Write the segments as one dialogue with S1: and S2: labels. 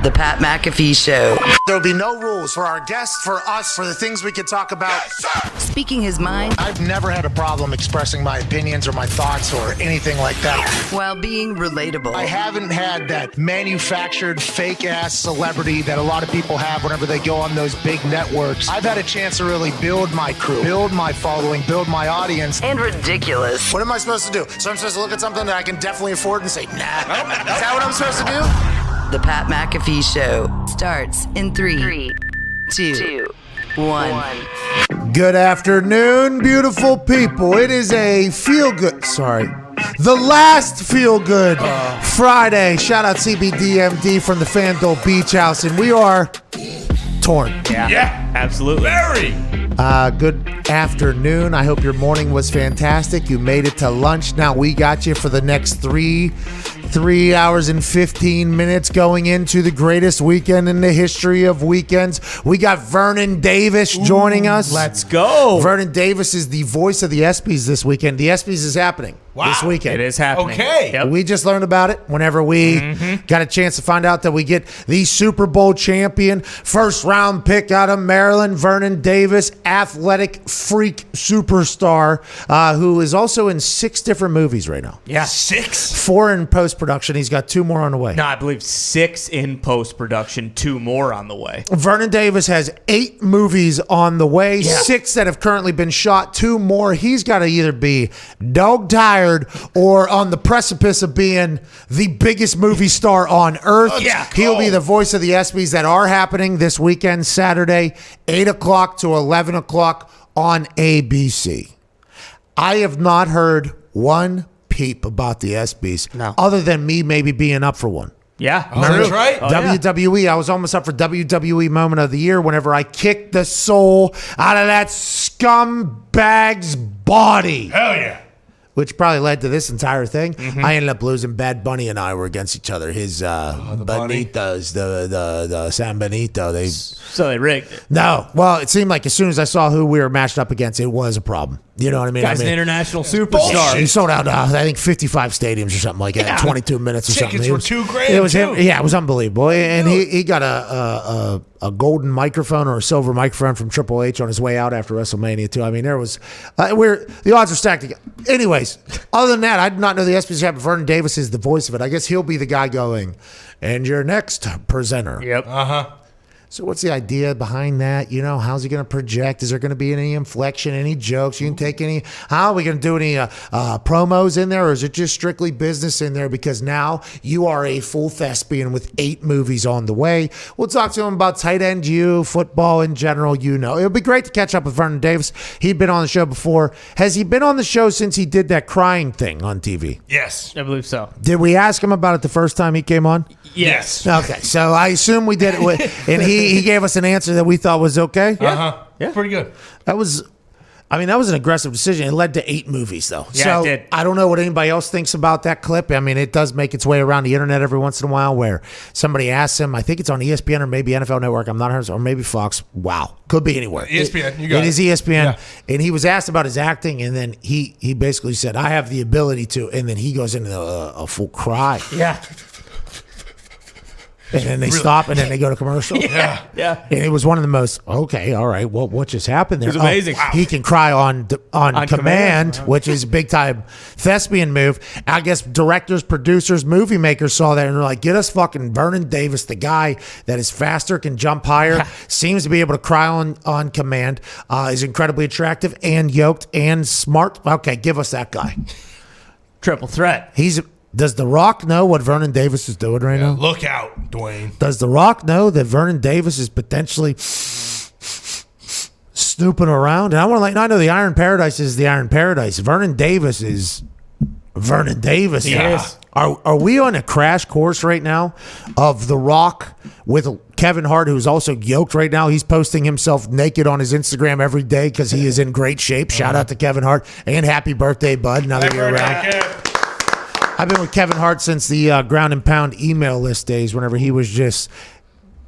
S1: The Pat McAfee Show.
S2: There'll be no rules for our guests, for us, for the things we can talk about.
S1: Yes, speaking his mind.
S2: I've never had a problem expressing my opinions or my thoughts or anything like that.
S1: While being relatable.
S2: I haven't had that manufactured fake-ass celebrity that a lot of people have whenever they go on those big networks. I've had a chance to really build my crew, build my following, build my audience.
S1: And ridiculous.
S2: What am I supposed to do? So I'm supposed to look at something that I can definitely afford and say, nah. Is that what I'm supposed to do?
S1: The Pat McAfee Show starts in 3, 2, 1.
S3: Good afternoon, beautiful people. It is a the last feel-good Friday. Shout out CBDMD from the Fandole Beach House, and we are torn.
S4: Yeah, absolutely.
S5: Very.
S3: Good afternoon. I hope your morning was fantastic. You made it to lunch. Now we got you for the next 3 hours and 15 minutes going into the greatest weekend in the history of weekends. We got Vernon Davis joining us.
S4: Let's go.
S3: Vernon Davis is the voice of the ESPYs this weekend. The ESPYs is happening this weekend.
S4: It is happening.
S5: Okay.
S4: Yep.
S3: We just learned about it whenever we got a chance to find out that we get the Super Bowl champion, first round pick out of Maryland, Vernon Davis, athletic freak superstar, who is also in 6 different movies right now.
S4: Yeah.
S5: 6?
S3: 4 in post-production. He's got 2 more on the way.
S4: No, I believe 6 in post-production, 2 more on the way.
S3: Vernon Davis has 8 movies on the way,
S4: Yeah.
S3: 6 that have currently been shot, 2 more. He's got to either be dog-tired or on the precipice of being the biggest movie star on earth.
S4: Yeah,
S3: He'll be the voice of the ESPYs that are happening this weekend, Saturday, 8 o'clock to 11 o'clock on ABC. I have not heard one peep about the ESPYs other than me maybe being up for one.
S4: Yeah.
S5: That's right.
S4: Oh, yeah.
S3: WWE, I was almost up for WWE Moment of the Year whenever I kicked the soul out of that scumbag's body.
S5: Hell yeah.
S3: Which probably led to this entire thing. I ended up losing. Bad Bunny and I were against each other. His
S5: Bunny.
S3: Bonitos, the San Benito.
S4: So they rigged it.
S3: No. Well, it seemed like as soon as I saw who we were matched up against, it was a problem. You know what I mean?
S4: Guy's
S3: I mean,
S4: an international
S3: he
S4: superstar.
S3: sold out, I think, 55 stadiums or something like that, in 22 minutes or something.
S5: Tickets
S3: It
S5: were
S3: was-
S5: $2,000
S3: It was
S5: too.
S3: him. Yeah, it was unbelievable. And he got a golden microphone or a silver microphone from Triple H on his way out after WrestleMania too. I mean, there was the odds are stacked. Anyways, other than that, I did not know the ESPYs happened. Vernon Davis is the voice of it. I guess he'll be the guy going, and your next presenter.
S4: Yep.
S3: So what's the idea behind that? You know, how's he going to project? Is there going to be any inflection, any jokes? You can take any, how are we going to do any promos in there? Or is it just strictly business in there? Because now you are a full thespian with 8 movies on the way. We'll talk to him about tight end football in general, you know. It'll be great to catch up with Vernon Davis. He'd been on the show before. Has he been on the show since he did that crying thing on TV?
S5: Yes.
S4: I believe so.
S3: Did we ask him about it the first time he came on?
S4: Yes.
S3: Okay, so I assume we did it with, and he gave us an answer that we thought was okay.
S5: Yeah. Pretty good.
S3: That was an aggressive decision. It led to 8 movies, though.
S4: Yeah,
S3: so
S4: it did.
S3: I don't know what anybody else thinks about that clip. I mean, it does make its way around the internet every once in a while where somebody asks him, I think it's on ESPN or maybe NFL Network, I'm not sure, or maybe Fox. Wow. Could be anywhere.
S5: ESPN, you got it.
S3: It is ESPN.
S5: Yeah.
S3: And he was asked about his acting, and then he basically said, I have the ability to, and then he goes into a full cry.
S4: Yeah.
S3: And then they stop, and then they go to commercial.
S4: Yeah.
S3: And it was one of the most, okay, all right, well, what just happened there?
S4: It was amazing.
S3: Oh, he can cry on command, which is a big-time thespian move. I guess directors, producers, movie makers saw that, and they're like, get us fucking Vernon Davis, the guy that is faster, can jump higher, seems to be able to cry on command, is incredibly attractive and yoked and smart. Okay, give us that guy.
S4: Triple threat.
S3: Does The Rock know what Vernon Davis is doing right now?
S5: Look out, Dwayne.
S3: Does The Rock know that Vernon Davis is potentially snooping around? And I want to I know the Iron Paradise is the Iron Paradise. Vernon Davis is Vernon Davis.
S4: Yes.
S3: Are we on a crash course right now of The Rock with Kevin Hart, who's also yoked right now? He's posting himself naked on his Instagram every day because he is in great shape. Shout out to Kevin Hart. And happy birthday, bud. Another year around. I've been with Kevin Hart since the Ground and Pound email list days, whenever he was just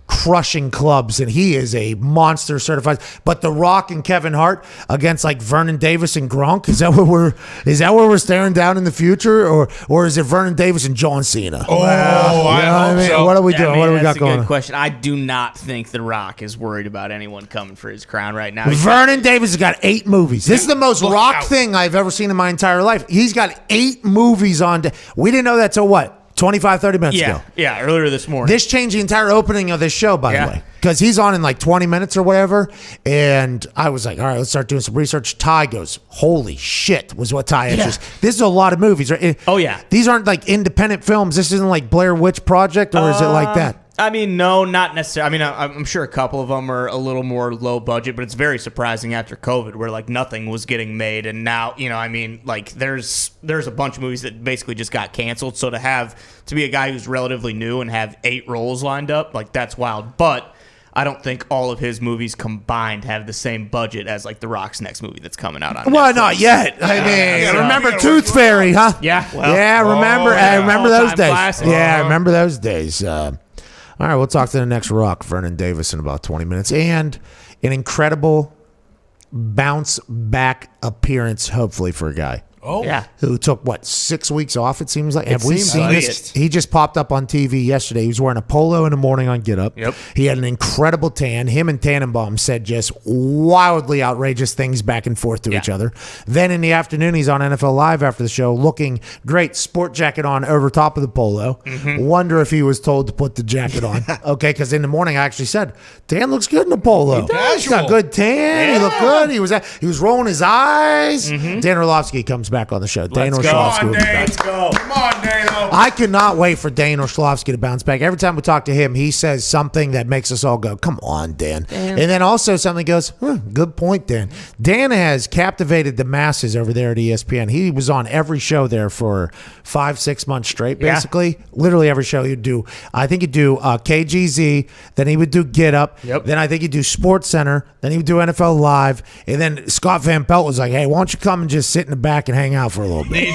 S3: crushing clubs, and he is a monster certified. But The Rock and Kevin Hart against like Vernon Davis and Gronk, is that what we're staring down in the future, or is it Vernon Davis and John Cena?
S5: Oh, I hope so.
S3: What are we doing? What do we got
S4: That's a
S3: going
S4: good
S3: on?
S4: question. I do not think The Rock is worried about anyone coming for his crown right now.
S3: Vernon Davis has got 8 movies. This is the most
S5: Look
S3: Rock
S5: out.
S3: thing I've ever seen in my entire life. He's got 8 movies on. We didn't know that till what? 25, 30 minutes ago.
S4: Yeah, earlier this morning.
S3: This changed the entire opening of this show, by the
S4: Yeah.
S3: way, because he's on in like 20 minutes or whatever. And I was like, all right, let's start doing some research. Ty goes, holy shit, was what Ty answers. This is a lot of movies, right?
S4: Oh, yeah.
S3: These aren't like independent films. This isn't like Blair Witch Project, or is it like that?
S4: I mean, no, not necessarily. I mean, I'm sure a couple of them are a little more low budget, but it's very surprising after COVID where like nothing was getting made. And now, I mean, like there's a bunch of movies that basically just got canceled. So to be a guy who's relatively new and have 8 roles lined up, like that's wild. But I don't think all of his movies combined have the same budget as like The Rock's next movie that's coming out on
S3: Well,
S4: Netflix.
S3: not yet. I mean,
S5: so-
S3: remember
S5: Yeah,
S3: Tooth Fairy, huh?
S4: Yeah, well,
S3: yeah, remember.
S5: yeah.
S3: I remember those
S4: All-time
S3: days.
S4: classic.
S3: Yeah, I remember those days. All right, we'll talk to the next Rock, Vernon Davis, in about 20 minutes, and an incredible bounce back appearance, hopefully for a guy
S5: Oh,
S4: Yeah.
S3: who took 6 weeks off. It seems like. Have we
S4: seems
S3: seen
S4: like
S3: this?
S4: it.
S3: He just popped up on TV yesterday. He was wearing a polo in the morning on Get Up.
S4: Yep.
S3: He had an incredible tan. Him and Tannenbaum said just wildly outrageous things back and forth to
S4: Yeah.
S3: each other. Then in the afternoon, he's on NFL Live after the show, looking great, sport jacket on over top of the polo. Wonder if he was told to put the jacket on. Okay, because in the morning I actually said, Dan looks good in the polo.
S5: He does.
S3: He's got good tan. He looked good. He was rolling his eyes. Dan Orlovsky comes back on the show. Dan
S4: Let's go.
S3: Orlovsky
S5: Come
S3: will
S5: on,
S3: be back.
S5: Dane.
S4: Let's go.
S5: Come on, Dano.
S3: I cannot wait for Dan Orlovsky to bounce back. Every time we talk to him, he says something that makes us all go, come on, Dan. And then also something goes, good point, Dan. Dan has captivated the masses over there at ESPN. He was on every show there for 5-6 months straight,
S4: Yeah.
S3: basically. Literally every show he'd do. I think he'd do KGZ, then he would do Get Up,
S4: Yep.
S3: then I think he'd do Sports Center, then he would do NFL Live, and then Scott Van Pelt was like, hey, why don't you come and just sit in the back and hang out for a little bit.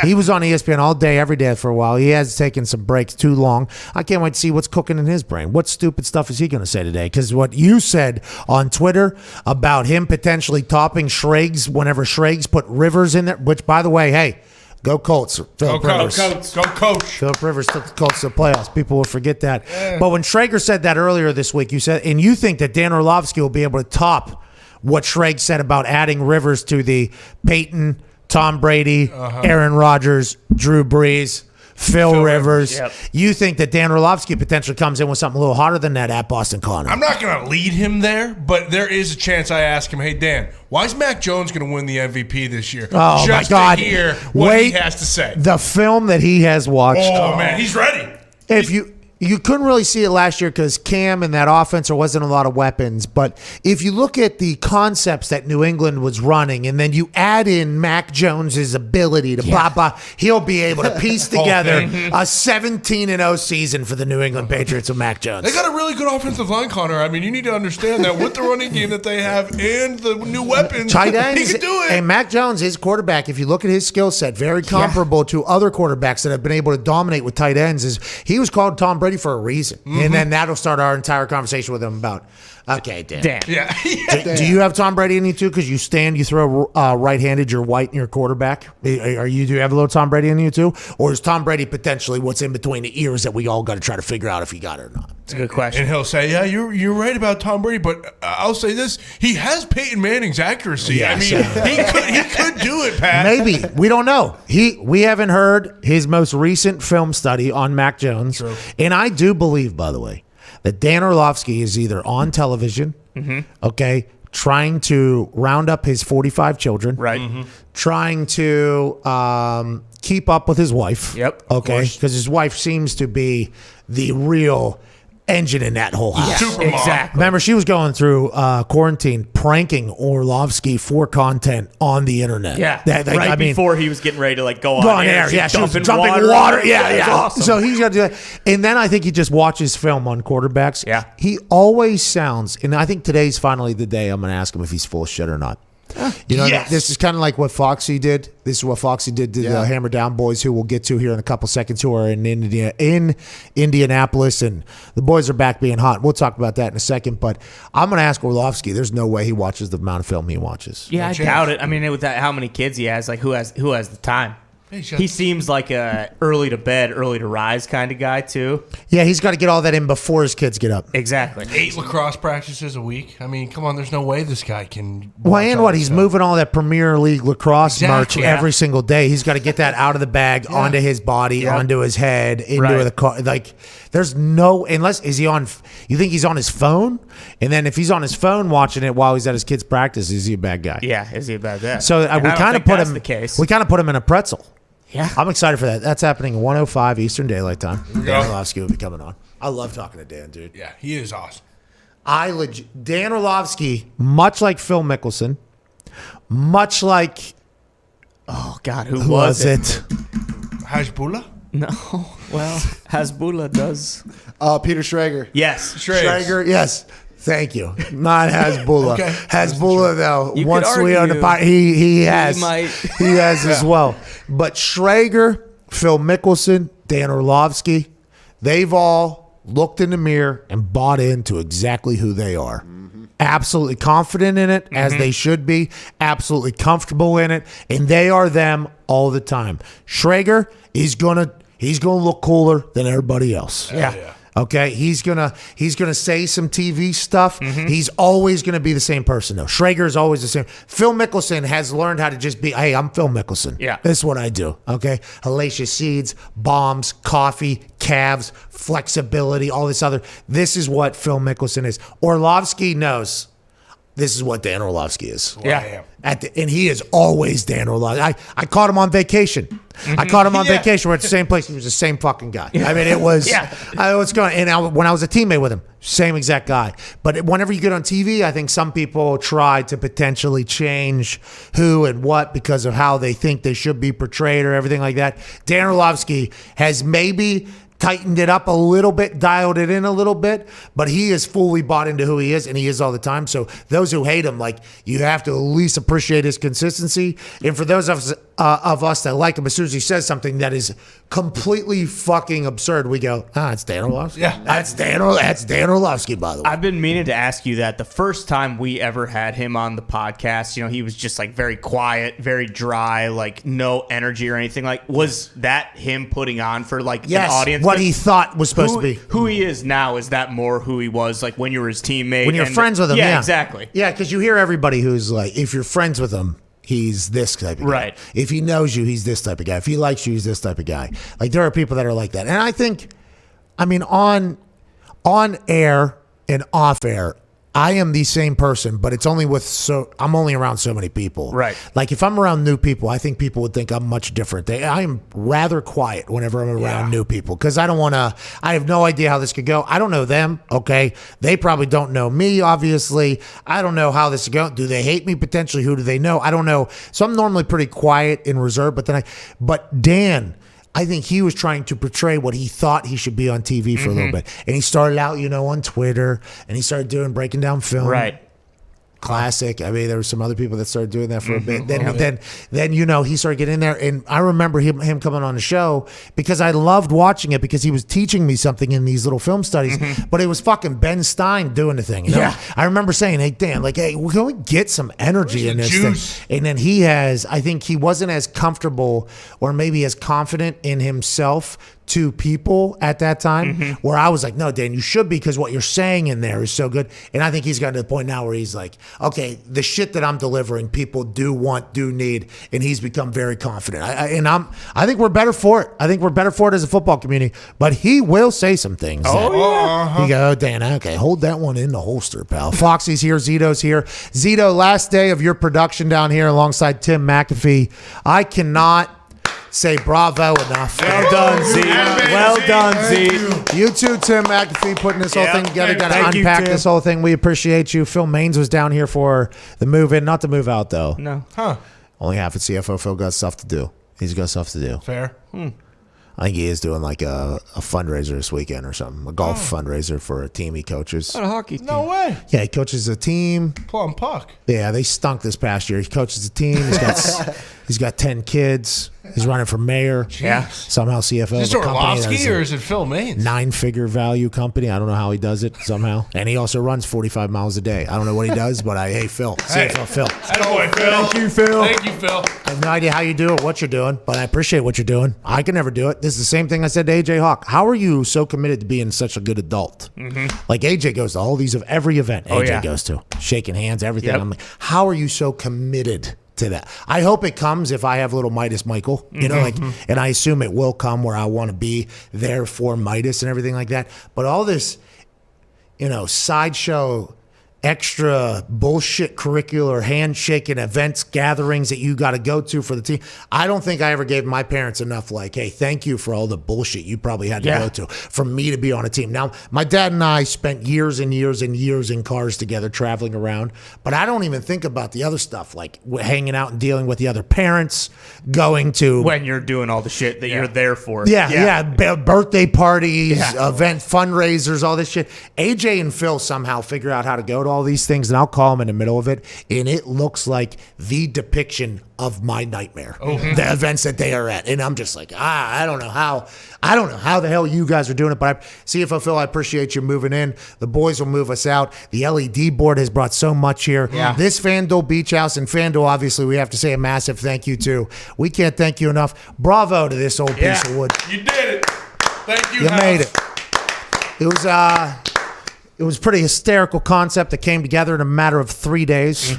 S3: He was on ESPN all day, every day for a while. He has taken some breaks too long. I can't wait to see what's cooking in his brain. What stupid stuff is he going to say today? Because what you said on Twitter about him potentially topping Schrags whenever Schrags put Rivers in there, which, by the way, hey, go Colts.
S5: Go
S3: Philip Rivers.
S5: Coach. Go Coach.
S3: Philip Rivers took the Colts to the playoffs. People will forget that. But when Schrager said that earlier this week, you said, and you think that Dan Orlovsky will be able to top what Schrag said about adding Rivers to the Peyton, Tom Brady, Aaron Rodgers, Drew Brees, Phil Rivers.
S4: Yep.
S3: You think that Dan Orlovsky potentially comes in with something a little hotter than that at Boston Connor?
S5: I'm not going to lead him there, but there is a chance I ask him, hey, Dan, why is Mac Jones going to win the MVP this year?
S3: Oh,
S5: Just
S3: my God.
S5: to hear what he has to say.
S3: The film that he has watched.
S5: Oh, man, he's ready.
S3: If you couldn't really see it last year because Cam and that offense, there wasn't a lot of weapons. But if you look at the concepts that New England was running, and then you add in Mac Jones's ability to blah, blah, he'll be able to piece together a 17-0 season for the New England Patriots with Mac Jones.
S5: They got a really good offensive line, Connor. I mean, you need to understand that with the running game that they have and the new weapons,
S3: Tight
S5: he
S3: ends,
S5: can do it.
S3: and Mac Jones, his quarterback, if you look at his skill set, very comparable to other quarterbacks that have been able to dominate with tight ends. Is he was called Tom Brady for a reason, and then that'll start our entire conversation with him about. Okay, Dan.
S5: Yeah.
S3: Do you have Tom Brady in you too? Because you throw right-handed, you're white, and you're quarterback. Do you have a little Tom Brady in you too, or is Tom Brady potentially what's in between the ears that we all got to try to figure out if he got it or not?
S4: It's a good question.
S5: And he'll say, yeah, you're right about Tom Brady, but I'll say this. He has Peyton Manning's accuracy.
S3: Yeah,
S5: I mean, he could do it, Pat.
S3: Maybe. We don't know. We haven't heard his most recent film study on Mac Jones.
S5: True.
S3: And I do believe, by the way, that Dan Orlovsky is either on television, okay, trying to round up his 45 children.
S4: Right.
S3: Trying to keep up with his wife.
S4: Yep, of
S3: Okay.
S4: course.
S3: Because his wife seems to be the real engine in that whole house.
S5: Super mom.
S4: Exactly.
S3: Remember, she was going through quarantine, pranking Orlovsky for content on the internet.
S4: Yeah.
S3: I mean,
S4: before he was getting ready to like go on,
S3: go on air. Yeah, she was dumping water. Yeah,
S4: It was
S3: yeah.
S4: awesome.
S3: So he's got to do that. And then I think he just watches film on quarterbacks.
S4: Yeah.
S3: He always sounds, and I think today's finally the day I'm going to ask him if he's full of shit or not. You know,
S5: Yes.
S3: this is kind of like what Foxy did. This is what Foxy did to the Hammer Down boys, who we'll get to here in a couple seconds, who are in Indianapolis, and the boys are back being hot. We'll talk about that in a second, but I'm going to ask Orlovsky. There's no way he watches the amount of film he watches.
S4: Yeah, I doubt it. I mean, with that, how many kids he has, like who has the time? He seems like a early to bed, early to rise kind of guy too.
S3: Yeah, he's got to get all that in before his kids get up.
S4: Exactly.
S5: 8 lacrosse practices a week. I mean, come on, there's no way this guy can.
S3: Well, and
S5: all
S3: what?
S5: this
S3: He's
S5: stuff.
S3: moving all that Premier League lacrosse merch
S5: Exactly.
S3: every single day. He's got to get that out of the bag, onto his body, onto his head, into the car. Like, there's no, unless, is he on, you think he's on his phone? And then if he's on his phone watching it while he's at his kid's practice, is he a bad guy?
S4: Yeah, is he about that?
S3: So we kind of put him,
S4: the case.
S3: we kind of put him in a pretzel.
S4: Yeah.
S3: I'm excited for that. That's happening 1:05 Eastern Daylight Time. Dan Orlovsky will be coming on. I love talking to Dan, dude.
S5: Yeah, he is awesome.
S3: Dan Orlovsky, much like Phil Mickelson, much like,
S4: Oh God, who
S3: who was it?
S5: Hajbullah?
S4: No. Well, Hasbullah does.
S6: Peter Schrager.
S4: Yes.
S3: Schrager, yes. Thank you. Not Hasbullah.
S5: Okay.
S3: Hasbullah, though,
S4: You
S3: once
S4: could
S3: we on the
S4: argue
S3: pot, he has.
S4: might.
S3: He has as well. But Schrager, Phil Mickelson, Dan Orlovsky, they've all looked in the mirror and bought into exactly who they are. Absolutely confident in it, as they should be. Absolutely comfortable in it, and they are them all the time. Schrager, he's gonna look cooler than everybody else.
S5: Yeah.
S3: Okay, he's gonna say some TV stuff. He's always gonna be the same person though. Schrager is always the same. Phil Mickelson has learned how to just be, hey, I'm Phil Mickelson.
S4: Yeah.
S3: This is what I do. Okay. Hellacious seeds, bombs, coffee, calves, flexibility, all this other. This is what Phil Mickelson is. Orlovsky knows this is what Dan Orlovsky is.
S5: I am.
S3: And he is always Dan Orlovsky. I caught him on vacation. I caught him on vacation. We're at the same place. He was the same fucking guy. I mean, it was. What's going? And when I was a teammate with him, same exact guy. But whenever you get on TV, I think some people try to potentially change who and what because of how they think they should be portrayed or everything like that. Dan Orlovsky has maybe tightened it up a little bit, dialed it in a little bit, but he is fully bought into who he is, and he is all the time. So those who hate him, like, you have to at least appreciate his consistency. And for those of us that like him, as soon as he says something that is completely fucking absurd, we go, it's Dan Orlovsky.
S5: Yeah.
S3: That's Dan Orlovsky, by the way.
S4: I've been meaning to ask you that. The first time we ever had him on the podcast, you know, he was just like very quiet, very dry, like no energy or anything. Like, was that him putting on for like an audience?
S3: What he thought was supposed to be.
S4: Who he is now, is that more who he was like when you were his teammate?
S3: When you're friends with him, yeah.
S4: Exactly.
S3: Yeah, because you hear everybody who's like, if you're friends with him, he's this type of guy.
S4: Right.
S3: If he knows you, he's this type of guy. If he likes you, he's this type of guy. Like, there are people that are like that. And I think, I mean, on air and off air, I am the same person, but it's only I'm only around so many people.
S4: Right.
S3: Like, if I'm around new people, I think people would think I'm much different. I am rather quiet whenever I'm around new people because I have no idea how this could go. I don't know them, okay? They probably don't know me, obviously. I don't know how this is going. Do they hate me potentially? Who do they know? I don't know. So I'm normally pretty quiet and reserved, but Dan, I think he was trying to portray what he thought he should be on TV for a little bit. And he started out, on Twitter, and he started breaking down film.
S4: Right.
S3: Classic. I mean, there were some other people that started doing that for a bit. Then he started getting in there, and I remember him coming on the show because I loved watching it because he was teaching me something in these little film studies. But it was fucking Ben Stein doing the thing.
S4: Yeah.
S3: I remember saying, "Hey Dan, can we get some energy in this
S5: juice?
S3: thing?" And then I think he wasn't as comfortable or maybe as confident in himself to people at that time where I was like, no, Dan, you should be because what you're saying in there is so good. And I think he's gotten to the point now where he's like, okay, the shit that I'm delivering, people do need, and he's become very confident. I think we're better for it. I think we're better for it as a football community, but he will say some things. He go, Dan, okay, hold that one in the holster, pal. Foxy's here, Zito's here. Zito, last day of your production down here alongside Tim McAfee. I cannot say bravo enough.
S4: Well done, Z. Well done, Z.
S3: You too, Tim McAfee, putting this whole thing together. Got to
S4: Thank you,
S3: unpack
S4: Tim.
S3: this whole thing. We appreciate you. Phil Maines was down here for the move in, not the move out, though.
S4: No.
S5: Huh.
S3: Only half at CFO. Phil got stuff to do. He's got stuff to do.
S5: Fair.
S3: I think he is doing like a fundraiser this weekend or something, a golf fundraiser for a team he coaches.
S4: Not a hockey team.
S5: No way.
S3: Yeah, he coaches a team.
S5: Plum puck.
S3: Yeah, they stunk this past year. He coaches a team. He's got 10 kids. He's running for mayor.
S4: Yeah.
S3: Somehow CFO.
S5: Is this Orlovsky or is it Phil Maines?
S3: 9-figure value company. I don't know how he does it somehow. And he also runs 45 miles a day. I don't know what he does, but hey, Phil. CFO Phil.
S5: Attaboy, Phil.
S3: Thank you, Phil.
S5: Thank you, Phil.
S3: I have no idea how you do it, what you're doing, but I appreciate what you're doing. I can never do it. This is the same thing I said to AJ Hawk. How are you so committed to being such a good adult? Like AJ goes to all these of every event AJ goes to, shaking hands, everything.
S4: Yep.
S3: I'm like, how are you so committed to that? I hope it comes if I have little Midas Michael, you know, like, and I assume it will come where I want to be there for Midas and everything like that. But all this, you know, sideshow, extra bullshit curricular handshaking events, gatherings that you got to go to for the team. I don't think I ever gave my parents enough, like, hey, thank you for all the bullshit you probably had to go to for me to be on a team. Now, my dad and I spent years and years and years in cars together traveling around, but I don't even think about the other stuff, like hanging out and dealing with the other parents, going to...
S4: When you're doing all the shit that you're there for.
S3: Birthday parties, event fundraisers, all this shit. AJ and Phil somehow figure out how to go to all these things, and I'll call them in the middle of it, and it looks like the depiction of my nightmare. The events that they are at, and I'm just like, I don't know how the hell you guys are doing it, but CFO Phil, I appreciate you moving in. The boys will move us out. The LED board has brought so much here. This FanDuel Beach House, and FanDuel, obviously, we have to say a massive thank you to. We can't thank you enough. Bravo to this old piece of wood.
S5: You did it. Thank you.
S3: You made it. It was a pretty hysterical concept that came together in a matter of 3 days.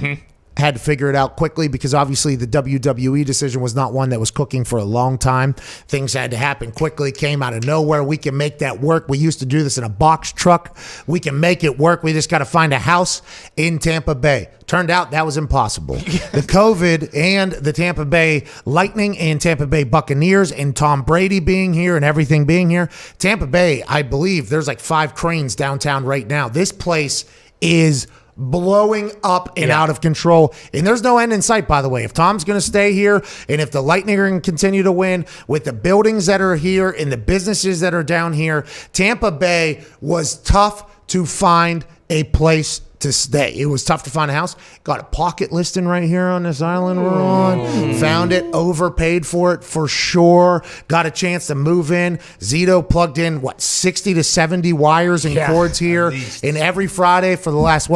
S3: Had to figure it out quickly because obviously the WWE decision was not one that was cooking for a long time. Things had to happen quickly, came out of nowhere. We can make that work. We used to do this in a box truck. We can make it work. We just got to find a house in Tampa Bay. Turned out that was impossible. The COVID and the Tampa Bay Lightning and Tampa Bay Buccaneers and Tom Brady being here and everything being here. Tampa Bay, I believe there's like 5 cranes downtown right now. This place is blowing up and out of control. And there's no end in sight, by the way. If Tom's going to stay here and if the Lightning are going to continue to win with the buildings that are here and the businesses that are down here, Tampa Bay was tough to find a place to stay. It was tough to find a house. Got a pocket listing right here on this island we're on. Found it, overpaid for it for sure. Got a chance to move in. Zito plugged in, 60 to 70 wires and cords here. And every Friday for the last,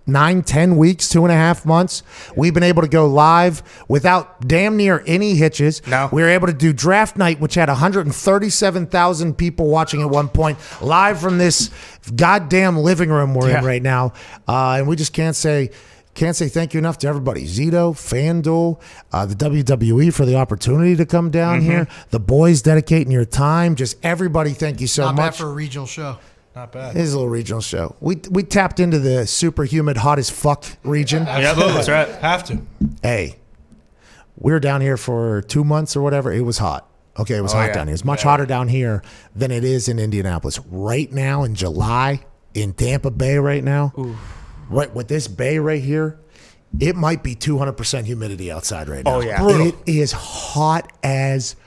S3: 9-10 weeks, 2.5 months, we've been able to go live without damn near any hitches.
S4: No.
S3: We were able to do draft night, which had 137,000 people watching at one point, live from this goddamn living room we're in right now. And we just can't say thank you enough to everybody. Zito, FanDuel, the WWE for the opportunity to come down here. The boys dedicating your time. Just everybody, thank you so much.
S6: Not bad for a regional show.
S5: Not bad.
S3: It is a little regional show. We tapped into the super humid, hot as fuck region.
S5: Absolutely. That's right. Have to.
S3: Hey, we were down here for 2 months or whatever. It was hot. Okay, it was hot down here. It's much hotter down here than it is in Indianapolis. Right now in July, in Tampa Bay right now, right with this bay right here, it might be 200% humidity outside right now.
S4: Oh, yeah.
S3: It is hot as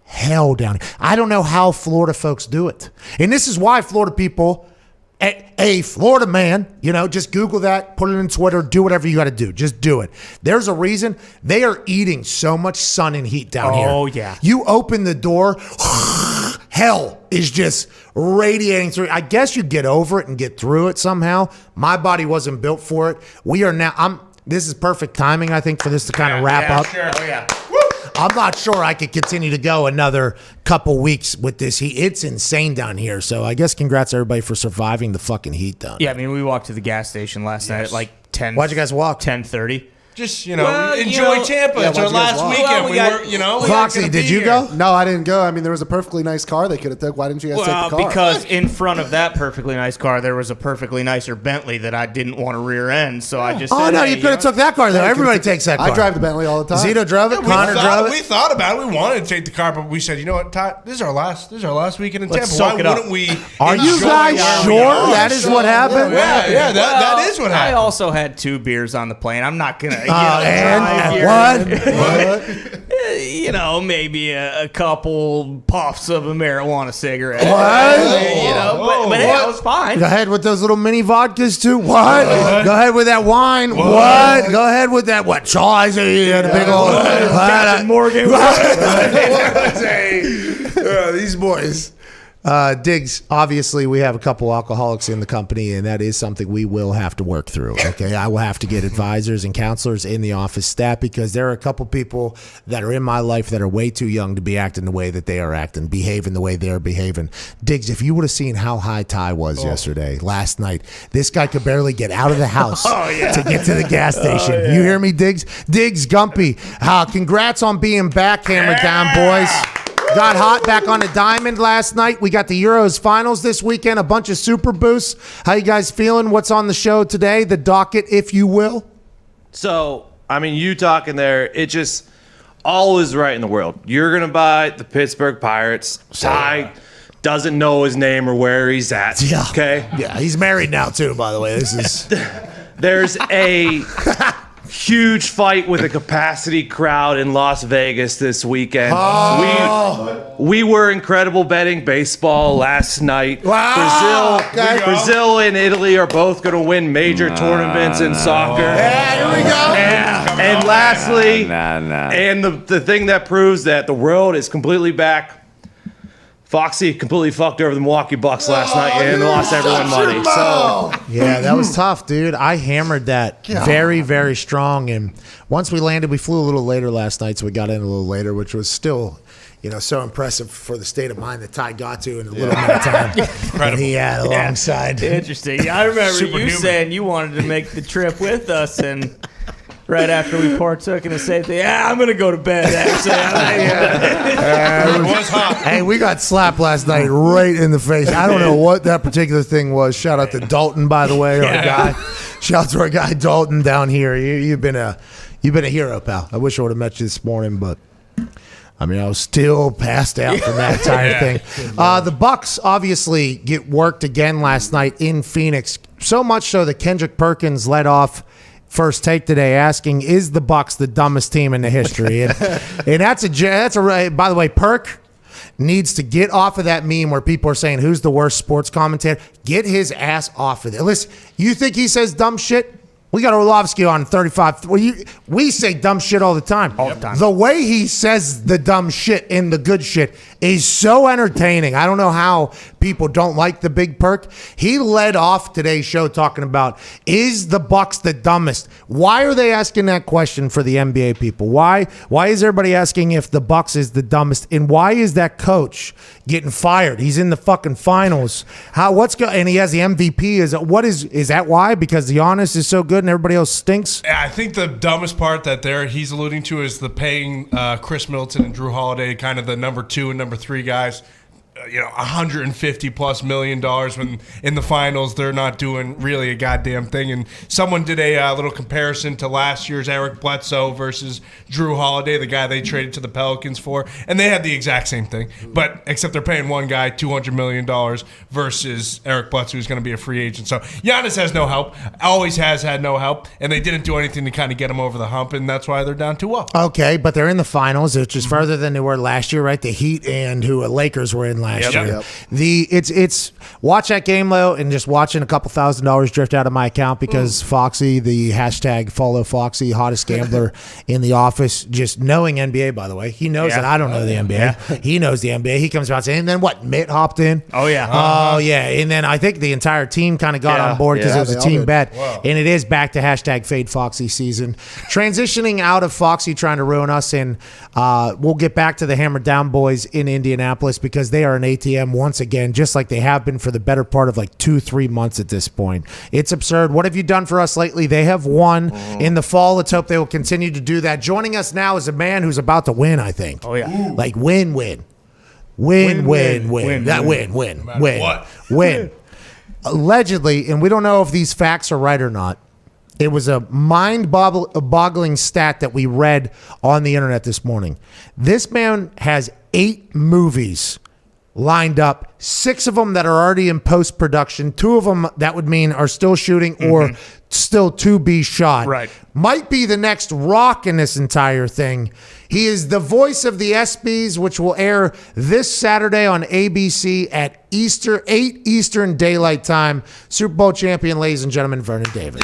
S3: hell down here. I don't know how Florida folks do it. And this is why Florida people, a Florida man, just Google that, put it in Twitter, do whatever you got to do. Just do it. There's a reason they are eating so much sun and heat down here.
S4: Oh, yeah.
S3: You open the door, hell is just radiating through. I guess you get over it and get through it somehow. My body wasn't built for it. We are now, this is perfect timing, I think, for this to kind of wrap up.
S5: Sure. Oh, yeah.
S3: I'm not sure I could continue to go another couple weeks with this heat. It's insane down here. So I guess congrats everybody for surviving the fucking heat down.
S4: Yeah, I mean, we walked to the gas station last night at like 10.
S3: Why'd you guys walk?
S4: 10:30.
S5: Just,
S4: Well,
S5: enjoy Tampa.
S7: Yeah,
S5: It's our
S7: why'd you guys
S5: last
S7: walk?
S5: weekend.
S4: Well,
S5: we weren't
S3: Foxy,
S5: gonna
S3: did
S5: be
S3: you
S5: here.
S3: go?
S7: No, I didn't go. I mean, there was a perfectly nice car they could have took. Why didn't you guys take
S4: Well,
S7: the car?
S4: because in front of that perfectly nice car, there was a perfectly nicer Bentley that I didn't want to rear end. So I just
S3: Oh,
S4: said,
S3: no,
S4: hey,
S3: you could have took that car, though. Everybody takes that car.
S7: I drive the Bentley all the time.
S3: Zito drove it.
S5: We
S3: Connor drove
S5: we
S3: it.
S5: thought about it. We wanted to take the car, but we said, you know what, Todd? This is our last weekend in
S4: Let's
S5: Tampa.
S4: soak
S5: Why
S4: it up.
S5: wouldn't we?
S3: Are you
S5: enjoy
S3: guys
S5: where we
S3: sure
S5: are?
S3: that is what happened?
S5: Yeah, that is what
S4: I
S5: happened.
S4: also had 2 beers on the plane. I'm not going to
S3: And
S4: drive here.
S3: what?
S7: What?
S4: maybe a couple puffs of a marijuana cigarette.
S3: What?
S4: But it was fine.
S3: Go ahead with those little mini vodkas too. What? Go ahead with that wine. What? Go ahead with that. What? Charles? He had a big old.
S4: Captain Morgan.
S3: These boys. Diggs, obviously we have a couple alcoholics in the company, and that is something we will have to work through. Okay, I will have to get advisors and counselors in the office staff because there are a couple people that are in my life that are way too young to be acting the way that they are acting, behaving the way they're behaving. Diggs, if you would have seen how high Ty was yesterday, last night, this guy could barely get out of the house to get to the gas station. You hear me, Diggs? Diggs Gumpy, congrats on being back, Hammer Down, boys. Got hot back on the diamond last night. We got the Euros finals this weekend, a bunch of super boosts. How you guys feeling? What's on the show today? The docket, if you will.
S6: So, you talking there, it just all is right in the world. You're going to buy the Pittsburgh Pirates. Ty doesn't know his name or where he's at. Yeah. Okay?
S3: Yeah, he's married now, too, by the way. This is.
S6: There's a huge fight with a capacity crowd in Las Vegas this weekend. We were incredible betting baseball last night.
S3: Wow.
S6: Brazil and Italy are both going to win major tournaments in soccer.
S3: Yeah, here we go.
S6: And lastly, and the thing that proves that the world is completely back, Foxy completely fucked over the Milwaukee Bucks last night and lost everyone money. So
S3: yeah, that was tough, dude. I hammered that very, very strong. And once we landed, we flew a little later last night, so we got in a little later, which was still, so impressive for the state of mind that Ty got to in a little bit of time that he had alongside.
S4: Interesting. Yeah, I remember you saying you wanted to make the trip with us, and right after we partook in the same thing, I'm going to go to bed, actually.
S5: It was hot.
S3: Hey, we got slapped last night right in the face. I don't know what that particular thing was. Shout out to Dalton, by the way, our guy. Shout out to our guy Dalton down here. You've been a hero, pal. I wish I would have met you this morning, but I was still passed out from that entire thing. The Bucks obviously get worked again last night in Phoenix, so much so that Kendrick Perkins led off First Take today asking, is the Bucks the dumbest team in the history? And that's a by the way, Perk needs to get off of that meme where people are saying who's the worst sports commentator. Get his ass off of it. Listen, you think he says dumb shit? We got Orlovsky on 35. We say dumb shit all the time. All the time. The way he says the dumb shit and the good shit is so entertaining. I don't know how people don't like the Big Perk. He led off today's show talking about, is the Bucks the dumbest? Why are they asking that question for the NBA people? Why is everybody asking if the Bucks is the dumbest? And why is that coach getting fired? He's in the fucking finals. And he has the MVP. Is that why? Because Giannis is so good and everybody else stinks?
S5: I think the dumbest part that he's alluding to is the paying Chris Middleton and Drew Holiday, kind of the number 2 and number 3 guys, $150+ million when in the finals they're not doing really a goddamn thing. And someone did a little comparison to last year's Eric Bledsoe versus Drew Holiday, the guy they traded to the Pelicans for, and they had the exact same thing, but except they're paying one guy $200 million versus Eric Bledsoe, who's going to be a free agent. So Giannis has no help, always has had no help, and they didn't do anything to kind of get him over the hump, and that's why they're down 2-0.
S3: Okay, but they're in the finals, which is further than they were last year, right? The Heat and Lakers were in last year. It's watch that game though, and just watching a couple $1,000 drift out of my account because Foxy, the hashtag follow Foxy, hottest gambler in the office, just knowing NBA, by the way, he knows that I don't know the NBA. He knows the NBA. He comes out saying, and then what? Mitt hopped in.
S4: Oh yeah.
S3: Oh yeah, and then I think the entire team kind of got on board because it was a team bet, and it is back to hashtag fade Foxy season. Transitioning out of Foxy trying to ruin us, and we'll get back to the Hammer Down boys in Indianapolis because they are an ATM once again, just like they have been for the better part of like 2-3 months at this point. It's absurd. What have you done for us lately? They have won in the fall. Let's hope they will continue to do that. Joining us now is a man who's about to win, I think.
S4: Oh, yeah. Ooh.
S3: Like win. Allegedly, and we don't know if these facts are right or not, it was a mind-boggling stat that we read on the internet this morning. This man has 8 movies lined up, 6 of them that are already in post-production, 2 of them that would mean are still shooting or still to be shot.
S4: Right.
S3: Might be the next Rock in this entire thing. He is the voice of the ESPYs, which will air this Saturday on ABC at 8 Eastern Daylight Time. Super Bowl champion, ladies and gentlemen, Vernon Davis.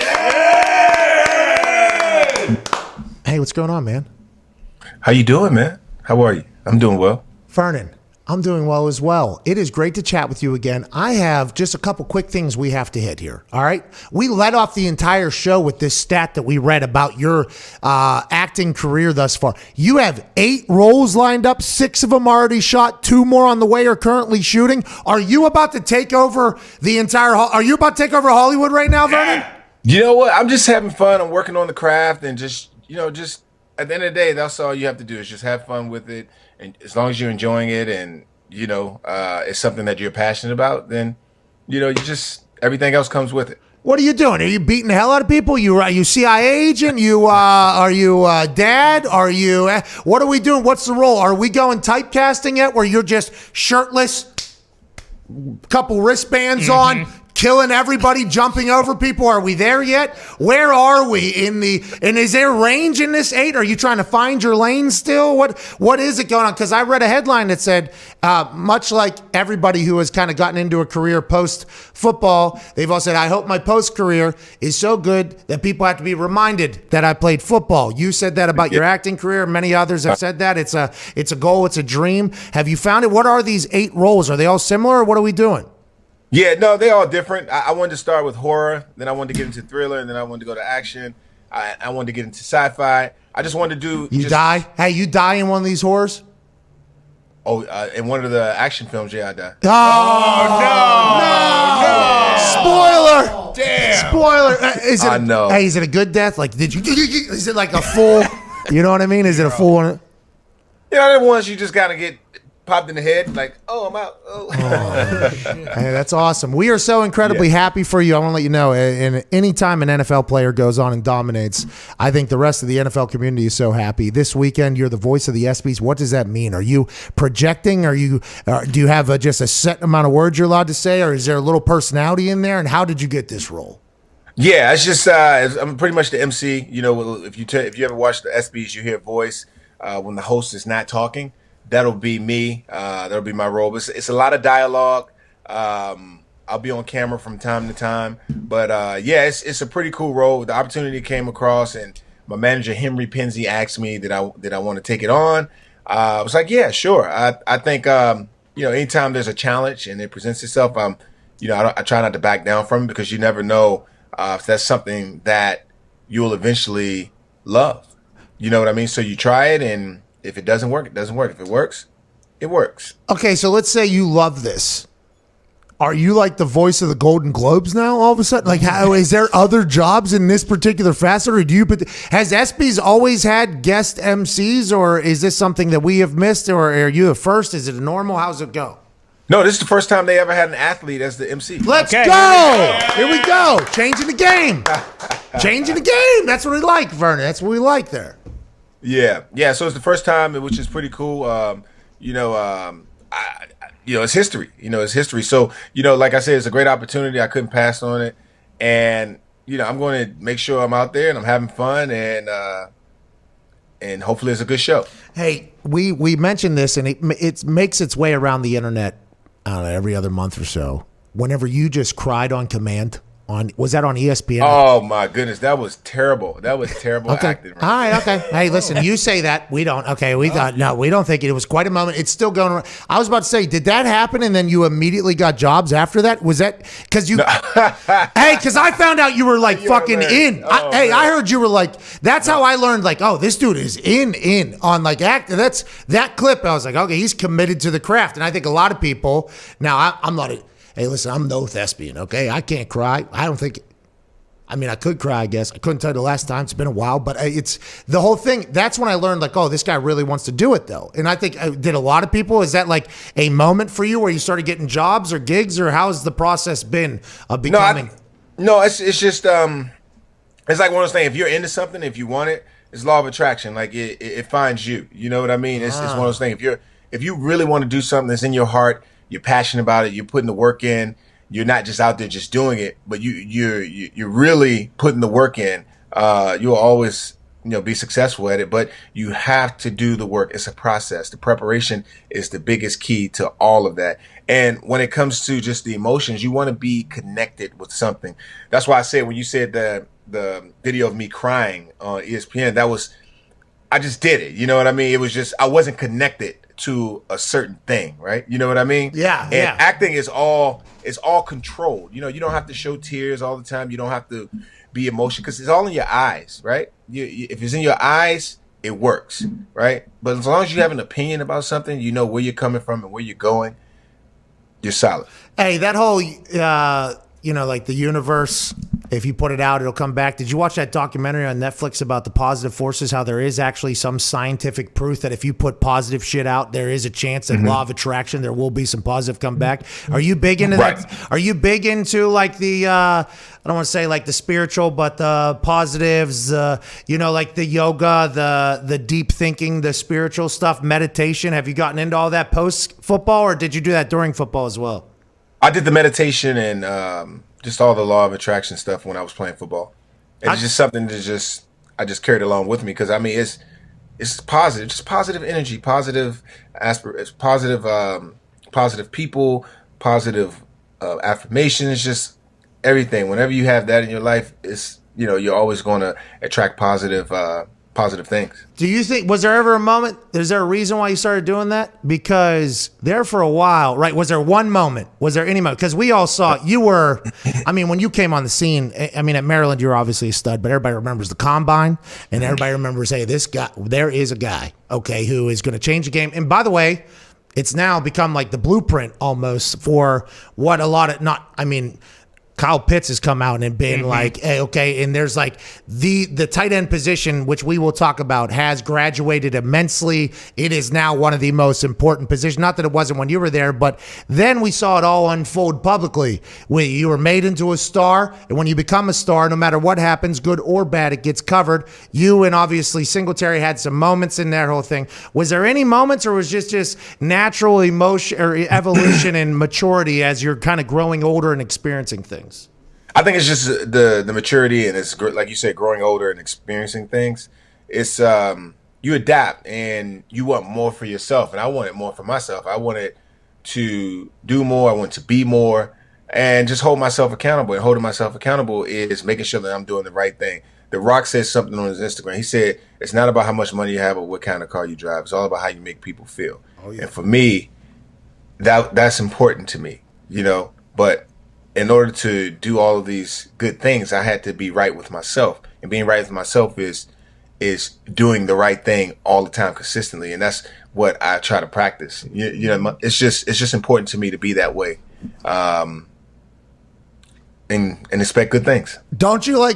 S3: Hey, what's going on, man?
S8: How you doing, man? How are you? I'm doing well.
S3: Vernon, I'm doing well as well. It is great to chat with you again. I have just a couple quick things we have to hit here. All right. We led off the entire show with this stat that we read about your acting career thus far. You have 8 roles lined up, 6 of them already shot, 2 more on the way or currently shooting. Are you about to take over the entire? Are you about to take over Hollywood right now, Vernon?
S8: You know what? I'm just having fun. I'm working on the craft and just at the end of the day, that's all you have to do is just have fun with it. And as long as you're enjoying it and, it's something that you're passionate about, then, everything else comes with it.
S3: What are you doing? Are you beating the hell out of people? Are you CIA agent? Are you dad? What are we doing? What's the role? Are we going typecasting yet where you're just shirtless, couple wristbands on, killing everybody, jumping over people? Are we there yet? Where are we and is there range in this 8? Are you trying to find your lane still? What is it going on? Because I read a headline that said, much like everybody who has kind of gotten into a career post-football, they've all said, I hope my post-career is so good that people have to be reminded that I played football. You said that about your acting career. Many others have said that. It's a goal. It's a dream. Have you found it? What are these 8 roles? Are they all similar or what are we doing?
S8: Yeah, no, they're all different. I wanted to start with horror, then I wanted to get into thriller, and then I wanted to go to action. I wanted to get into sci-fi. I just wanted to do.
S3: You die? Hey, you die in one of these horrors?
S8: Oh, in one of the action films, yeah, I died.
S3: Oh, no! Spoiler!
S5: Damn.
S3: Spoiler! Is it?
S8: I know.
S3: Hey, is it a good death? Like, is it like a full? You know what I mean? Is it a full one?
S8: The ones you just gotta get popped in the head, like, oh, I'm out.
S3: Hey, that's awesome. We are so incredibly happy for you. I want to let you know, and any time an NFL player goes on and dominates, I think the rest of the NFL community is so happy. This weekend, you're the voice of the ESPYs. What does that mean? Are you projecting? Do you have just a set amount of words you're allowed to say, or is there a little personality in there? And how did you get this role?
S8: Yeah, it's just I'm pretty much the MC. If you ever watch the ESPYs, you hear a voice when the host is not talking. That'll be me. That'll be my role. It's a lot of dialogue. I'll be on camera from time to time. But it's a pretty cool role. The opportunity came across, and my manager Henry Penzi asked me that I want to take it on. I was like, yeah, sure. I think anytime there's a challenge and it presents itself, I try not to back down from it because you never know if that's something that you'll eventually love. You know what I mean? So you try it, and if it doesn't work, it doesn't work. If it works, it works.
S3: Okay, so let's say you love this. Are you like the voice of the Golden Globes now all of a sudden? Like, is there other jobs in this particular facet, or has ESPYs always had guest MCs, or is this something that we have missed, or are you the first? Is it normal? How's it go?
S8: No, this is the first time they ever had an athlete as the MC.
S3: Let's go! Here we go. Changing the game. Changing the game. That's what we like, Vernon. That's what we like there.
S8: Yeah. So it's the first time, which is pretty cool. It's history. It's history. So like I said, it's a great opportunity. I couldn't pass on it, and I'm going to make sure I'm out there and I'm having fun, and hopefully it's a good show.
S3: Hey, we mentioned this, and it makes its way around the internet. I don't know, every other month or so. Whenever you just cried on command. Was that on ESPN?
S8: Oh my goodness, that was terrible. That was terrible acting.
S3: All right, okay. Hey, listen, you say that. We don't. Okay, we thought, no, we don't think it was quite a moment. It's still going around. I was about to say, did that happen and then you immediately got jobs after that? Was that because you? Hey, because I found out you were like fucking in. I heard you were like, that's how I learned, like, oh, this dude is in on like act. That's that clip. I was like, okay, he's committed to the craft. And I think a lot of people, now I'm not hey, listen, I'm no thespian, okay? I can't cry. I could cry, I guess. I couldn't tell you the last time. It's been a while, but it's the whole thing. That's when I learned, like, oh, this guy really wants to do it, though. And I think, did a lot of people, is that like a moment for you where you started getting jobs or gigs, or how's the process been of becoming?
S8: No, it's just, it's like one of those things. If you're into something, if you want it, it's law of attraction. Like, it finds you. You know what I mean? It's one of those things. If you really want to do something that's in your heart, you're passionate about it, you're putting the work in. You're not just out there just doing it, but you're really putting the work in. You'll always be successful at it, but you have to do the work. It's a process. The preparation is the biggest key to all of that. And when it comes to just the emotions, you want to be connected with something. That's why I said when you said the video of me crying on ESPN, I just did it. You know what I mean? It was just I wasn't connected to a certain thing, right? You know what I mean?
S3: Yeah.
S8: And acting is all controlled. You don't have to show tears all the time. You don't have to be emotional because it's all in your eyes, right? If it's in your eyes, it works, right? But as long as you have an opinion about something, you know where you're coming from and where you're going, you're solid.
S3: Hey, that whole, like the universe, if you put it out, it'll come back. Did you watch that documentary on Netflix about the positive forces, how there is actually some scientific proof that if you put positive shit out, there is a chance that law of attraction, there will be some positive come back? Are you big into that? Are you big into like the, I don't want to say like the spiritual, but the positives, like the yoga, the deep thinking, the spiritual stuff, meditation? Have you gotten into all that post football, or did you do that during football as well?
S8: I did the meditation and just all the law of attraction stuff when I was playing football. It's just something that I just carried along with me because I mean it's positive, just positive energy, positive it's positive positive people, positive affirmations, just everything. Whenever you have that in your life, it's you're always going to attract positive things.
S3: Do you think, was there ever a moment, is there a reason why you started doing that? Because there for a while, right? Was there one moment? Was there any moment? Because we all saw you were, when you came on the scene, at Maryland, you're obviously a stud, but everybody remembers the combine and everybody remembers, hey, there is a guy, okay, who is going to change the game. And by the way, it's now become like the blueprint almost for what a lot of, Kyle Pitts has come out and been like, hey, okay, and there's like the tight end position, which we will talk about, has graduated immensely. It is now one of the most important positions. Not that it wasn't when you were there, but then we saw it all unfold publicly. You were made into a star, and when you become a star, no matter what happens, good or bad, it gets covered. You and obviously Singletary had some moments in that whole thing. Was there any moments, or was it just natural emotion or evolution and maturity as you're kind of growing older and experiencing things?
S8: I think it's just the maturity, and it's like you said, growing older and experiencing things. It's you adapt and you want more for yourself, and I wanted more for myself. I wanted to do more. I want to be more, and just hold myself accountable. And holding myself accountable is making sure that I'm doing the right thing. The Rock said something on his Instagram. He said it's not about how much money you have or what kind of car you drive. It's all about how you make people feel. Oh, yeah. And for me, that's important to me, But in order to do all of these good things, I had to be right with myself. And being right with myself is doing the right thing all the time consistently. And that's what I try to practice. It's just important to me to be that way. And expect good things.
S3: Don't you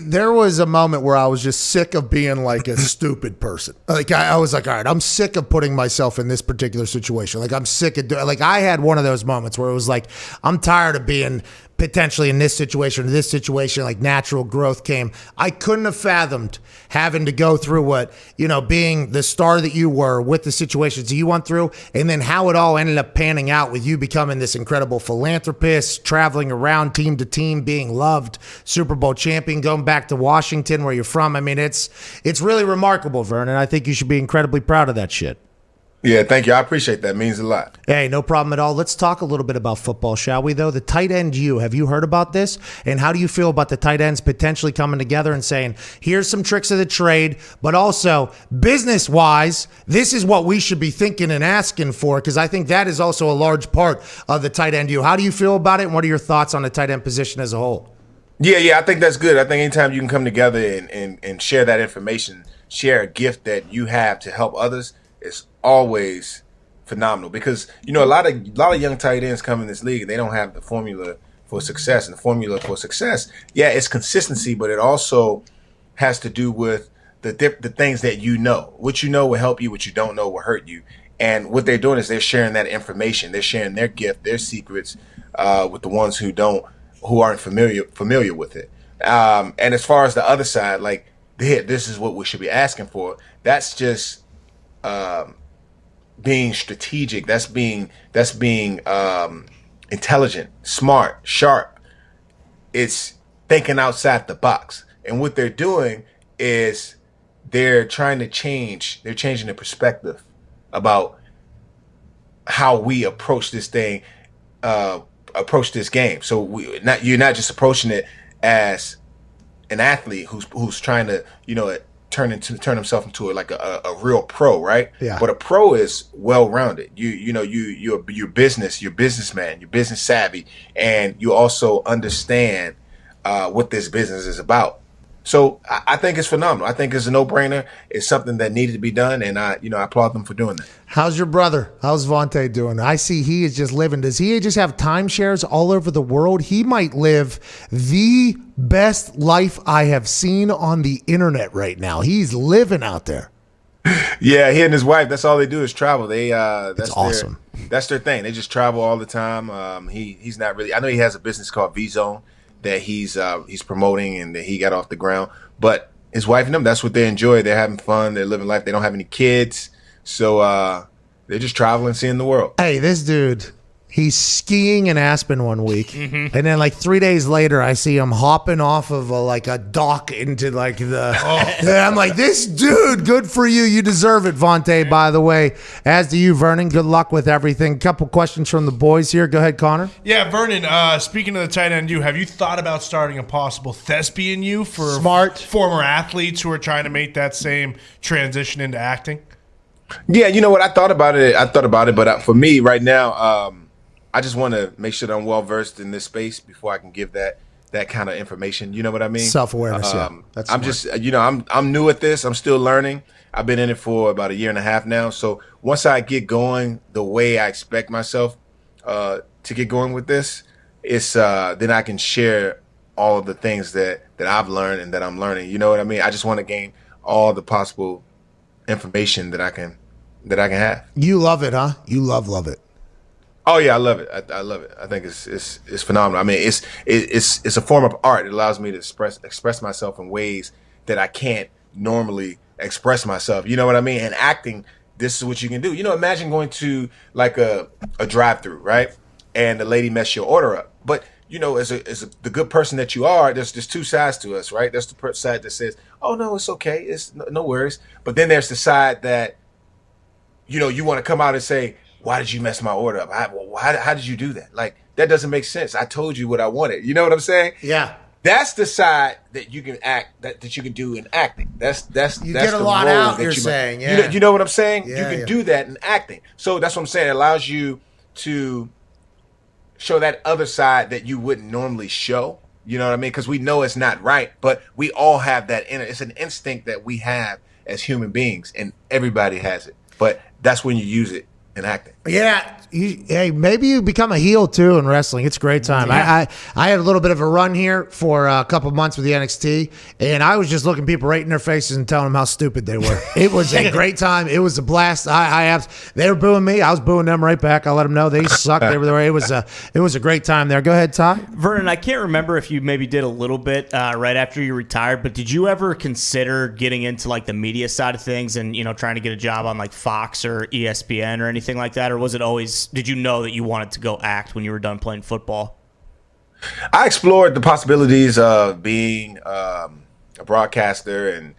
S3: there was a moment where I was just sick of being like a stupid person. Like I was like, all right, I'm sick of putting myself in this particular situation. Like I'm sick of I had one of those moments where it was like, I'm tired of being potentially in this situation, like natural growth came. I couldn't have fathomed having to go through what, being the star that you were with the situations that you went through, and then how it all ended up panning out with you becoming this incredible philanthropist, traveling around team to team, being loved, Super Bowl champion, going back to Washington where you're from. It's really remarkable, Vernon. I think you should be incredibly proud of that shit.
S8: Yeah, thank you. I appreciate that. It means a lot.
S3: Hey, no problem at all. Let's talk a little bit about football, shall we, though? The tight end have you heard about this? And how do you feel about the tight ends potentially coming together and saying, here's some tricks of the trade, but also business-wise, this is what we should be thinking and asking for, because I think that is also a large part of the tight end. How do you feel about it, and what are your thoughts on the tight end position as a whole?
S8: Yeah, I think that's good. I think anytime you can come together and share that information, share a gift that you have to help others, it's always phenomenal, because a lot of young tight ends come in this league and they don't have the formula for success. And the formula for success, it's consistency, but it also has to do with the things that what will help you, what you don't know will hurt you. And what they're doing is they're sharing that information, they're sharing their gift, their secrets with the ones who aren't familiar with it. And as far as the other side, like this is what we should be asking for. That's just being strategic. That's being intelligent, smart, sharp. It's thinking outside the box. And what they're doing is they're trying to change. They're changing the perspective about how we approach this thing, approach this game. So you're not just approaching it as an athlete who's trying to, turn himself into a real pro, right?
S3: Yeah.
S8: But a pro is well-rounded. You're businessman, you're business savvy, and you also understand what this business is about. So I think it's phenomenal. I think it's a no-brainer. It's something that needed to be done, and I applaud them for doing that.
S3: How's your brother? How's Vontae doing? I see he is just living. Does he just have timeshares all over the world? He might live the best life I have seen on the internet right now. He's living out there.
S8: Yeah, he and his wife, that's all they do is travel. That's
S3: awesome.
S8: That's their thing. They just travel all the time. He's not really. I know he has a business called V-Zone that he's promoting and that he got off the ground. But his wife and them, that's what they enjoy. They're having fun. They're living life. They don't have any kids. So they're just traveling, seeing the world.
S3: Hey, this dude, he's skiing in Aspen one week. And then like 3 days later, I see him hopping off of a dock into I'm like, this dude, good for you. You deserve it, Vontae, by the way. As do you, Vernon. Good luck with everything. Couple questions from the boys here. Go ahead, Connor.
S5: Yeah, Vernon, speaking of the tight end have you thought about starting a possible thespian you for
S3: Smart
S5: former athletes who are trying to make that same transition into acting?
S8: Yeah, you know what? I thought about it, but for me right now, I just want to make sure that I'm well versed in this space before I can give that kind of information. You know what I mean?
S3: Self-awareness. That's
S8: I'm
S3: smart.
S8: just, I'm new at this. I'm still learning. I've been in it for about 1.5 years now. So once I get going the way I expect myself to get going with this, it's then I can share all of the things that I've learned and that I'm learning. You know what I mean? I just want to gain all the possible information that I can have.
S3: You love it, huh? You love it.
S8: Oh yeah, I love it. I love it. I think it's phenomenal. I mean, it's a form of art. It allows me to express myself in ways that I can't normally express myself. You know what I mean? And acting, this is what you can do. Imagine going to like a drive-through, right? And the lady messed your order up. But as the good person that you are, there's two sides to us, right? There's the side that says, "Oh no, it's okay, it's no worries." But then there's the side that, you want to come out and say, "Why did you mess my order up? How did you do that? Like, that doesn't make sense. I told you what I wanted." You know what I'm saying?
S3: Yeah.
S8: That's the side that you can act, that you can do in acting. That's
S3: You
S8: that's
S3: get a
S8: the
S3: lot
S8: role
S3: out,
S8: that
S3: you're
S8: you
S3: saying,
S8: might,
S3: yeah.
S8: You know what I'm saying?
S3: Yeah,
S8: you can do that in acting. So that's what I'm saying. It allows you to show that other side that you wouldn't normally show. You know what I mean? Because we know it's not right, but we all have that it's an instinct that we have as human beings, and everybody has it. But that's when you use it in acting.
S3: Yeah. Hey, maybe you become a heel too in wrestling. It's a great time.
S4: Yeah.
S3: I had a little bit of a run here for a couple months with the NXT, and I was just looking people right in their faces and telling them how stupid they were. It was a great time. It was a blast. They were booing me. I was booing them right back. I let them know they sucked. It was a great time there. Go ahead, Todd.
S4: Vernon, I can't remember if you maybe did a little bit right after you retired, but did you ever consider getting into like the media side of things and trying to get a job on like Fox or ESPN or anything like that, or was it always? Did you know that you wanted to go act when you were done playing football?
S8: I explored the possibilities of being a broadcaster and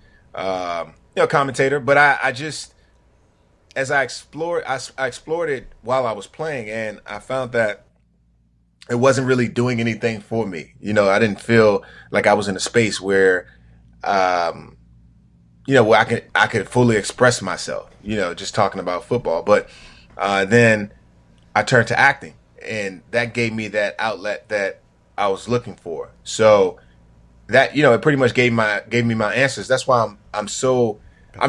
S8: commentator, but I just, as I explored it while I was playing, and I found that it wasn't really doing anything for me. I didn't feel like I was in a space where where I could fully express myself. Just talking about football, but then I turned to acting, and that gave me that outlet that I was looking for. So that it pretty much gave me my answers. That's why I'm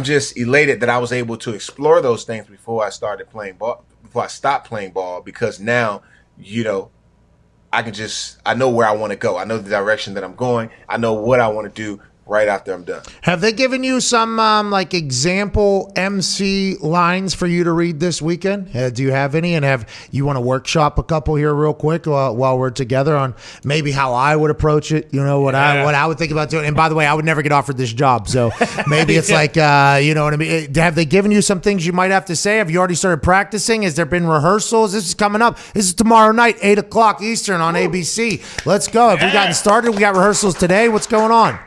S8: just elated that I was able to explore those things before I started playing ball, before I stopped playing ball, because now I know where I want to go. I know the direction that I'm going. I know what I want to do right after I'm done.
S3: Have they given you some like example MC lines for you to read this weekend? Do you have any? And have you want to workshop a couple here real quick while we're together on maybe how I would approach it? You know what I would think about doing. And by the way, I would never get offered this job, so maybe it's like you know what I mean. Have they given you some things you might have to say? Have you already started practicing? Has there been rehearsals? This is coming up. This is tomorrow night, 8:00 Eastern on ABC. Let's go. Have we gotten started? We got rehearsals today. What's going on?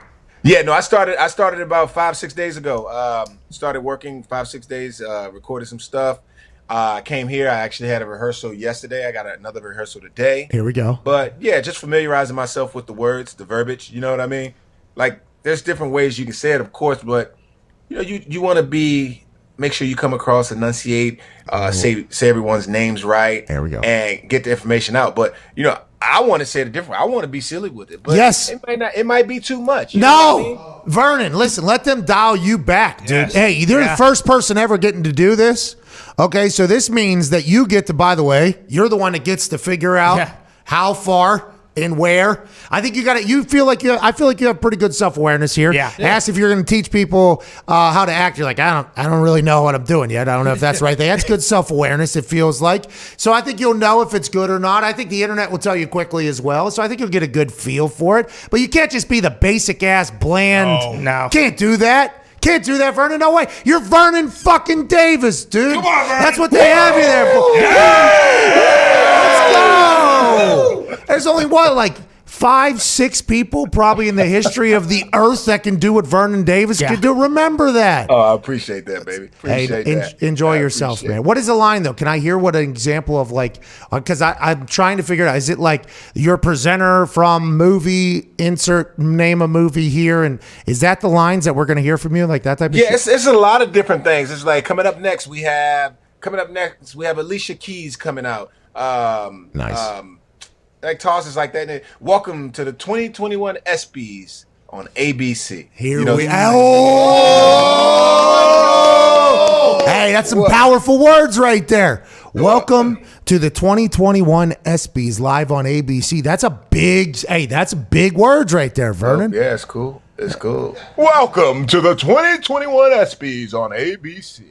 S8: Yeah, no, I started about 5-6 days ago. Started working 5-6 days, recorded some stuff. I came here. I actually had a rehearsal yesterday. I got another rehearsal today.
S3: Here we go.
S8: But yeah, just familiarizing myself with the words, the verbiage. You know what I mean? Like, there's different ways you can say it, of course, but you know, you want to make sure you come across, enunciate, say everyone's names right.
S3: There we go.
S8: And get the information out. But you know, I want to say it different. I want to be silly with it. But
S3: yes,
S8: it might be too much.
S3: No, Vernon, listen, let them dial you back, dude.
S5: Yes.
S3: Hey, you're the first person ever getting to do this. Okay, so this means that you get to, by the way, you're the one that gets to figure out how far and where. I think you got it. I feel like you have pretty good self-awareness here.
S4: Yeah.
S3: Ask if you're going to teach people how to act. You're like, I don't really know what I'm doing yet. I don't know if that's the right thing. That's good self-awareness, it feels like. So I think you'll know if it's good or not. I think the internet will tell you quickly as well. So I think you'll get a good feel for it. But you can't just be the basic ass bland.
S4: No.
S3: Can't do that. Can't do that, Vernon. No way. You're Vernon fucking Davis, dude.
S5: Come on, Vernon.
S3: That's what they have you there for. Let's go. There's only what, like 5-6 people probably in the history of the earth that can do what Vernon Davis can do. Remember that.
S8: Oh, I appreciate that, baby. Appreciate that.
S3: Enjoy yourself, man. What is the line, though? Can I hear what an example of, like, because I'm trying to figure it out. Is it like your presenter from movie, insert name a movie here, and is that the lines that we're going to hear from you? Like that type of shit?
S8: Yeah, it's a lot of different things. It's like coming up next, we have Alicia Keys coming out.
S3: Nice.
S8: Like tosses like that. Welcome to the 2021 ESPYs on ABC.
S3: Here
S8: you know,
S3: we Hey, that's some powerful words right there. Welcome to the 2021 ESPYs live on ABC. That's big words right there, Vernon.
S8: Yeah, it's cool. It's cool. Welcome to the 2021 ESPYs on ABC.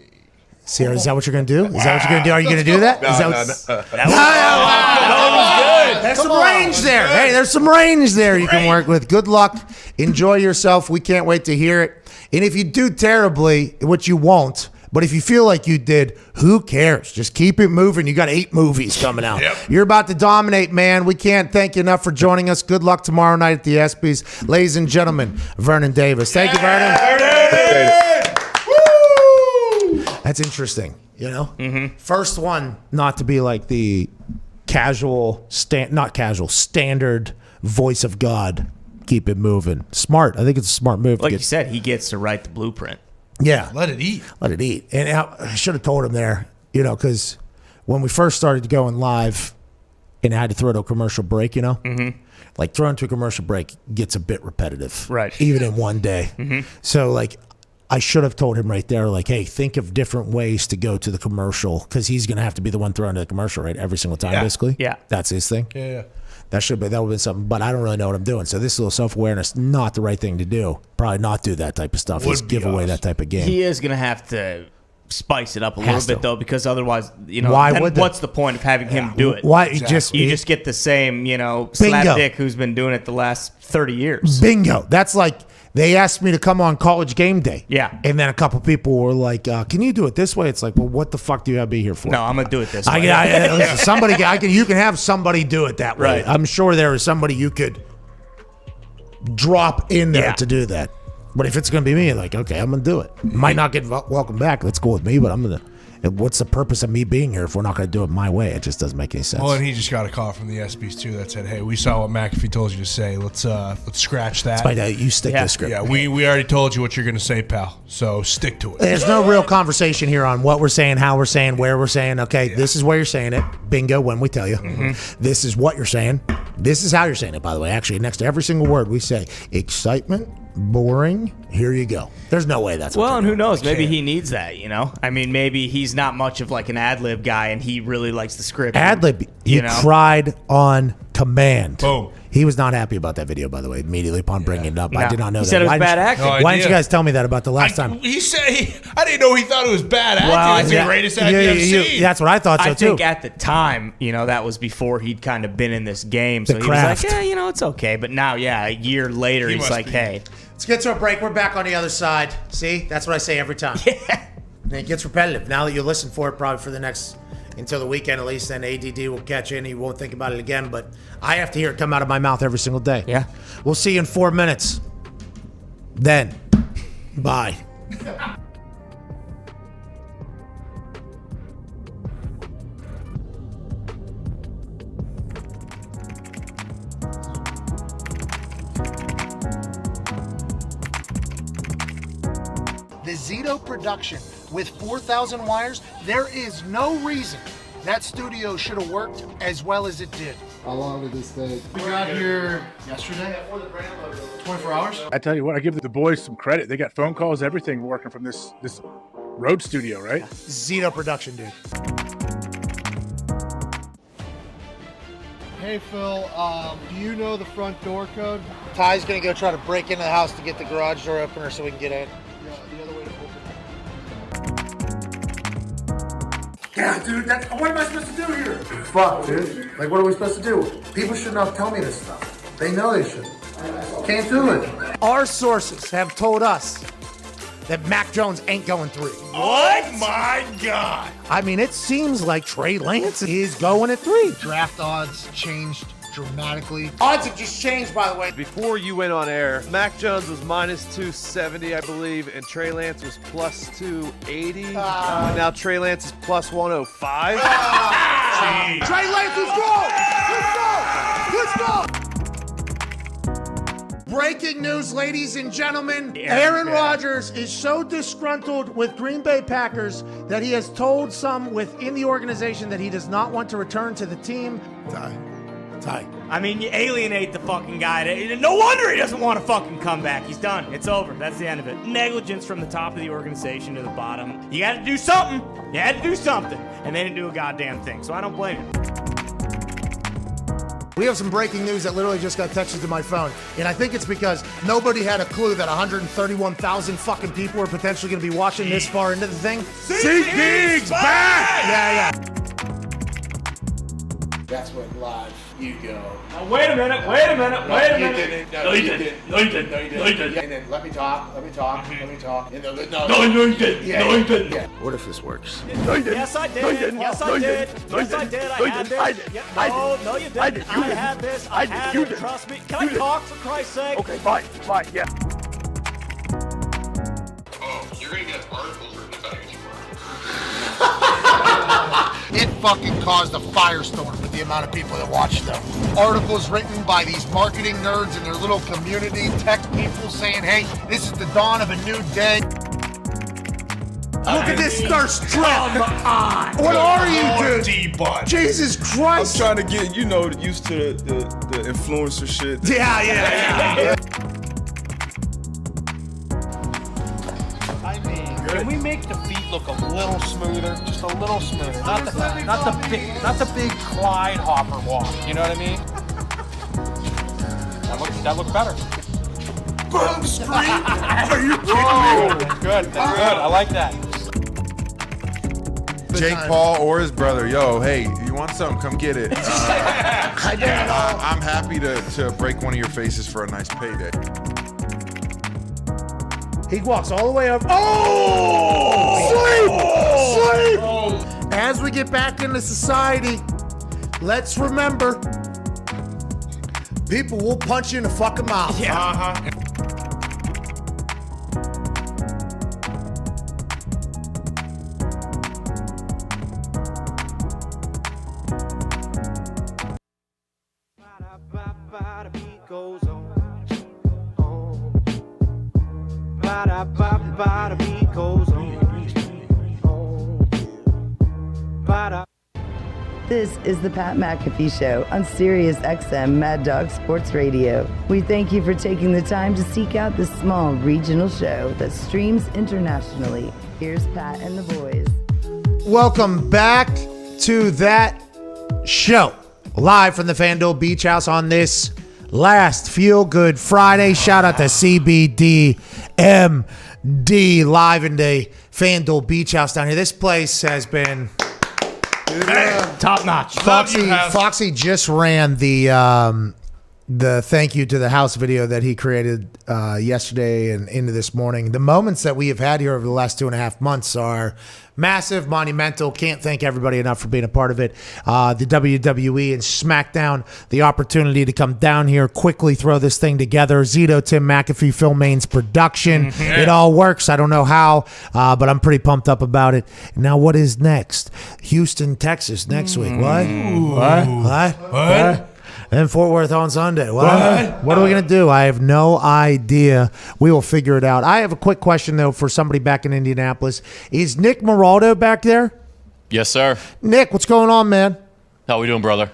S3: Sierra, is that what you're going to do? Is that what you're going to do? Are you going to do that? There's some range there. Hey, there's some range there you can work with. Good luck. Enjoy yourself. We can't wait to hear it. And if you do terribly, which you won't, but if you feel like you did, who cares? Just keep it moving. You got 8 movies coming out.
S5: Yep.
S3: You're about to dominate, man. We can't thank you enough for joining us. Good luck tomorrow night at the ESPYs. Ladies and gentlemen, Vernon Davis. Thank you, Vernon. That's interesting, you know? Mm-hmm. First one, not to be like the standard voice of God. Keep it moving. Smart. I think it's a smart move.
S4: Like you said, he gets to write the blueprint.
S3: Yeah.
S5: Let it eat.
S3: Let it eat. And I should have told him there, you know, because when we first started going live and I had to throw to a commercial break, you know, like throwing to a commercial break gets a bit repetitive.
S4: Right.
S3: Even in one day. So, like, I should have told him right there, like, hey, think of different ways to go to the commercial because he's going to have to be the one throwing to the commercial, right? Every single time, basically.
S4: Yeah.
S3: That's his thing.
S5: Yeah.
S3: That would have been something, but I don't really know what I'm doing. So this little self-awareness, not the right thing to do. Probably not do that type of stuff. Just give away that type of game.
S4: He is going to have to spice it up a little bit, though, because otherwise, you know, what's the point of having him do it?
S3: Why?
S5: Exactly.
S4: You just get the same, you know, slapdick who's been doing it the last 30 years.
S3: Bingo. That's like they asked me to come on College Game Day.
S4: Yeah.
S3: And then a couple people were like, can you do it this way? It's like, well, what the fuck do you have to be here for?
S4: No, I'm going to do it this way.
S3: Listen, you can have somebody do it that way.
S4: Right.
S3: I'm sure there is somebody you could drop in there to do that. But if it's going to be me, like, okay, I'm going to do it. Might not get welcome back. That's cool with me, but I'm going to. What's the purpose of me being here if we're not going to do it my way? It just doesn't make any sense.
S5: Well, and he just got a call from the ESPYs too that said, "Hey, we saw what McAfee told you to say. Let's scratch that."
S3: You stick to the script.
S5: Yeah, we already told you what you're going to say, pal. So stick to it.
S3: There's no real conversation here on what we're saying, how we're saying, where we're saying. Okay, this is where you're saying it. Bingo, when we tell you. This is what you're saying. This is how you're saying it, by the way. Actually, next to every single word we say, excitement, boring, here you go. There's no way that's
S4: well, and who knows? Maybe he needs that, you know? I mean, maybe he's not much of like an ad-lib guy and he really likes the script.
S3: Ad-lib. You cried on command.
S5: Boom.
S3: He was not happy about that video, by the way, immediately upon bringing it up. I did not know
S4: He
S3: that.
S4: said it was
S3: Why
S4: bad
S3: didn't-
S4: acting.
S5: No
S3: Why didn't
S5: idea.
S3: you guys tell me that about the last time?
S5: He said I didn't know he thought it was bad acting.
S4: Well,
S5: That's the greatest acting I've seen.
S3: That's what I thought so
S4: I
S3: too.
S4: think at the time, that was before he'd kind of been in this game. So he
S3: craft.
S4: was like, yeah, it's okay. But now, a year later,
S5: He
S4: he's
S5: must
S4: like,
S5: be.
S4: hey.
S3: Let's get to a break. We're back on the other side. See? That's what I say every time.
S4: Yeah.
S3: And it gets repetitive. Now that you listen for it probably for the next, until the weekend at least, then ADD will catch you and you won't think about it again. But I have to hear it come out of my mouth every single day.
S4: Yeah.
S3: We'll see you in 4 minutes. Then, bye.
S2: The Zito production with 4,000 wires, there is no reason that studio should have worked as well as it did.
S7: How long did this take?
S2: We got here yesterday. 24 hours.
S9: I tell you what, I give the boys some credit. They got phone calls, everything working from this road studio, right?
S3: Zito production, dude.
S7: Hey, Phil, do you know the front door code?
S3: Ty's gonna go try to break into the house to get the garage door opener so we can get in.
S7: Yeah, the other way to open
S2: Yeah, dude, what am I supposed to do here? Fuck, dude. Like, what are we supposed to do? People should not tell me this stuff. They know they should. Can't do it.
S3: Our sources have told us that Mac Jones ain't going 3.
S5: Oh my God!
S3: I mean, it seems like Trey Lance is going at 3.
S2: Draft odds changed dramatically.
S3: Odds have just changed, by the way.
S6: Before you went on air, Mac Jones was minus 270, I believe, and Trey Lance was plus 280. And now Trey Lance is plus 105.
S3: Trey Lance, let's go! Let's go! Let's go! Breaking news, ladies and gentlemen. Aaron Rodgers is so disgruntled with Green Bay Packers that he has told some within the organization that he does not want to return to the team. Ty.
S4: I mean, you alienate the fucking guy. No wonder he doesn't want to fucking come back. He's done. It's over. That's the end of it. Negligence from the top of the organization to the bottom. You got to do something. You had to do something. And they didn't do a goddamn thing. So I don't blame him.
S3: We have some breaking news that literally just got texted to my phone. And I think it's because nobody had a clue that 131,000 fucking people were potentially going to be watching this far into the thing.
S5: SeatGeek's back!
S3: Yeah.
S7: That's what live you go.
S4: Now, wait a minute.
S7: No, you didn't. And then let me talk. And then, no, you didn't. Yeah.
S2: What if this works?
S4: Yes, I did. Yes, I did. Yes, I did. I had this. No, you didn't. I had this. I had it. Trust me. Can I talk, for Christ's sake?
S9: Okay, fine, yeah.
S10: Oh, you're gonna get articles written about you tomorrow.
S2: It fucking caused a firestorm with the amount of people that watched them. Articles written by these marketing nerds and their little community tech people saying, hey, this is the dawn of a new day. Look at this thirst trap. What are you, dude?
S5: D-Bud.
S3: Jesus
S10: I'm
S3: Christ.
S10: trying to get, used to the influencer shit.
S3: Yeah.
S2: Can we make the feet look a little smoother? Just a little smoother. Not the big Clyde Hopper walk. You know what I mean? That looks better.
S5: Bum screen? Are you kidding
S2: That's good. That's good. I like that.
S10: Jake Paul or his brother, yo, hey, you want something? Come get it. I'm happy to break one of your faces for a nice payday.
S3: He walks all the way up. Sleep! As we get back into society, let's remember, people will punch you in the fucking mouth.
S5: Uh-huh.
S1: This is the Pat McAfee Show on Sirius XM Mad Dog Sports Radio. We thank you for taking the time to seek out this small regional show that streams internationally. Here's Pat and the boys.
S3: Welcome back to that show. live from the FanDuel Beach House on this last Feel Good Friday. Shout out to CBD MD live in the FanDuel Beach House down here. This place has been
S4: top notch.
S3: Foxy just ran the thank you to the house video that he created yesterday and into this morning. The moments that we have had here over the last 2.5 months are massive, monumental. Can't thank everybody enough for being a part of it. The WWE and SmackDown, the opportunity to come down here, quickly throw this thing together. Zito, Tim McAfee, Phil Main's production. It all works. I don't know how, but I'm pretty pumped up about it. Now, what is next? Houston, Texas next week. What? What? And Fort Worth on Sunday. What are we going to do? I have no idea. We will figure it out. I have a quick question, though, for somebody back in Indianapolis. Is Nick Moraldo back there?
S11: Yes, sir.
S3: Nick, what's going on, man?
S11: How we doing, brother?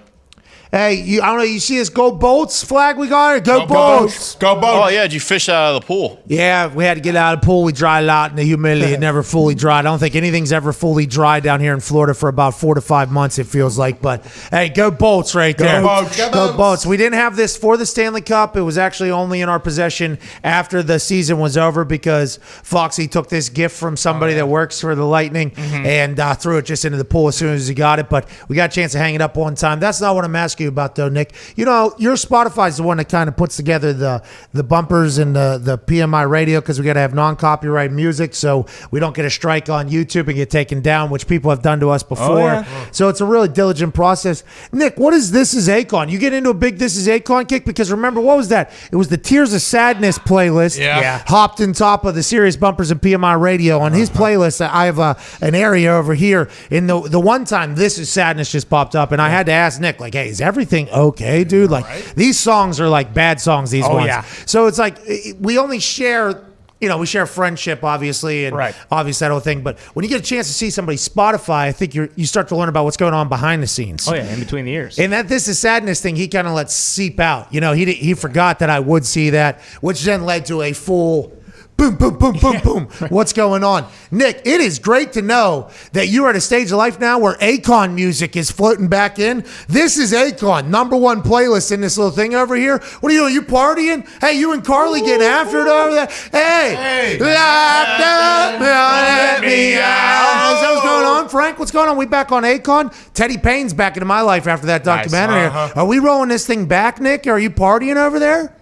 S3: Hey, I don't know. You see this Go Bolts flag we got here? Go Bolts.
S5: Go Boats.
S11: Oh, yeah. Did you fish out of the pool?
S3: Yeah, we had to get out of the pool. We dried it out in the humidity. It never fully dried. I don't think anything's ever fully dried down here in Florida for about 4 to 5 months, it feels like. But, hey, Go Bolts right there. Go Bolts. We didn't have this for the Stanley Cup. It was actually only in our possession after the season was over because Foxy took this gift from somebody that works for the Lightning and threw it just into the pool as soon as he got it. But we got a chance to hang it up one time. That's not what I'm asking you about, though, Nick. You know, your Spotify's the one that kind of puts together the bumpers and the PMI radio because we got to have non-copyright music so we don't get a strike on YouTube and get taken down, which people have done to us before. So it's a really diligent process. Nick, what is This Is Akon? You get into a big This Is Akon kick because remember, what was that? It was the Tears of Sadness playlist.
S5: Yeah.
S3: Hopped in top of the Serious Bumpers and PMI radio. On his playlist, I have an area over here. In the one time This Is Sadness just popped up and I had to ask Nick, like, hey, is everything okay, dude? Like, these songs are like bad songs, these ones. Yeah. So it's like we only share, we share friendship, obviously, and obviously that whole thing. But when you get a chance to see somebody's Spotify, I think you start to learn about what's going on behind the scenes.
S4: Oh, yeah, in between the ears.
S3: And that This Is Sadness thing, he kind of lets seep out. He forgot that I would see that, which then led to a full boom, boom, boom, boom, boom. What's going on? Nick, it is great to know that you are at a stage of life now where Akon music is floating back in. This is Akon, #1 playlist in this little thing over here. What are you doing? You partying? Hey, you and Carly getting after it over there? Hey, locked up, let me out. Is that what's going on, Frank? What's going on? We back on Akon? Teddy Payne's back into my life after that documentary. Are we rolling this thing back, Nick? Are you partying over there?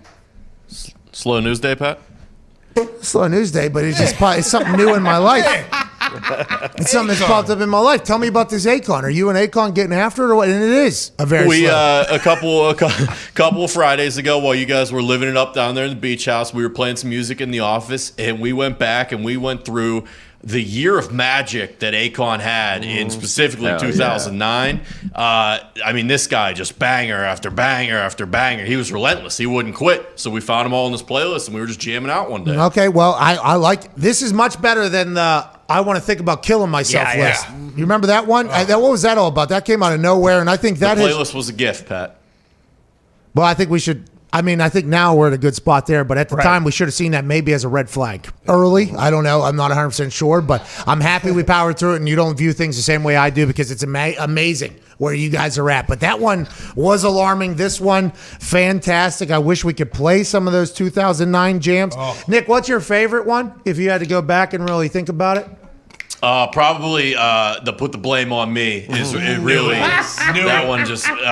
S11: Slow news day, Pat?
S3: Slow news day, but it's something new in my life. It's something that's popped up in my life. Tell me about this Akon. Are you and Akon getting after it or what? And it is a very
S11: a couple of Fridays ago while you guys were living it up down there in the beach house, we were playing some music in the office and we went back and we went through the year of magic that Akon had in specifically 2009. I mean, this guy just banger after banger after banger. He was relentless. He wouldn't quit. So we found him all in this playlist and we were just jamming out one day.
S3: Okay, well, I like this is much better than the I want to think about killing myself list. You remember that one? What was that all about? That came out of nowhere, and I think that
S11: the playlist was a gift, Pat.
S3: Well, I think we should. I mean, I think now we're at a good spot there, but at the time we should have seen that maybe as a red flag early. I don't know. I'm not 100% sure, but I'm happy we powered through it and you don't view things the same way I do because it's amazing where you guys are at. But that one was alarming. This one, fantastic. I wish we could play some of those 2009 jams. Nick, what's your favorite one if you had to go back and really think about it?
S11: Probably the Put the Blame on Me is it really that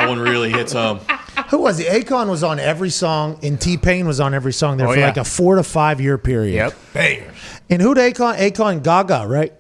S11: one really hits home.
S3: Who was it? Akon was on every song, and T-Pain was on every song there for like a 4 to 5 year period.
S5: Yep. Bangers.
S3: And who'd Akon? Akon Gaga, right?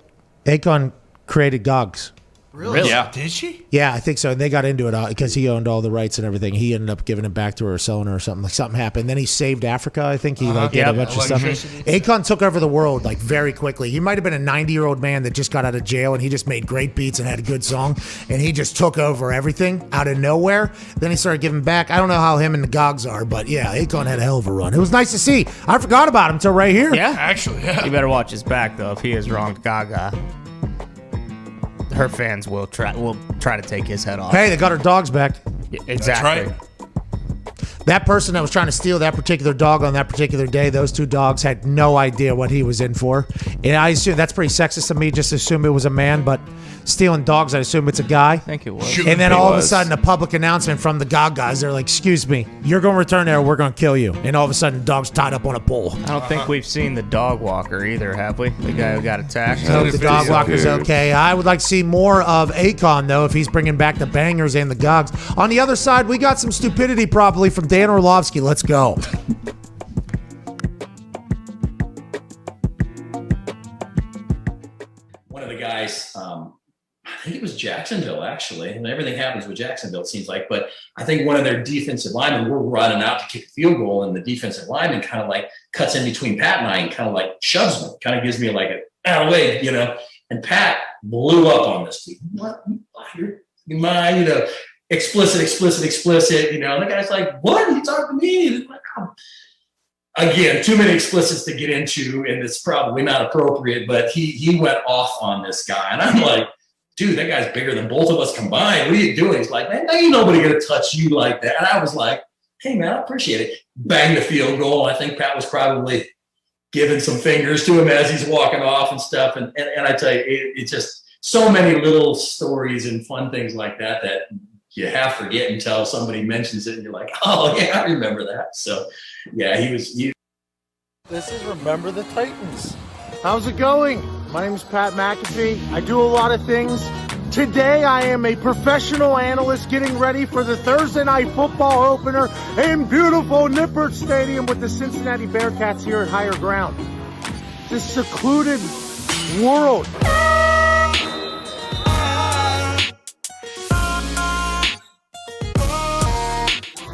S3: Akon created Gogs.
S5: Really?
S11: Yeah.
S5: Did she?
S3: Yeah, I think so. And they got into it because he owned all the rights and everything. He ended up giving it back to her or selling her or something. Like something happened. Then he saved Africa. I think he did a bunch of stuff. Akon took over the world like very quickly. He might have been a 90-year-old man that just got out of jail and he just made great beats and had a good song. And he just took over everything out of nowhere. Then he started giving back. I don't know how him and the Gogs are, but yeah, Akon had a hell of a run. It was nice to see. I forgot about him until right here.
S4: Yeah,
S5: actually, yeah.
S4: You better watch his back though. If he is wrong, Gaga. Her fans will try to take his head off.
S3: Hey, they got her dogs back.
S4: Yeah, exactly.
S5: That's right.
S3: That person that was trying to steal that particular dog on that particular day, those two dogs had no idea what he was in for. And I assume that's pretty sexist of me, just to assume it was a man, but stealing dogs, I assume it's a guy.
S4: I think it was.
S3: And then all of a sudden, a public announcement from the GOG guys, they're like, excuse me, you're going to return there, we're going to kill you. And all of a sudden, the dog's tied up on a pole.
S4: I don't think we've seen the dog walker either, have we? The guy who got attacked.
S3: I hope the dog walker's okay. I would like to see more of Akon, though, if he's bringing back the bangers and the GOGs. On the other side, we got some stupidity probably from Dan Orlovsky. Let's go.
S12: One of the guys, I think it was Jacksonville, actually, and everything happens with Jacksonville, it seems like, but I think one of their defensive linemen were running out to kick a field goal, and the defensive lineman kind of like cuts in between Pat and I and kind of like shoves me, kind of gives me like a out of the way, you know, and Pat blew up on this dude. What? You're mine, you know, explicit, you know, and the guy's like, what? You talking to me? Like, oh. Again, too many explicits to get into, and it's probably not appropriate, but he went off on this guy. And I'm like, dude, that guy's bigger than both of us combined. What are you doing? He's like, man, ain't nobody going to touch you like that. And I was like, hey, man, I appreciate it. Bang the field goal. I think Pat was probably giving some fingers to him as he's walking off and stuff. And I tell you, it's just so many little stories and fun things like that that you half forget until somebody mentions it and you're like, oh, yeah, I remember that. So, yeah, This
S13: is Remember the Titans. How's it going? My name is Pat McAfee. I do a lot of things. Today, I am a professional analyst getting ready for the Thursday Night Football opener in beautiful Nippert Stadium with the Cincinnati Bearcats here at Higher Ground. This secluded world.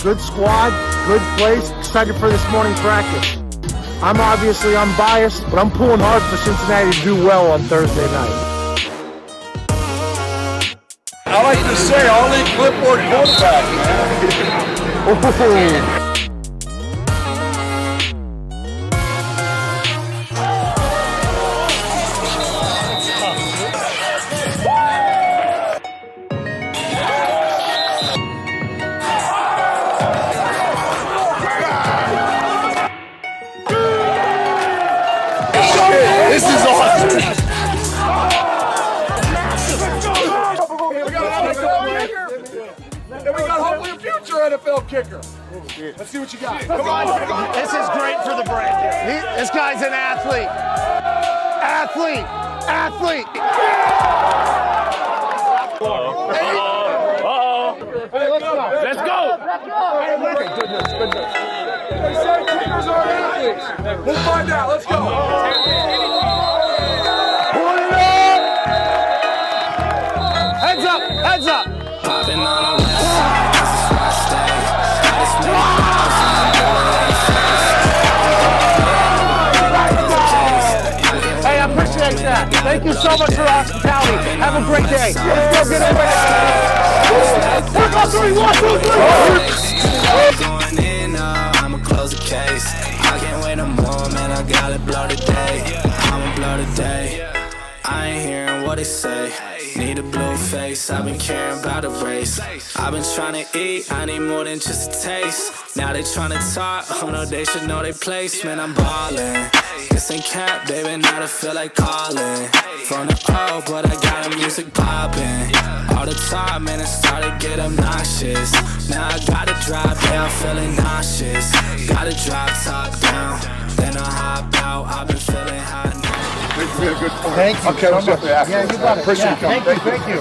S13: Good squad, good place, excited for this morning practice. I'm obviously unbiased, but I'm pulling hard for Cincinnati to do well on Thursday night.
S7: I like to say, I'll eat clipboard quarterback. This is awesome. And we got hopefully a future NFL kicker. Let's see what you got. Come on.
S13: This is great for the brand. This guy's an athlete. Athlete. Hey, let's go. Hey, goodness.
S7: They say kickers are athletes. We'll find out. Let's go.
S13: Pull it up. Heads up.
S14: Popping on the west side, this is where I stay. Gotta
S13: Hey, I appreciate that. Thank you so much for the hospitality. Have a great day. Let's go get it.
S14: 1, 2, 3. Going in, I'ma close the case. I can't wait no more, man. I gotta blow today. I'ma blow today. I ain't hearing what they say. Need a blue face, I've been caring about a race. I've been trying to eat, I need more than just a taste. Now they trying to talk, oh no, they should know their place. Man, I'm ballin', this ain't cap, baby, now I feel like calling. From the O, but I got the music poppin'. All the time, man, it started to get obnoxious. Now I gotta drive down, feeling nauseous. Gotta drive top down, then I hop out, I've been feeling hot now.
S13: Thank you.
S7: Okay, let's get the after.
S13: Yeah, you got it.
S7: Appreciate you coming.
S13: Thank you.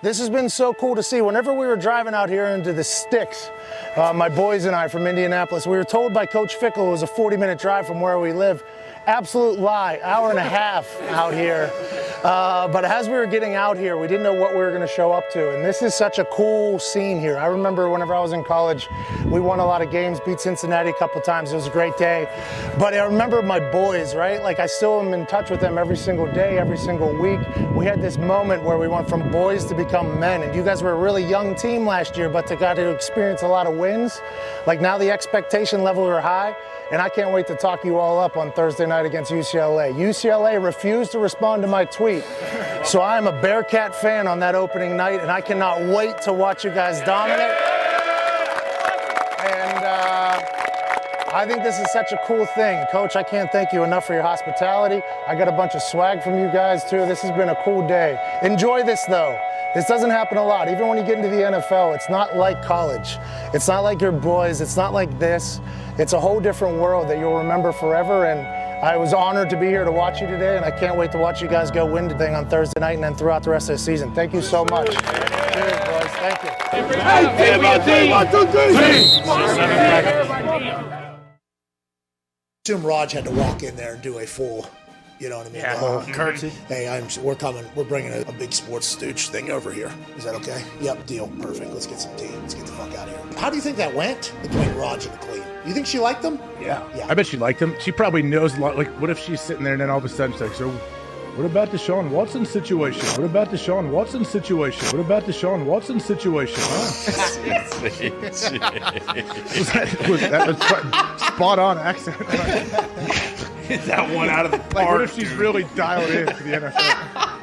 S13: This has been so cool to see. Whenever we were driving out here into the sticks, my boys and I from Indianapolis, we were told by Coach Fickle it was a 40-minute drive from where we live. Absolute lie, hour and a half out here. But as we were getting out here, we didn't know what we were going to show up to. And this is such a cool scene here. I remember whenever I was in college, we won a lot of games, beat Cincinnati a couple times. It was a great day. But I remember my boys, right? Like I still am in touch with them every single day, every single week. We had this moment where we went from boys to become men. And you guys were a really young team last year, but got to experience a lot of wins. Like now the expectation level are high. And I can't wait to talk you all up on Thursday night against UCLA. UCLA refused to respond to my tweet. So I am a Bearcat fan on that opening night, and I cannot wait to watch you guys dominate. And I think this is such a cool thing. Coach, I can't thank you enough for your hospitality. I got a bunch of swag from you guys, too. This has been a cool day. Enjoy this, though. This doesn't happen a lot. Even when you get into the NFL, it's not like college. It's not like your boys. It's not like this. It's a whole different world that you'll remember forever. And I was honored to be here to watch you today, and I can't wait to watch you guys go win the thing on Thursday night and then throughout the rest of the season. Thank you so much. Cheers, boys. Thank you.
S3: Assume Raj had to walk in there and do a full, you know what I mean?
S4: Yeah, curtsy.
S3: Hey, we're bringing a big sports stooge thing over here. Is that okay? Yep, deal. Perfect. Let's get some tea. Let's get the fuck out of here. How do you think that went between Raj and the Queen? You think she liked them?
S9: Yeah. I bet she liked him. She probably knows a lot. Like, what if she's sitting there and then all of a sudden she's like, so what about the Deshaun Watson situation? What about the Deshaun Watson situation? What about the Deshaun Watson situation? That was spot on accent.
S4: Hit that one out of the park.
S9: Like, what if she's really dialed in to the NFL?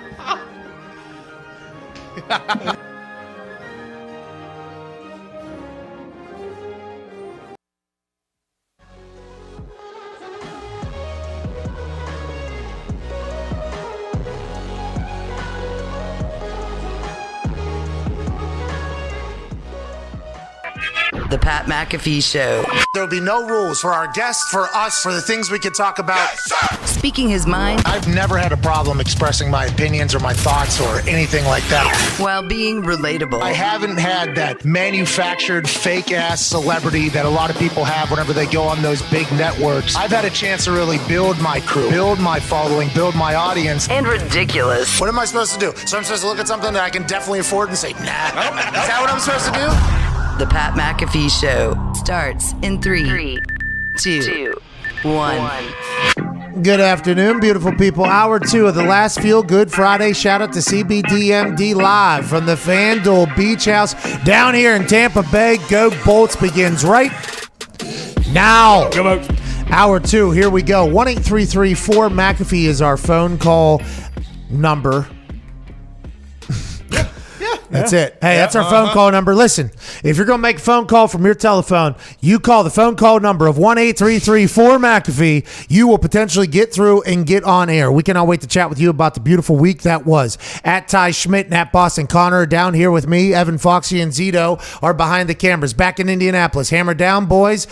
S1: The Pat McAfee Show.
S2: There'll be no rules for our guests, for us, for the things we can talk about.
S1: Speaking his mind
S2: I've never had a problem expressing my opinions or my thoughts or anything like that.
S1: while being relatable.
S2: I haven't had that manufactured fake-ass celebrity that a lot of people have whenever they go on those big networks. I've had a chance to really build my crew, build my following, build my audience.
S1: And ridiculous.
S2: What am I supposed to do? So I'm supposed to look at something that I can definitely afford and say, nah. Is that what I'm supposed to do?
S1: The Pat McAfee Show starts in 3, 2, 1.
S3: Good afternoon, beautiful people. Hour 2 of the last Feel Good Friday. Shout out to CBDMD live from the FanDuel Beach House down here in Tampa Bay. Go Bolts begins right now.
S4: Go Bolts.
S3: Hour 2, here we go. 1-833-4-McAfee is our phone call number. That's it. Hey, that's our phone call number. Listen, if you're going to make a phone call from your telephone, you call the phone call number of 1-833-4-McAfee. You will potentially get through and get on air. We cannot wait to chat with you about the beautiful week that was. At Ty Schmidt and at Boston Connor down here with me. Evan Foxy and Zito are behind the cameras. Back in Indianapolis. Hammer down, boys.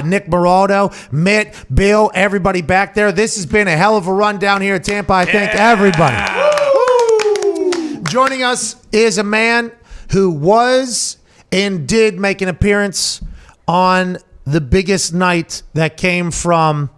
S3: Nick Moraldo, Mitt, Bill, everybody back there. This has been a hell of a run down here at Tampa. I thank everybody. Joining us is a man who was and did make an appearance on the biggest night that came from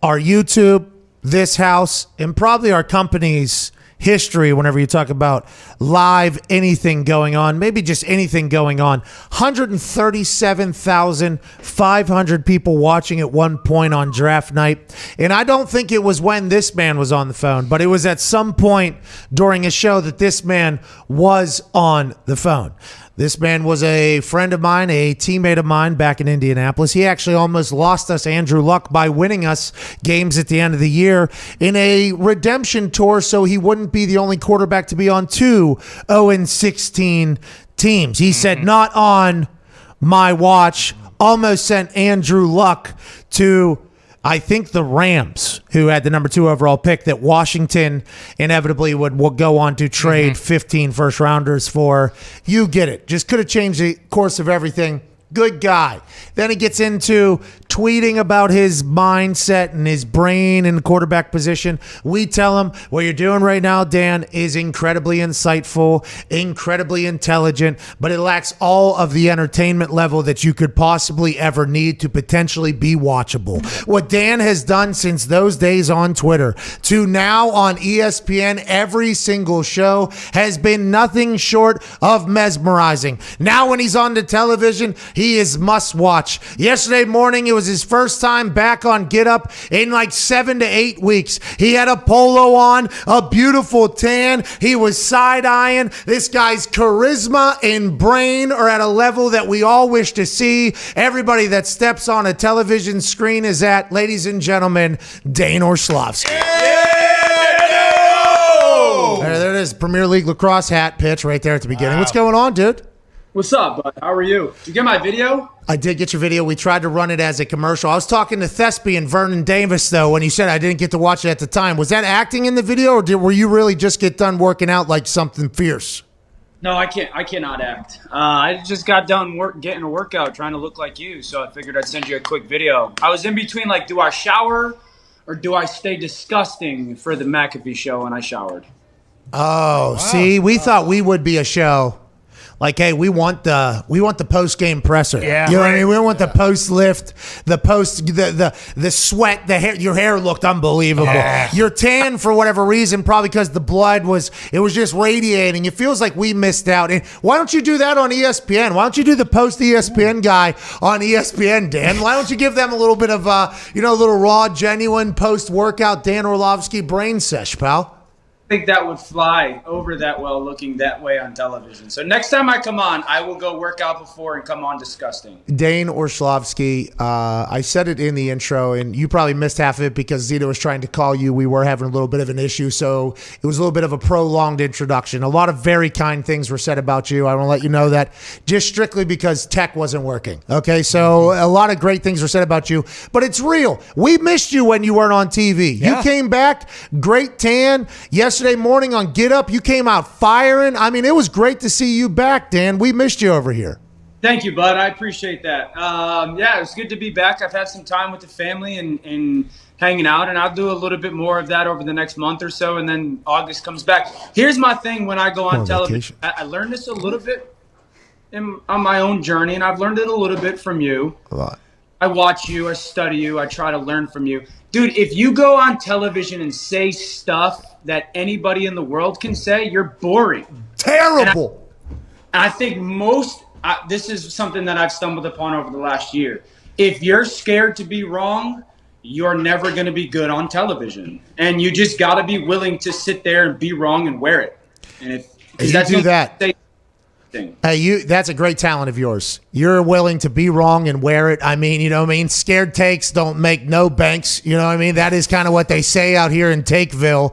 S3: our YouTube, this house, and probably our company's history whenever you talk about live anything going on, maybe just anything going on. 137,500 people watching at one point on draft night. And I don't think it was when this man was on the phone, but it was at some point during a show that this man was on the phone. This man was a friend of mine, a teammate of mine back in Indianapolis. He actually almost lost us Andrew Luck by winning us games at the end of the year in a redemption tour so he wouldn't be the only quarterback to be on 2 0-16 teams. He said, not on my watch. Almost sent Andrew Luck to, I think, the Rams, who had the number 2 overall pick that Washington inevitably will go on to trade 15 first rounders for. You get it. Just could have changed the course of everything. Good guy. Then he gets into tweeting about his mindset and his brain in the quarterback position. We tell him, what you're doing right now, Dan, is incredibly insightful, incredibly intelligent, but it lacks all of the entertainment level that you could possibly ever need to potentially be watchable. What Dan has done since those days on Twitter to now on ESPN, every single show, has been nothing short of mesmerizing. Now when he's on the television, he is must watch. Yesterday morning, it was his first time back on Get Up in like 7 to 8 weeks. He had a polo on, a beautiful tan. He was side-eyeing. This guy's charisma and brain are at a level that we all wish to see. Everybody that steps on a television screen is at, ladies and gentlemen, Dahn Orslowski. There Premier League lacrosse hat pitch right there at the beginning. What's going on, dude?
S15: What's up, bud? How are you? Did you get my video?
S3: I did get your video. We tried to run it as a commercial. I was talking to Thespian Vernon Davis, though, when you said I didn't get to watch it at the time. Was that acting in the video, or were you really just get done working out like something fierce?
S15: No, I can't. I cannot act. I just got done getting a workout, trying to look like you. So I figured I'd send you a quick video. I was in between, like, do I shower or do I stay disgusting for the McAfee Show? And I showered.
S3: Oh, wow. See, we thought we would be a show. Like, hey, we want the post game presser.
S2: Yeah,
S3: you know what I mean. We want the post lift, the sweat, the hair. Your hair looked unbelievable.
S2: Yeah.
S3: You're tan for whatever reason, probably because the blood was just radiating. It feels like we missed out. And why don't you do that on ESPN? Why don't you do the post ESPN guy on ESPN, Dan? Why don't you give them a little bit of a little raw, genuine post workout Dan Orlovsky brain sesh, pal?
S15: I think that would fly over that well looking that way on television. So next time I come on, I will go work out before and come on disgusting.
S3: Dane Orlovsky, I said it in the intro, and you probably missed half of it because Zito was trying to call you. We were having a little bit of an issue, so it was a little bit of a prolonged introduction. A lot of very kind things were said about you. I want to let you know that just strictly because tech wasn't working. Okay, so a lot of great things were said about you, but it's real. We missed you when you weren't on TV. Yeah. You came back, great tan. Yesterday morning on Get Up, you came out firing. I mean, it was great to see you back, Dan. We missed you over here.
S15: Thank you, bud. I appreciate that. Yeah, it was good to be back. I've had some time with the family and hanging out, and I'll do a little bit more of that over the next month or so, and then August comes back. Here's my thing when I go on television. I learned this a little bit on my own journey, and I've learned it a little bit from you.
S3: A lot.
S15: I watch you. I study you. I try to learn from you. Dude, if you go on television and say stuff that anybody in the world can say, you're boring.
S3: Terrible.
S15: And I think this is something that I've stumbled upon over the last year. If you're scared to be wrong, you're never going to be good on television. And you just got to be willing to sit there and be wrong and wear it. And if
S3: you do that. Hey, that's a great talent of yours. You're willing to be wrong and wear it. I mean, you know what I mean? Scared takes don't make no banks. You know what I mean? That is kind of what they say out here in Takeville.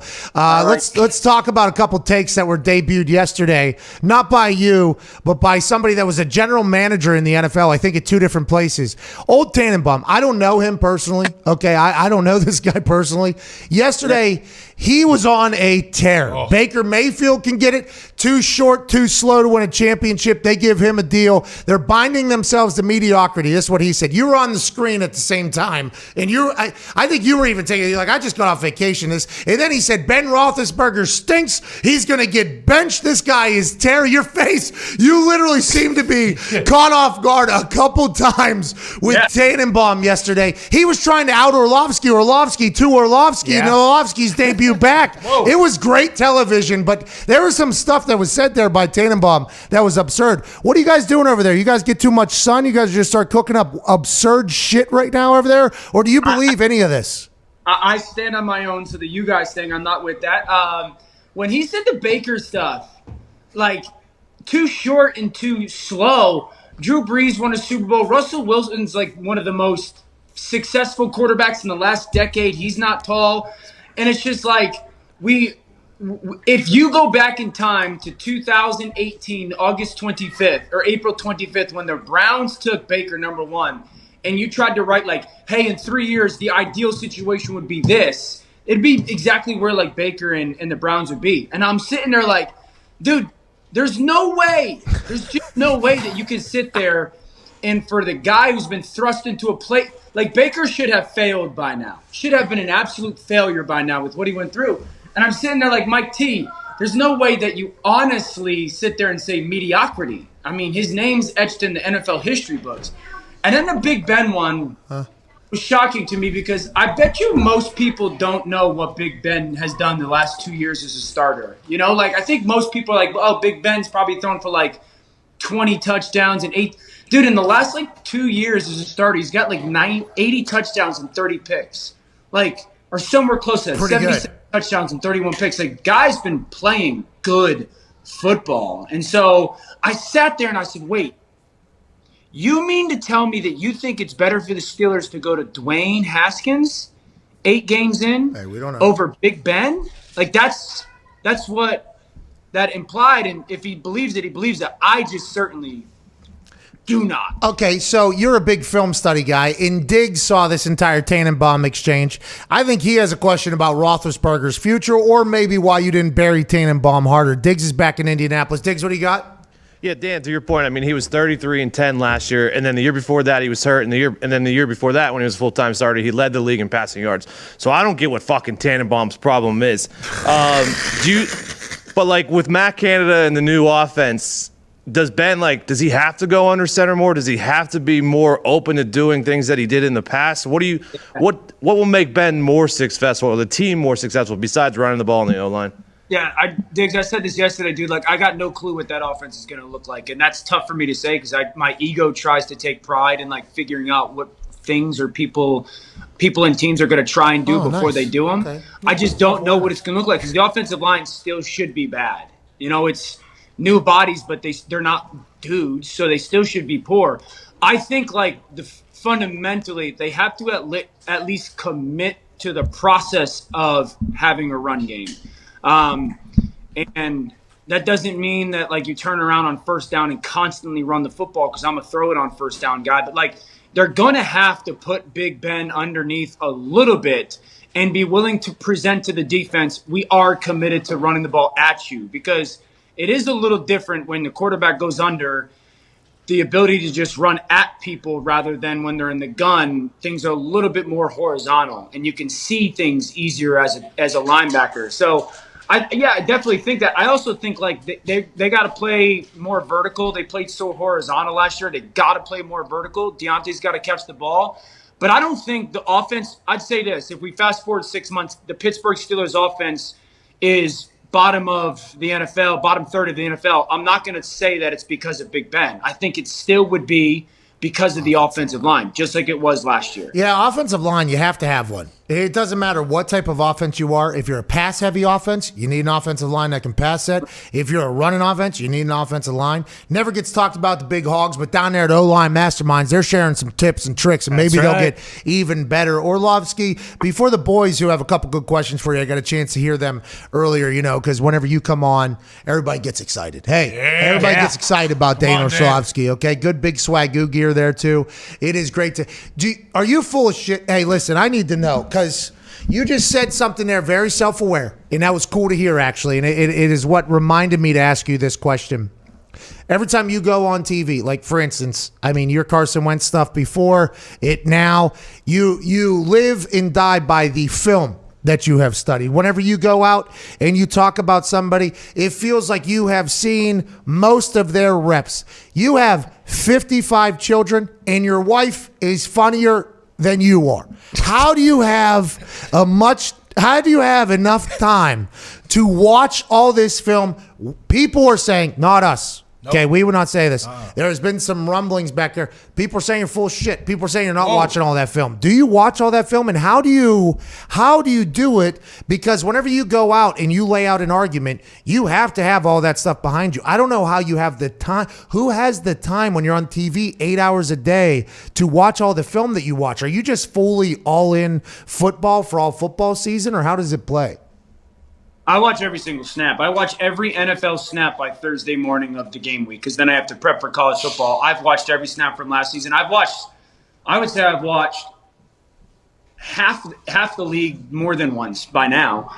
S3: Let's talk about a couple takes that were debuted yesterday. Not by you, but by somebody that was a general manager in the NFL, I think at two different places. Old Tannenbaum. I don't know him personally. Okay, I don't know this guy personally. Yesterday, he was on a tear. Oh. Baker Mayfield can get it. Too short, too slow to win a championship. They give him a deal. They're binding themselves to mediocrity. That's what he said. You were on the screen at the same time, and I think you were even taking, like, I just got off vacation. And then he said, Ben Roethlisberger stinks. He's going to get benched. This guy is tearing your face. You literally seem to be caught off guard a couple times with Tannenbaum yesterday. He was trying to out Orlovsky to Orlovsky, and Orlovsky's debut back. Whoa. It was great television, but there was some stuff that was said there by Tannenbaum that was absurd. What are you guys doing over there? You guys get too much sun? You guys just start cooking up absurd shit right now over there? Or do you believe any of this?
S15: I stand on my own, so the you guys thing, I'm not with that. When he said the Baker stuff, like, too short and too slow, Drew Brees won a Super Bowl. Russell Wilson's like one of the most successful quarterbacks in the last decade. He's not tall. And it's just like, if you go back in time to 2018, August 25th or April 25th, when the Browns took Baker #1, and you tried to write like, hey, in 3 years, the ideal situation would be this, it'd be exactly where like Baker and the Browns would be. And I'm sitting there like, dude, there's no way. There's just no way that you can sit there and for the guy who's been thrust into a plate, like Baker should have failed by now. Should have been an absolute failure by now with what he went through. And I'm sitting there like, Mike T, there's no way that you honestly sit there and say mediocrity. I mean, his name's etched in the NFL history books. And then the Big Ben one was shocking to me because I bet you most people don't know what Big Ben has done the last 2 years as a starter. You know, like I think most people are like, oh, Big Ben's probably thrown for like 20 touchdowns and 8. Dude, in the last like 2 years as a starter, he's got like 80 touchdowns and 30 picks. Like, or somewhere close to that. 76 touchdowns and 31 picks. Like, guy's been playing good football. And so I sat there and I said, wait, you mean to tell me that you think it's better for the Steelers to go to Dwayne Haskins 8 games in
S3: we don't know.
S15: over Big Ben? Like, that's what that implied, and if he believes it, he believes it. I just certainly do not.
S3: Okay, so you're a big film study guy, and Diggs saw this entire Tannenbaum exchange. I think he has a question about Roethlisberger's future, or maybe why you didn't bury Tannenbaum harder. Diggs is back in Indianapolis. Diggs, what do you got?
S6: Yeah, Dan, to your point, I mean, he was 33-10 last year, and then the year before that he was hurt, and then the year before that when he was a full-time starter, he led the league in passing yards. So I don't get what fucking Tannenbaum's problem is. But like with Matt Canada and the new offense, does Ben, does he have to go under center more? Does he have to be more open to doing things that he did in the past? What will make Ben more successful, or the team more successful, besides running the ball in the O-line?
S15: Yeah, Diggs, I said this yesterday, dude. I got no clue what that offense is going to look like, and that's tough for me to say because my ego tries to take pride in figuring out what things or people and teams are going to try and do before they do them. Okay. I just don't know what it's going to look like because the offensive line still should be bad. It's new bodies, but they're not dudes, so they still should be poor. I think fundamentally they have to at least commit to the process of having a run game. And that doesn't mean that you turn around on first down and constantly run the football because I'm a throw it on first down guy. But they're going to have to put Big Ben underneath a little bit and be willing to present to the defense, we are committed to running the ball at you, because it is a little different when the quarterback goes under, the ability to just run at people rather than when they're in the gun. Things are a little bit more horizontal and you can see things easier as a linebacker. So I definitely think that. I also think they got to play more vertical. They played so horizontal last year. They got to play more vertical. Deontay's got to catch the ball. But I don't think the offense, I'd say this, if we fast forward 6 months, the Pittsburgh Steelers offense is bottom of the NFL, bottom third of the NFL. I'm not going to say that it's because of Big Ben. I think it still would be because of the offensive line, just like it was last year.
S3: Yeah, offensive line, you have to have one. It doesn't matter what type of offense you are. If you're a pass-heavy offense, you need an offensive line that can pass that. If you're a running offense, you need an offensive line. Never gets talked about the big hogs, but down there at O-line Masterminds, they're sharing some tips and tricks, and maybe they'll get even better. Orlovsky, before the boys who have a couple good questions for you, I got a chance to hear them earlier, because whenever you come on, everybody gets excited. Everybody gets excited about Dane Orlovsky, okay? Good big swagoo gear there, too. It is great to... Are you full of shit? Hey, listen, I need to know, because you just said something there very self-aware, and that was cool to hear, actually, and it is what reminded me to ask you this question. Every time you go on TV, like, for instance, your Carson Wentz stuff before, it now, you live and die by the film that you have studied. Whenever you go out and you talk about somebody, it feels like you have seen most of their reps. You have 55 children, and your wife is funnier than you are. How do you have enough time to watch all this film? People are saying, not us. Okay, we would not say this. There has been some rumblings back there. People are saying you're full of shit. People are saying you're not watching all that film. Do you watch all that film? And how do you do it? Because whenever you go out and you lay out an argument, you have to have all that stuff behind you. I don't know how you have the time. Who has the time when you're on TV 8 hours a day to watch all the film that you watch? Are you just fully all in football for all football season, or how does it play?
S15: I watch every single snap. I watch every NFL snap by Thursday morning of the game week because then I have to prep for college football. I've watched every snap from last season. I would say I've watched half the league more than once by now.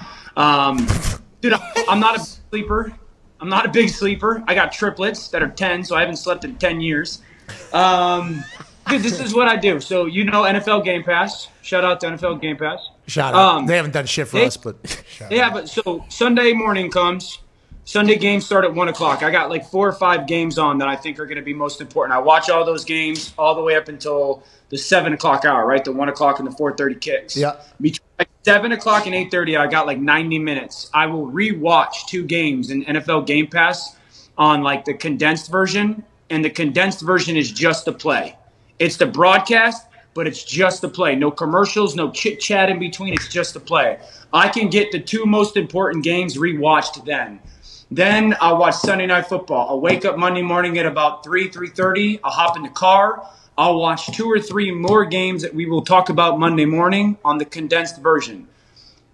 S15: Dude, I'm not a sleeper. I'm not a big sleeper. I got triplets that are 10, so I haven't slept in 10 years. Dude, this is what I do. So, NFL Game Pass. Shout out to NFL Game Pass.
S3: Shout out. They haven't done shit for us, but
S15: but so Sunday morning comes. Sunday games start at 1 o'clock. I got 4 or 5 games on that I think are going to be most important. I watch all those games all the way up until the 7 o'clock hour, right? The 1 o'clock and the 4:30 kicks.
S3: Yeah.
S15: Between 7 o'clock and 8:30, I got 90 minutes. I will rewatch 2 games in NFL Game Pass on the condensed version, and the condensed version is just the play. It's the broadcast, but it's just the play. No commercials, no chit-chat in between. It's just the play. I can get the 2 most important games rewatched then. Then I'll watch Sunday Night Football. I'll wake up Monday morning at about 3:30. I'll hop in the car. I'll watch 2 or 3 more games that we will talk about Monday morning on the condensed version.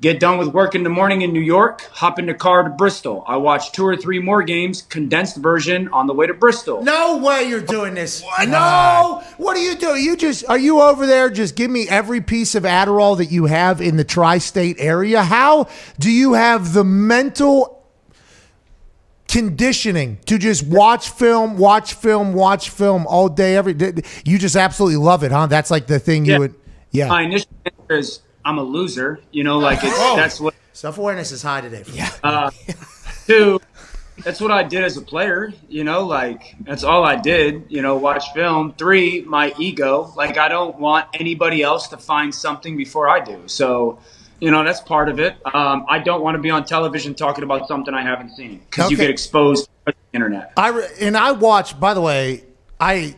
S15: Get done with work in the morning in New York, hop in the car to Bristol. I watch 2 or 3 more games, condensed version on the way to Bristol.
S3: No way you're doing this. No. What are you doing? Are you over there? Just give me every piece of Adderall that you have in the tri-state area. How do you have the mental conditioning to just watch film all day, every day? You just absolutely love it, huh? That's like the thing you would. Yeah.
S15: My initial answer is I'm a loser. That's what.
S3: Self-awareness is high today.
S15: Yeah. 2, that's what I did as a player. That's all I did. Watch film. 3, my ego. I don't want anybody else to find something before I do. So, that's part of it. I don't want to be on television talking about something I haven't seen because you get exposed to the internet.
S3: I watch. By the way, I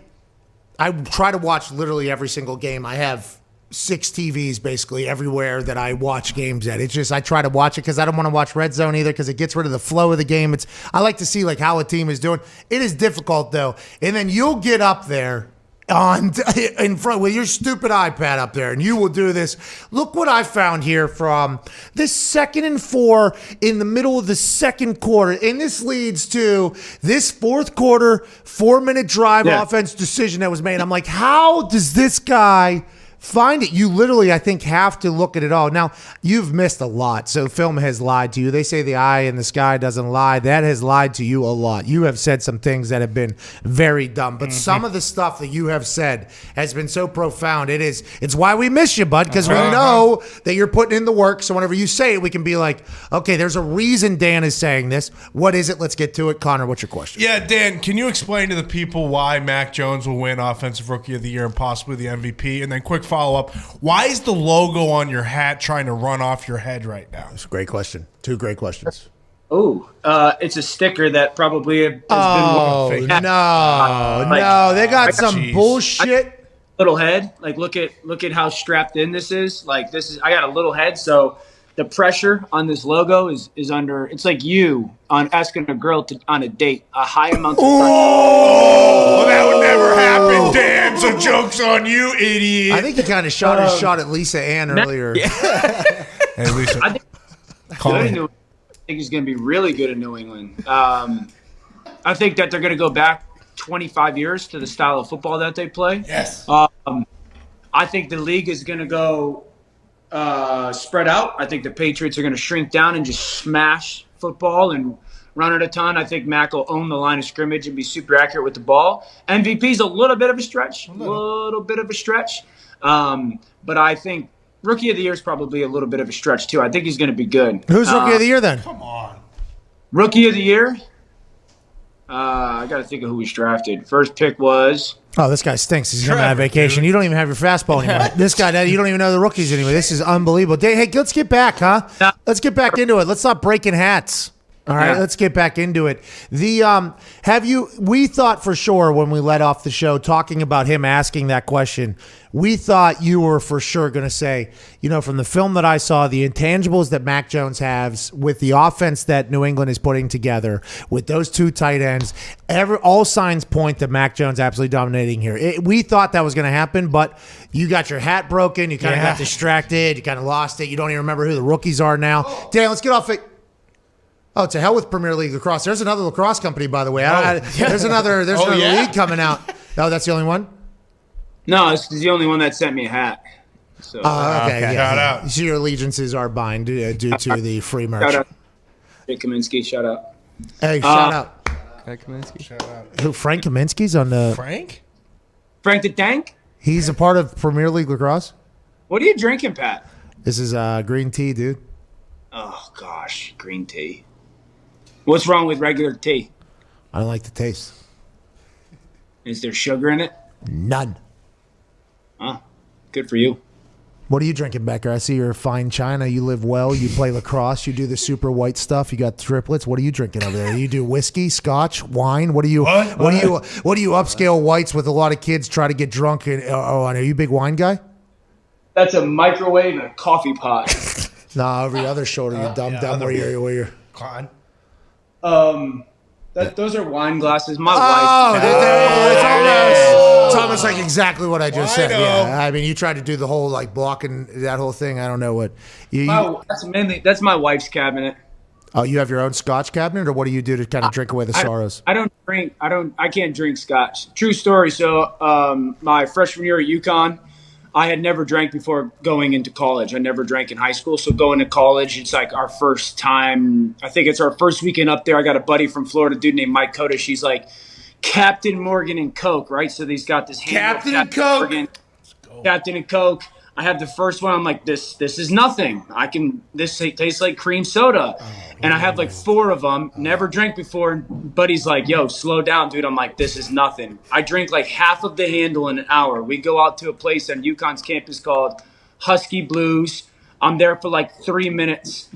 S3: try to watch literally every single game. I have 6 TVs basically everywhere that I watch games at. It's just I try to watch it because I don't want to watch Red Zone either because it gets rid of the flow of the game. I like to see how a team is doing. It is difficult though, and then you'll get up there in front with your stupid iPad up there, and you will do this. Look what I found here from this 2nd and 4 in the middle of the second quarter, and this leads to this fourth quarter 4-minute drive offense decision that was made. I'm like, how does this guy find it? You literally, I think, have to look at it all. Now, you've missed a lot, so film has lied to you. They say the eye in the sky doesn't lie. That has lied to you a lot. You have said some things that have been very dumb, but some of the stuff that you have said has been so profound. It's why we miss you, bud, because we know that you're putting in the work, so whenever you say it, we can be like, okay, there's a reason Dan is saying this. What is it? Let's get to it. Connor, what's your question?
S5: Yeah, Dan, can you explain to the people why Mac Jones will win Offensive Rookie of the Year and possibly the MVP? And then quick follow-up, why is the logo on your hat trying to run off your head right now?
S3: That's a great question. 2 great questions.
S15: Oh, it's a sticker that probably has been.
S3: No, they got some bullshit.
S15: Little head, look at how strapped in this is. I got a little head, so the pressure on this logo is under. It's like you on asking a girl on a date, a high amount of pressure.
S5: Oh, that would never happen, Dan. So joke's on you, idiot.
S3: I think he kind of shot his shot at Lisa Ann earlier.
S5: Hey, Lisa.
S15: I think he's going to be really good in New England. I think that they're going to go back 25 years to the style of football that they play.
S5: Yes.
S15: I think the league is going to go spread out. I think the Patriots are going to shrink down and just smash football and run it a ton. I think Mac will own the line of scrimmage and be super accurate with the ball. MVP's a little bit of a stretch. But I think Rookie of the Year is probably a little bit of a stretch too. I think he's going to be good.
S3: Who's Rookie of the Year then?
S5: Come on.
S15: Rookie of the Year? I got to think of who he's drafted. First pick was...
S3: Oh, this guy stinks. He's going on vacation. You don't even have your fastball anymore. This guy, you don't even know the rookies anymore. This is unbelievable. Hey, let's get back, huh? Let's get back into it. Let's stop breaking hats. All right, let's get back into it. We thought for sure when we let off the show talking about him asking that question, we thought you were for sure going to say, from the film that I saw, the intangibles that Mac Jones has with the offense that New England is putting together with those 2 tight ends, all signs point to Mac Jones absolutely dominating here. We thought that was going to happen, but you got your hat broken. You kind of got distracted. You kind of lost it. You don't even remember who the rookies are now. Dan, let's get off it. Oh, to hell with Premier League Lacrosse. There's another lacrosse company, by the way. There's another league coming out. Oh, that's the only one?
S15: No, this is the only one that sent me a hat. So.
S3: Okay.
S5: Shout out.
S3: So your allegiances are bind due to the free merch.
S15: Shout out. Hey, Kaminsky, shout out.
S3: Hey, shout out.
S11: Kaminsky.
S5: Shout out.
S3: Who, Frank Kaminsky's on the...
S5: Frank
S15: the Tank?
S3: He's a part of Premier League Lacrosse?
S15: What are you drinking, Pat?
S3: This is green tea, dude.
S15: Oh, gosh. Green tea. What's wrong with regular tea?
S3: I don't like the taste.
S15: Is there sugar in it?
S3: None.
S15: Huh. Good for you.
S3: What are you drinking, Becker? I see you're fine china. You live well. You play lacrosse. You do the super white stuff. You got triplets. What are you drinking over there? You do whiskey, scotch, wine. What do you upscale whites with a lot of kids try to get drunk? Are you a big wine guy?
S15: That's a microwave and a coffee pot.
S3: Nah, every other shoulder, you dumb. Where you're.
S5: Con.
S15: Those are wine glasses. My
S3: wife.
S15: It's
S3: It's almost like exactly what I just said. Yeah, I mean, you tried to do the whole like blocking that whole thing. I don't know what.
S15: That's my wife's cabinet.
S3: Oh, you have your own Scotch cabinet, or what do you do to kind of drink away the sorrows?
S15: I don't drink. I can't drink Scotch. True story. So, my freshman year at UConn, I had never drank before going into college. I never drank in high school. So going to college, it's like our first time. I think it's our first weekend up there. I got a buddy from Florida, dude named Mike Cota. She's like Captain Morgan and Coke, right? So he's got this
S3: Captain and Coke.
S15: Morgan, Captain and Coke. I have the first one. I'm like, this is nothing. This tastes like cream soda. And I have like 4 of them. Never drank before. And buddy's like, yo, slow down, dude. I'm like, this is nothing. I drink like half of the handle in an hour. We go out to a place on UConn's campus called Husky Blues. I'm there for like 3 minutes.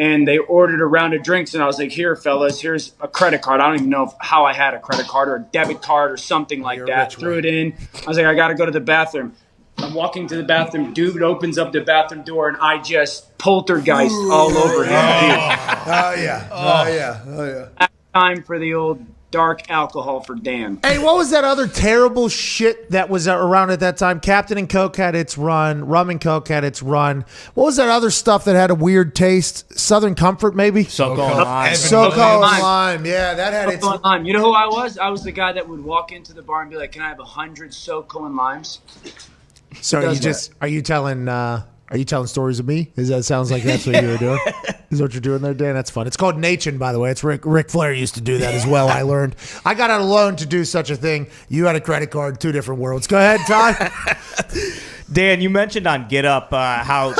S15: And they ordered a round of drinks. And I was like, here, fellas, here's a credit card. I don't even know how I had a credit card or a debit card or something like that. Threw it in. I was like, I got to go to the bathroom. I'm walking to the bathroom. Dude opens up the bathroom door, and I just poltergeist all over him.
S3: Oh, yeah.
S15: Time for the old dark alcohol for Dan.
S3: Hey, what was that other terrible shit that was around at that time? Captain and Coke had its run. Rum and Coke had its run. What was that other stuff that had a weird taste? Southern Comfort, maybe?
S4: SoCo and Lime.
S3: SoCo and Lime. Yeah, that had its...
S15: Lime. You know who I was? I was the guy that would walk into the bar and be like, can I have 100 SoCo and Limes?
S3: So are you telling stories of me? That sounds like that's what you were doing? Is what you're doing there, Dan? That's fun. It's called Nation, by the way. It's Ric Flair used to do that as well. I learned. I got out a loan to do such a thing. You had a credit card, 2 different worlds. Go ahead, Todd.
S4: Dan, you mentioned on Get Up how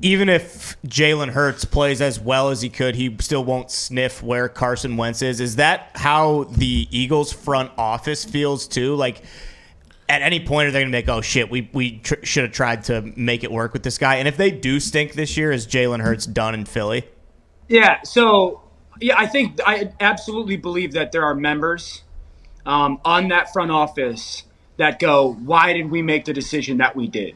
S4: even if Jalen Hurts plays as well as he could, he still won't sniff where Carson Wentz is. Is that how the Eagles front office feels too? Like, at any point, are they going to make, oh, shit, we should have tried to make it work with this guy? And if they do stink this year, is Jalen Hurts done in Philly?
S15: Yeah, so, I absolutely believe that there are members on that front office that go, why did we make the decision that we did?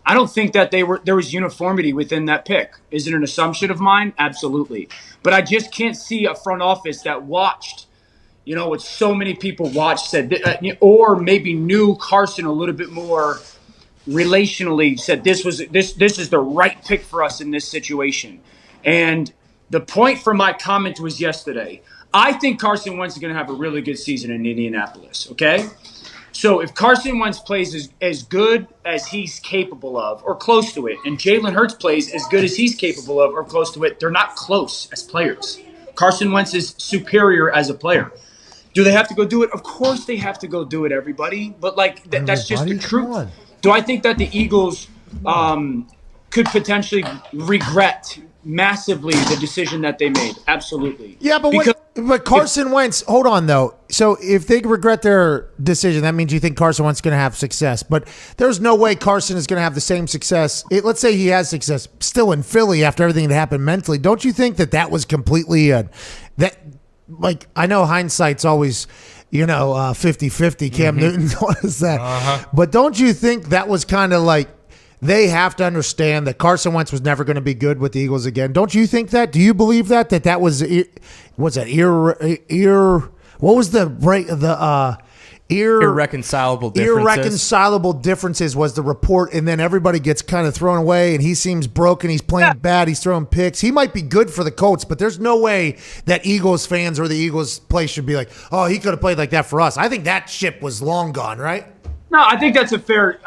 S15: I don't think that there was uniformity within that pick. Is it an assumption of mine? Absolutely. But I just can't see a front office that watched, what so many people watched, said, or maybe knew Carson a little bit more relationally, said this is the right pick for us in this situation. And the point for my comment was yesterday. I think Carson Wentz is going to have a really good season in Indianapolis. Okay, so if Carson Wentz plays as good as he's capable of, or close to it, and Jalen Hurts plays as good as he's capable of, or close to it, they're not close as players. Carson Wentz is superior as a player. Do they have to go do it? Of course they have to go do it, everybody. But, that's just the truth. Do I think that the Eagles could potentially regret massively the decision that they made? Absolutely.
S3: Yeah, but Carson Wentz, hold on, though. So if they regret their decision, that means you think Carson Wentz is going to have success. But there's no way Carson is going to have the same success. Let's say he has success still in Philly after everything that happened mentally. Don't you think that was completely like, I know hindsight's always, 50-50. Cam Newton was that. Uh-huh. But don't you think that was kind of like, they have to understand that Carson Wentz was never going to be good with the Eagles again? Don't you think that? Do you believe that was, what's that, what was the break,
S4: irreconcilable
S3: differences was the report, and then everybody gets kind of thrown away, and he seems broken. He's playing bad. He's throwing picks. He might be good for the Colts, but there's no way that Eagles fans or the Eagles place should be like, oh, he could have played like that for us. I think that ship was long gone, right?
S15: No, I think that's a fair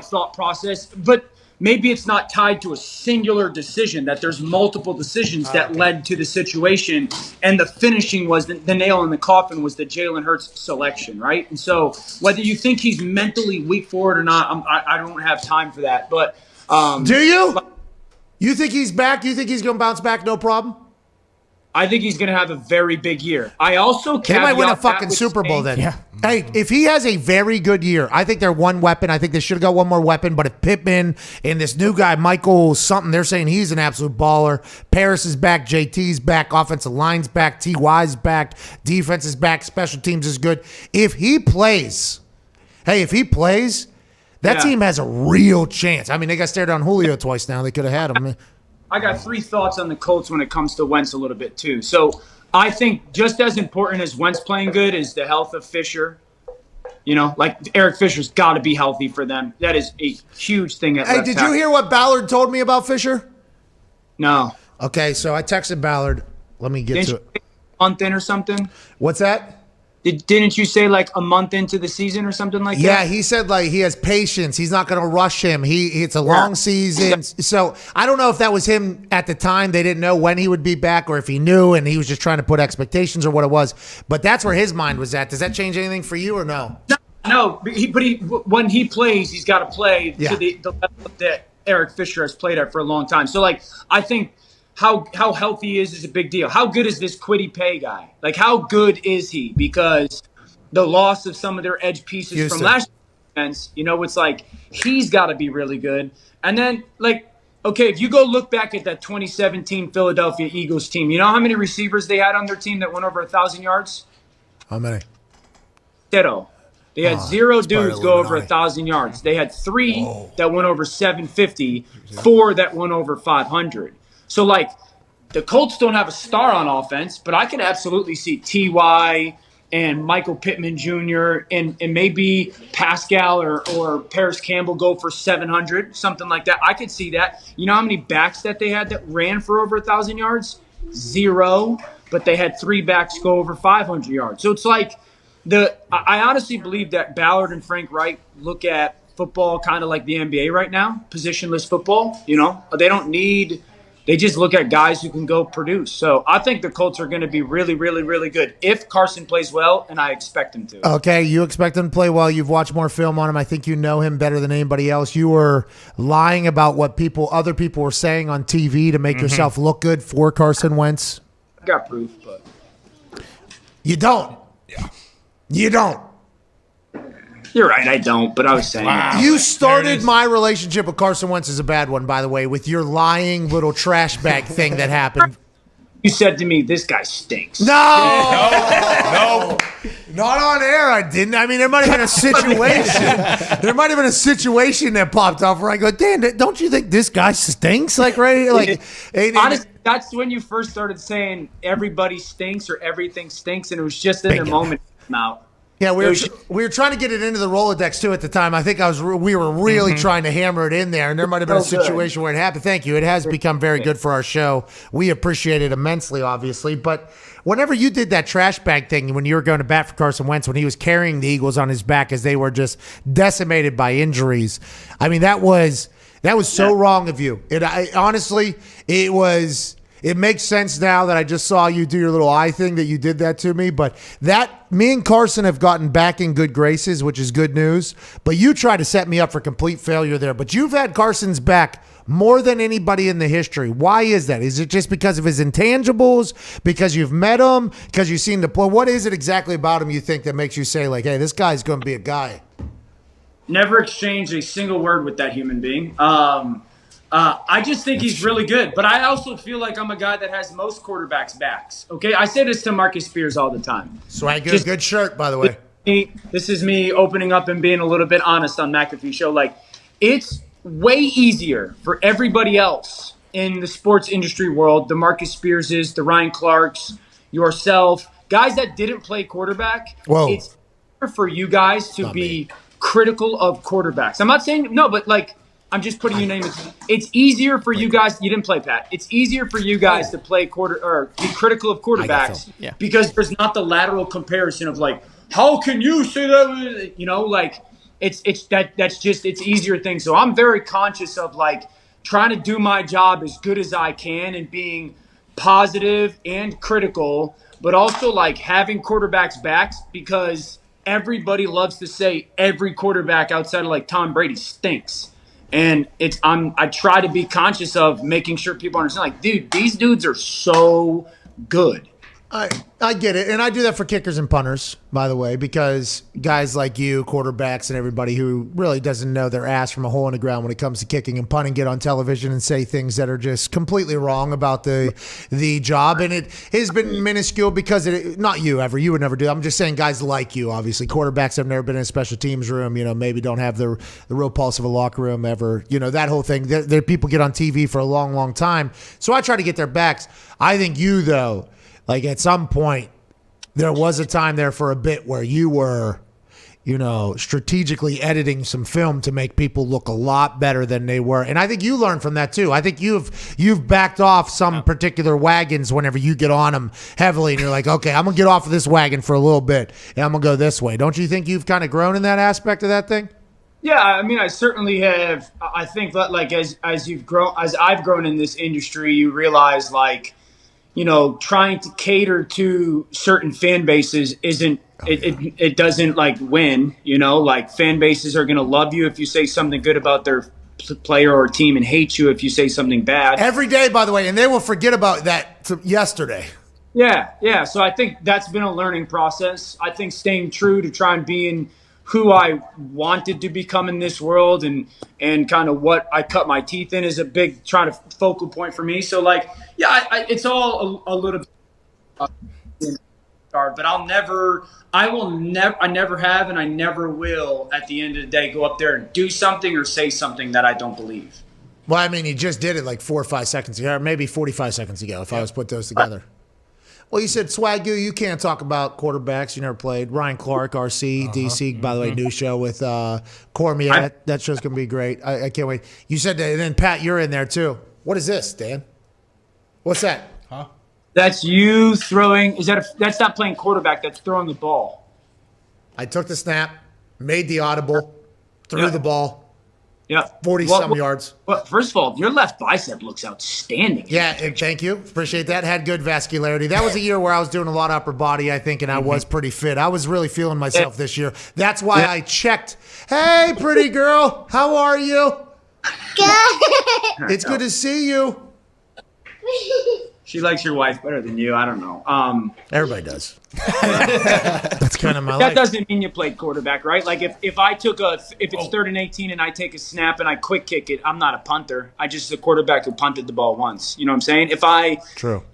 S15: thought process, but maybe it's not tied to a singular decision, that there's multiple decisions that led to the situation, and the finishing was the nail in the coffin was the Jalen Hurts selection, right? And so whether you think he's mentally weak for it or not, I don't have time for that. But
S3: do you? You think he's back? You think he's going to bounce back no problem?
S15: I think he's going to have a very big year. I also
S3: they might win a fucking Super Bowl then. Yeah. Hey, if he has a very good year, I think they're one weapon. I think they should have got one more weapon. But if Pittman and this new guy, Michael something, they're saying he's an absolute baller. Paris is back. JT's back. Offensive line's back. TY's back. Defense is back. Special teams is good. If he plays, that team has a real chance. I mean, they got stared on Julio twice now. They could have had him.
S15: I got 3 thoughts on the Colts when it comes to Wentz a little bit too. So I think just as important as Wentz playing good is the health of Fisher. You know, like Eric Fisher's got to be healthy for them. That is a huge thing.
S3: Hey, did you hear what Ballard told me about Fisher?
S15: No.
S3: Okay, so I texted Ballard. Let me get to it.
S15: A month in or something?
S3: What's that?
S15: Didn't you say like a month into the season or something like that?
S3: Yeah, he said like he has patience. He's not going to rush him. It's a long season. So I don't know if that was him at the time. They didn't know when he would be back or if he knew and he was just trying to put expectations or what it was. But that's where his mind was at. Does that change anything for you or no?
S15: No, when he plays, he's got to play to the level that Eric Fisher has played at for a long time. So like I think how healthy he is a big deal. How good is this Kwity Paye guy? Like, how good is he? Because the loss of some of their edge pieces from last year's, you know, it's like he's got to be really good. And then, like, okay, if you go look back at that 2017 Philadelphia Eagles team, you know how many receivers they had on their team that went over 1,000 yards?
S3: How many?
S15: Zero. They had 0 dudes go over 1,000 yards. They had 3 that went over 750, 4 that went over 500. So, like, the Colts don't have a star on offense, but I could absolutely see T.Y. and Michael Pittman Jr. and maybe Pascal or Paris Campbell go for 700, something like that. I could see that. You know how many backs that they had that ran for over 1,000 yards? 0, but they had 3 backs go over 500 yards. So it's like I honestly believe that Ballard and Frank Wright look at football kind of like the NBA right now, positionless football. You know, they just look at guys who can go produce. So I think the Colts are going to be really, really, really good if Carson plays well, and I expect him to.
S3: Okay, you expect him to play well. You've watched more film on him. I think you know him better than anybody else. You were lying about what other people were saying on TV to make yourself look good for Carson Wentz.
S15: I got proof, but
S3: you don't.
S5: Yeah,
S3: you don't.
S15: You're right, I don't, but I was saying.
S3: Wow. You started my relationship with Carson Wentz as a bad one, by the way, with your lying little trash bag thing that happened.
S15: You said to me, this guy stinks.
S3: No! Not on air, I didn't. I mean, there might have been a situation. There might have been a situation that popped off where I go, Dan, don't you think this guy stinks? Like, right? Like,
S15: honestly, that's when you first started saying everybody stinks or everything stinks, and it was just in the moment to come out.
S3: Yeah, we were trying to get it into the Rolodex too at the time. I think we were really trying to hammer it in there, and there might have been a situation where it happened. Thank you. It has become very good for our show. We appreciate it immensely, obviously. But whenever you did that trash bag thing when you were going to bat for Carson Wentz, when he was carrying the Eagles on his back as they were just decimated by injuries, I mean that was so wrong of you. Honestly, it was. It makes sense now that I just saw you do your little eye thing that you did that to me. But me and Carson have gotten back in good graces, which is good news. But you tried to set me up for complete failure there. But you've had Carson's back more than anybody in the history. Why is that? Is it just because of his intangibles? Because you've met him? Because you've seen the play? What is it exactly about him you think that makes you say, like, hey, this guy's going to be a guy?
S15: Never exchanged a single word with that human being. I just think he's really good, but I also feel like I'm a guy that has most quarterbacks' backs. Okay, I say this to Marcus Spears all the time.
S3: Swag, good shirt, by the way.
S15: This is me opening up and being a little bit honest on McAfee Show. Like, it's way easier for everybody else in the sports industry world, the Marcus Spearses, the Ryan Clarks, yourself, guys that didn't play quarterback.
S3: Whoa.
S15: It's easier for you guys to be critical of quarterbacks. I'm not saying no, but like. I'm just putting your name. It's easier for you guys. You didn't play, Pat. It's easier for you guys to play be critical of quarterbacks because there's not the lateral comparison of like, how can you say that? You know, like it's easier thing. So I'm very conscious of like trying to do my job as good as I can and being positive and critical, but also like having quarterbacks' backs because everybody loves to say every quarterback outside of like Tom Brady stinks. And I try to be conscious of making sure people understand, like, dude, these dudes are so good.
S3: I get it. And I do that for kickers and punters, by the way, because guys like you, quarterbacks and everybody who really doesn't know their ass from a hole in the ground when it comes to kicking and punting get on television and say things that are just completely wrong about the job. And it has been minuscule because not you ever. You would never do that. I'm just saying guys like you, obviously. Quarterbacks have never been in a special teams room, maybe don't have the real pulse of a locker room ever. That whole thing. There people get on TV for a long, long time. So I try to get their backs. I think you, though, like at some point, there was a time there for a bit where you strategically editing some film to make people look a lot better than they were. And I think you learned from that too. I think you've backed off some particular wagons whenever you get on them heavily and you're like, okay, I'm going to get off of this wagon for a little bit and I'm going to go this way. Don't you think you've kind of grown in that aspect of that thing?
S15: Yeah, I mean, I certainly have. I think that as you've grown, as I've grown in this industry, you realize trying to cater to certain fan bases isn't it doesn't win. Fan bases are going to love you if you say something good about their player or team and hate you if you say something bad.
S3: Every day, by the way, and they will forget about that yesterday.
S15: Yeah. So I think that's been a learning process. I think staying true to try and being who I wanted to become in this world and kind of what I cut my teeth in is a big focal point for me. So it's all a little bit, but I never have, and I never will at the end of the day go up there and do something or say something that I don't believe.
S3: Well, I mean, he just did it 4 or 5 seconds ago, or maybe 45 seconds ago if I was put those together. Well, you said, Swagoo, you can't talk about quarterbacks. You never played. Ryan Clark, RC, DC, by the way, new show with Cormier. That show's going to be great. I can't wait. You said that, and then, Pat, you're in there, too. What is this, Dan? What's that?
S15: Huh? That's you throwing. That's not playing quarterback. That's throwing the ball.
S3: I took the snap, made the audible, threw the ball.
S15: Yeah,
S3: 40-some yards.
S15: Well, first of all, your left bicep looks outstanding.
S3: Yeah, and thank you. Appreciate that. Had good vascularity. That was a year where I was doing a lot of upper body, I think, and I was pretty fit. I was really feeling myself this year. That's why I checked. Hey, pretty girl. How are you? Good. It's good to see you.
S15: She likes your wife better than you. I don't know.
S3: Everybody does. That's kind of my life.
S15: That doesn't mean you played quarterback, right? Like if it's 3rd and 18 and I take a snap and I quick kick it, I'm not a punter. I just a quarterback who punted the ball once. You know what I'm saying?
S3: True.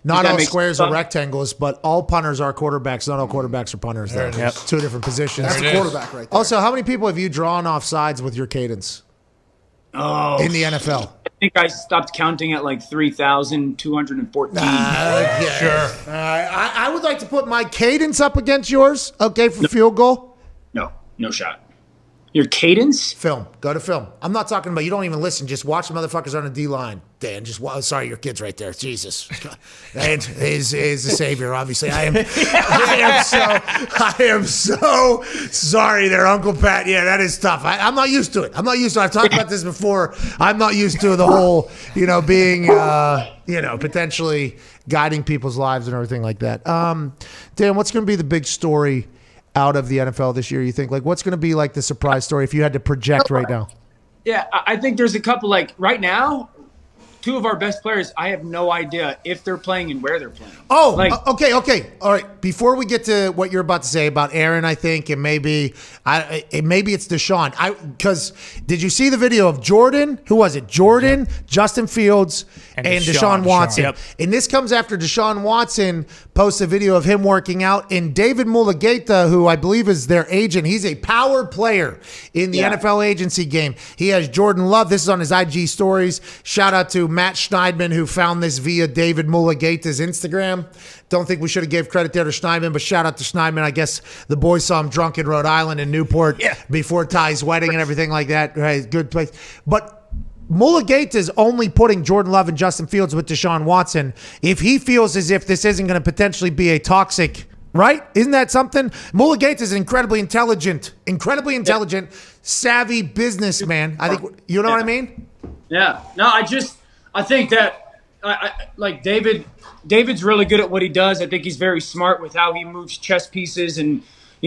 S3: Not all squares are rectangles, but all punters are quarterbacks. Not all quarterbacks are punters. There. Yep. Two different positions.
S9: That's a quarterback right there.
S3: Also, how many people have you drawn off sides with your cadence?
S15: Oh,
S3: in the NFL.
S15: I think I stopped counting at 3,214.
S3: Sure. I would like to put my cadence up against yours, okay, for field goal.
S15: No shot. Your cadence?
S3: Film. Go to film. I'm not talking about you don't even listen. Just watch the motherfuckers on the D-line. Dan, sorry, your kid's right there. Jesus. And is the savior, obviously. I am so sorry there, Uncle Pat. Yeah, that is tough. I'm not used to it. I've talked about this before. I'm not used to the whole, being, potentially guiding people's lives and everything like that. Dan, what's going to be the big story out of the NFL this year, you think? What's going to be the surprise story if you had to project right now?
S15: Yeah, I think there's a couple, right now, two of our best players, I have no idea if they're playing and where they're playing.
S3: Okay. All right. Before we get to what you're about to say about Aaron, I think, and maybe it's Deshaun. Because did you see the video of Jordan? Who was it? Jordan, Justin Fields, and Deshaun Watson. Yep. And this comes after Deshaun Watson posts a video of him working out. And David Mulligata, who I believe is their agent, he's a power player in the NFL agency game. He has Jordan Love. This is on his IG stories. Shout out to Matt Schneidman, who found this via David Mulligata's Instagram. Don't think we should have gave credit there to Schneidman, but shout out to Schneidman. I guess the boys saw him drunk in Rhode Island in Newport before Ty's wedding and everything like that. Right, good place. But Mulligata is only putting Jordan Love and Justin Fields with Deshaun Watson if he feels as if this isn't going to potentially be a toxic, right? Isn't that something? Mulligata is an incredibly intelligent, savvy businessman. I think, you know what I mean?
S15: Yeah. No, I think that David's really good at what he does. I think he's very smart with how he moves chess pieces and,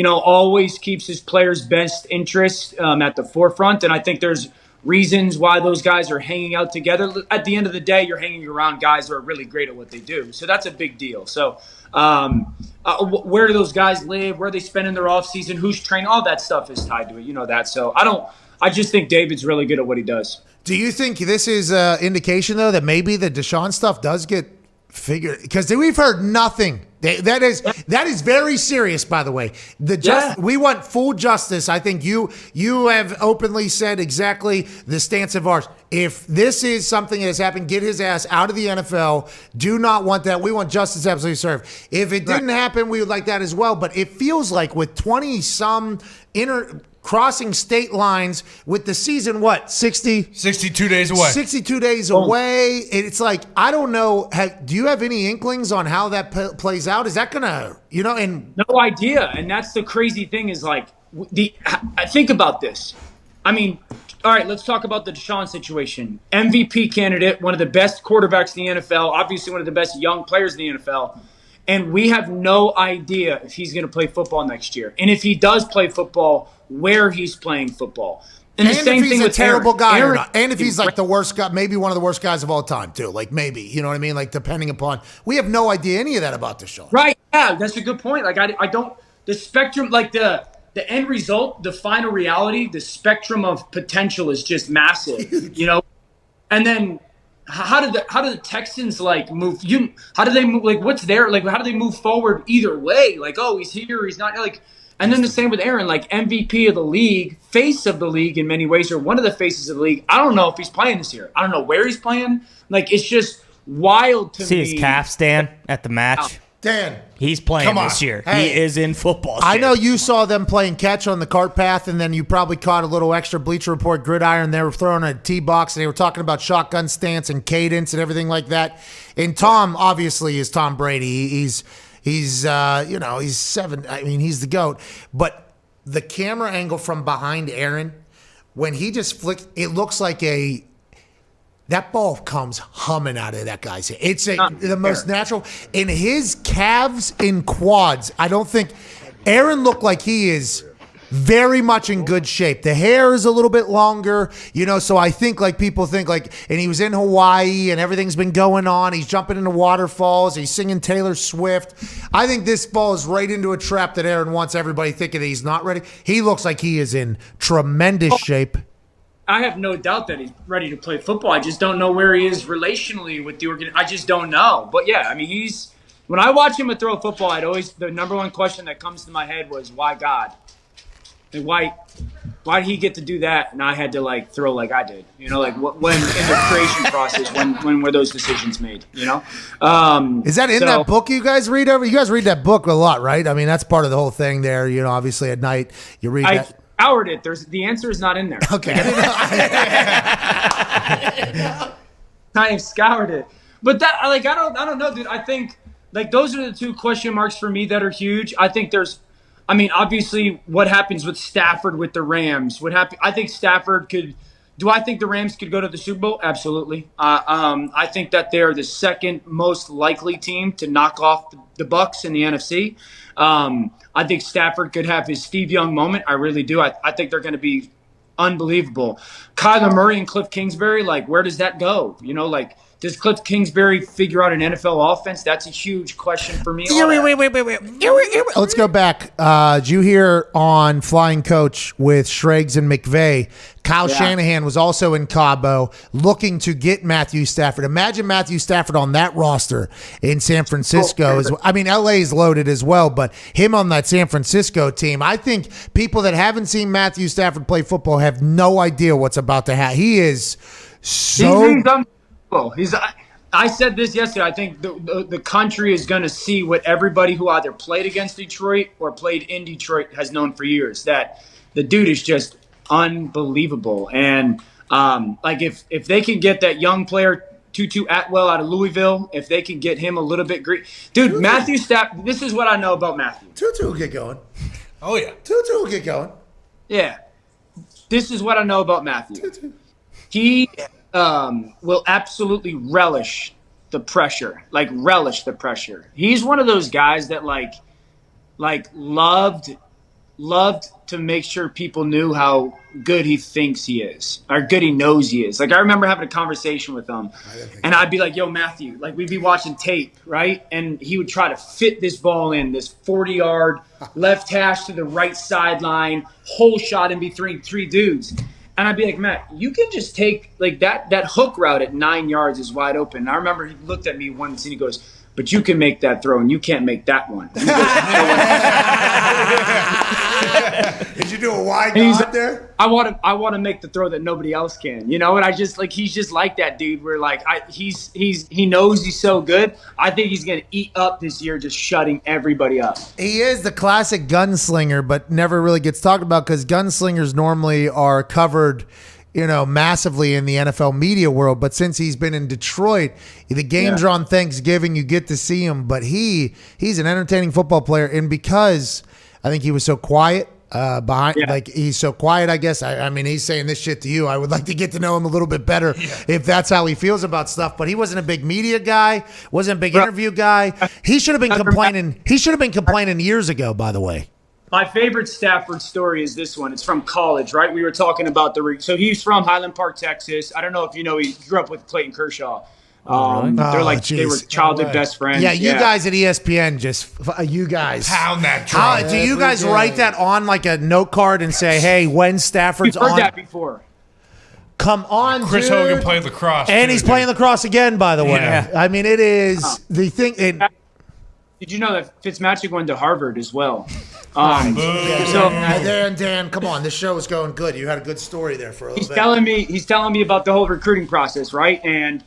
S15: always keeps his players' best interests at the forefront. And I think there's reasons why those guys are hanging out together. At the end of the day, you're hanging around guys who are really great at what they do. So that's a big deal. So where do those guys live? Where are they spending their offseason? Who's training? All that stuff is tied to it. You know that. So I just think David's really good at what he does.
S3: Do you think this is an indication, though, that maybe the Deshaun stuff does get figured? Because we've heard nothing That is very serious, by the way. We want full justice. I think you have openly said exactly the stance of ours. If this is something that has happened, get his ass out of the NFL. Do not want that. We want justice absolutely served. If it didn't happen, we would like that as well. But it feels like with 20-some crossing state lines with the season,
S5: 62 days away.
S3: 62 days away. It's like, I don't know. Do you have any inklings on how that plays out? Is that going to, and
S15: no idea. And that's the crazy thing is like, think about this. I mean, all right, let's talk about the Deshaun situation. MVP candidate, one of the best quarterbacks in the NFL, obviously one of the best young players in the NFL. And we have no idea if he's going to play football next year. And if he does play football, where he's playing football. And the same
S3: if he's
S15: thing
S3: a
S15: with
S3: terrible guy
S15: Aaron,
S3: or not. And if he's like the worst guy, maybe one of the worst guys of all time too. Like maybe, you know what I mean? Like depending upon, we have no idea any of that about Deshaun.
S15: Right. Yeah, that's a good point. Like I don't, the spectrum, like the end result, the final reality, the spectrum of potential is just massive, And then how do the Texans like move? How do they move? Like what's there? Like how do they move forward either way? Like, oh, he's here, he's not like. And then the same with Aaron, like MVP of the league, face of the league in many ways, or one of the faces of the league. I don't know if he's playing this year. I don't know where he's playing. Like it's just wild to me.
S4: See his calves, Dan, at the match.
S3: Dan,
S4: he's playing this year.
S3: Hey,
S4: he is in football shape.
S3: I know you saw them playing catch on the cart path, and then you probably caught a little extra Bleacher Report gridiron. They were throwing a tee box, and they were talking about shotgun stance and cadence and everything like that. And Tom, obviously, is Tom Brady. He's he's 7. I mean, he's the GOAT. But the camera angle from behind Aaron, when he just flicks, it looks like that ball comes humming out of that guy's head. It's the most natural. In his calves and quads, I don't think Aaron looked like he is very much in good shape. The hair is a little bit longer, so I think like people think like, and he was in Hawaii and everything's been going on. He's jumping into waterfalls. He's singing Taylor Swift. I think this ball is right into a trap that Aaron wants everybody thinking that he's not ready. He looks like he is in tremendous shape.
S15: I have no doubt that he's ready to play football. I just don't know where he is relationally with the organization. I just don't know. But yeah, I mean, when I watch him throw a football, the number one question that comes to my head was, why God? And why did he get to do that and I had to throw like I did? When in the creation process, when were those decisions made? Is
S3: that in that book you guys read over? You guys read that book a lot, right? I mean, that's part of the whole thing there. Obviously at night you read that.
S15: Scoured it. The answer is not in there.
S3: Okay.
S15: I have scoured it, but that I don't know, dude. I think those are the two question marks for me that are huge. I think obviously what happens with Stafford with the Rams. I think Stafford could. Do I think the Rams could go to the Super Bowl? Absolutely. I think that they're the second most likely team to knock off the Bucs in the NFC. I think Stafford could have his Steve Young moment. I really do. I think they're going to be unbelievable. Kyler Murray and Cliff Kingsbury, where does that go? Does Cliff Kingsbury figure out an NFL offense? That's a huge question for me.
S3: Wait. Let's go back. Did you hear on Flying Coach with Schrags and McVay? Kyle Shanahan was also in Cabo looking to get Matthew Stafford. Imagine Matthew Stafford on that roster in San Francisco. LA is loaded as well, but him on that San Francisco team, I think people that haven't seen Matthew Stafford play football have no idea what's about to happen. He is so...
S15: I said this yesterday. I think the country is going to see what everybody who either played against Detroit or played in Detroit has known for years, that the dude is just unbelievable. And if they can get that young player Tutu Atwell out of Louisville, if they can get him a little bit dude, Matthew Stafford. This is what I know about Matthew.
S3: Tutu will get going.
S5: Oh yeah,
S3: Tutu will get going.
S15: Yeah, this is what I know about Matthew. Tutu. He will absolutely relish the pressure. He's one of those guys that loved to make sure people knew how good he thinks he is, or good he knows he is. I remember having a conversation with him, and I'd be like, yo, Matthew, we'd be watching tape, right? And he would try to fit this ball in, this 40-yard left hash to the right sideline, whole shot in between three dudes. And I'd be like, Matt, you can just take that hook route at 9 yards is wide open. And I remember he looked at me once and he goes, but you can make that throw and you can't make that one. And he goes,
S3: Did you do a wide
S15: And he's
S3: dot
S15: like,
S3: there?
S15: I want to make the throw that nobody else can, you know. And I just like he's just like that dude. Where like he knows he's so good. I think he's gonna eat up this year, just shutting everybody up.
S3: He is the classic gunslinger, but never really gets talked about because gunslingers normally are covered, massively in the NFL media world. But since he's been in Detroit, the games are on Thanksgiving. You get to see him, but he's an entertaining football player, and because I think he was so quiet. He's so quiet, I guess. I mean, he's saying this shit to you. I would like to get to know him a little bit better if that's how he feels about stuff. But he wasn't a big media guy, wasn't a big interview guy. He should have been complaining. He should have been complaining years ago, by the way.
S15: My favorite Stafford story is this one. It's from college, right? We were talking about so he's from Highland Park, Texas. I don't know if you know, he grew up with Clayton Kershaw. They're like they were childhood best friends.
S3: Yeah, you guys at ESPN you guys
S5: pound that drum.
S3: Do you guys write that on like a note card and say, "Hey, when Stafford's
S15: You've heard
S3: on"?
S15: that before.
S3: Come on,
S5: Chris
S3: dude.
S5: Hogan played lacrosse,
S3: and he's playing lacrosse again. By the way,
S5: Yeah.
S3: I mean it is the thing.
S15: Did you know that Fitzmagic went to Harvard as well?
S3: Dan, come on, this show is going good. You had a good story there for a little bit.
S15: He's telling me about the whole recruiting process, right? And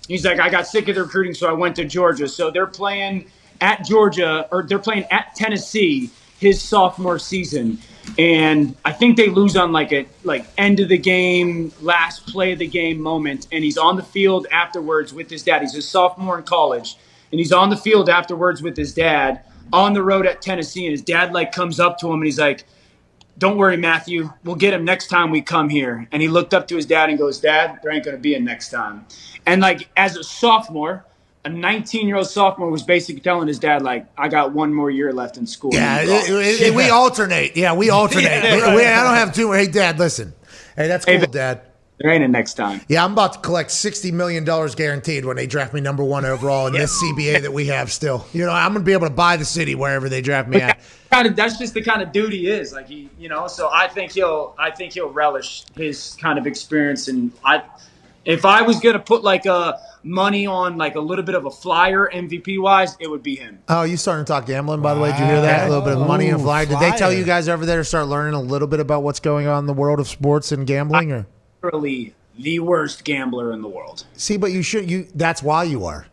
S15: he's like, I got sick of the recruiting, so I went to Georgia. So they're playing at Georgia, or they're playing at Tennessee his sophomore season. And I think they lose on like end of the game, last play of the game moment. And he's on the field afterwards with his dad. He's a sophomore in college. And he's on the field afterwards with his dad on the road at Tennessee. And his dad comes up to him and he's like, "Don't worry, Matthew. We'll get him next time we come here." And he looked up to his dad and goes, "Dad, there ain't going to be a next time." And as a sophomore, a 19-year-old sophomore was basically telling his dad, "I got one more year left in school."
S3: Yeah, we alternate. Yeah, we alternate. I don't have two. Hey, Dad, listen. Hey, that's cool, Dad.
S15: There ain't a next time.
S3: Yeah, I'm about to collect $60 million guaranteed when they draft me number 1 overall in this CBA that we have still. I'm going to be able to buy the city wherever they draft me at.
S15: That's just the kind of dude he is. So I think he'll relish his kind of experience. And if I was going to put money on a little bit of a flyer MVP wise, it would be him.
S3: Oh, you starting to talk gambling, by the way? Did you hear that? A little bit of money and flyer. Did they tell you guys over there to start learning a little bit about what's going on in the world of sports and gambling? Or
S15: literally the worst gambler in the world.
S3: See, but that's why you are.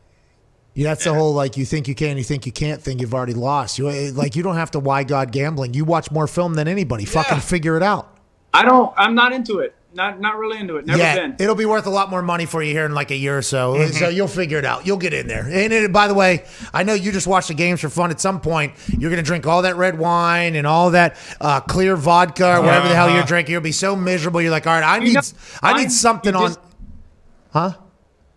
S3: That's the whole you think you can, you think you can't thing. You've already lost. You don't have to why God gambling. You watch more film than anybody. Fucking figure it out.
S15: I'm not into it. Not really into it. Never been.
S3: It'll be worth a lot more money for you here in a year or so. So you'll figure it out. You'll get in there. And by the way, I know you just watch the games for fun. At some point, you're going to drink all that red wine and all that clear vodka or whatever the hell you're drinking. You'll be so miserable. You're like, all right, I need something on. Huh?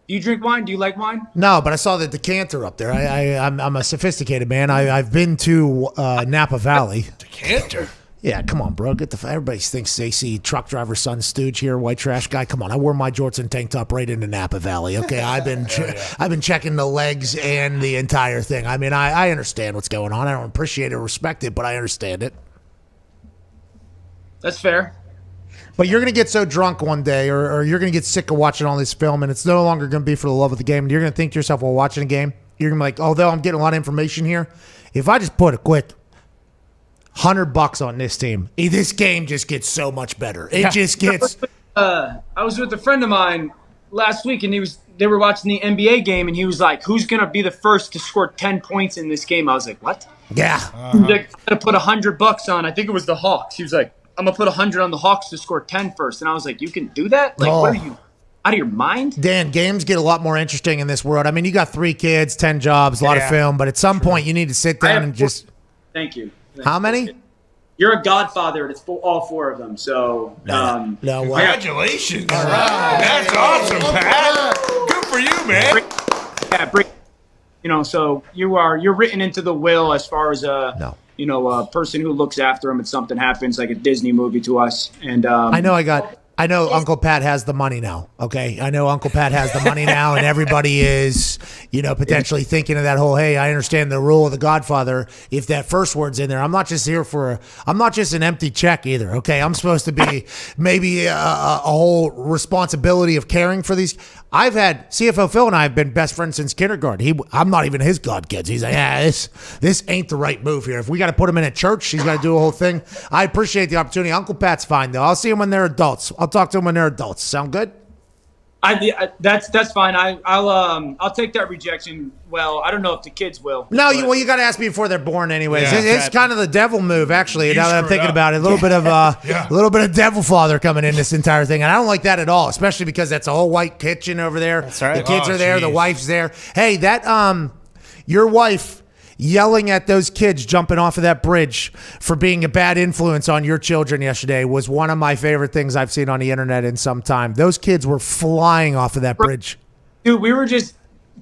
S15: Do you drink wine? Do you like wine?
S3: No, but I saw the decanter up there. I'm a sophisticated man. I've been to Napa Valley.
S5: Decanter?
S3: Yeah, come on, bro. Everybody thinks they see truck driver son stooge here, white trash guy. Come on, I wore my jorts and tank top right into Napa Valley. Okay, I've been checking the legs and the entire thing. I mean, I understand what's going on. I don't appreciate it or respect it, but I understand it.
S15: That's fair.
S3: But you're going to get so drunk one day, or you're going to get sick of watching all this film, and it's no longer going to be for the love of the game. And you're going to think to yourself while watching a game, you're going to be like, although I'm getting a lot of information here, if I just put a quick $100 on this team, this game just gets so much better. It just gets.
S15: I was with a friend of mine last week, and they were watching the NBA game, and he was like, "Who's gonna be the first to score 10 points in this game?" I was like, "What?"
S3: Yeah.
S15: He was like, "I'm gonna put $100 on." I think it was the Hawks. He was like, "I'm gonna put 100 on the Hawks to score 10 first," and I was like, "You can do that? What are you out of your mind?"
S3: Dan, games get a lot more interesting in this world. I mean, you got 3 kids, 10 jobs, a lot of film, but at some point you need to sit down and just.
S15: Thank you.
S3: How many?
S15: You're a godfather to all 4 of them, so
S5: congratulations! All right. That's awesome, Pat. Good for you, man.
S15: So you're written into the will as far as a person who looks after them if something happens, like a Disney movie to us. And
S3: I know I got I know Uncle Pat has the money now, okay? I know Uncle Pat has the money now, and everybody is, potentially thinking of that whole, hey, I understand the rule of the Godfather if that first word's in there. I'm not just I'm not just an empty check either, okay? I'm supposed to be maybe a whole responsibility of caring for these. I've had, CFO Phil and I have been best friends since kindergarten. I'm not even his god kids. He's like, this ain't the right move here. If we got to put him in a church, he's got to do a whole thing. I appreciate the opportunity. Uncle Pat's fine, though. I'll see him when they're adults. I'll talk to them when they're adults. Sound good?
S15: That's fine. I'll take that rejection. Well, I don't know if the kids will.
S3: No, you got to ask me before they're born, anyways. Yeah, it's kind of the devil move, actually. Now that I'm thinking about it, a little bit of devil father coming in this entire thing, and I don't like that at all, especially because that's a whole white kitchen over there. That's right. The kids are there, the wife's there. Hey, your wife yelling at those kids jumping off of that bridge for being a bad influence on your children yesterday was one of my favorite things I've seen on the internet in some time. Those kids were flying off of that bridge.
S15: Dude, we were just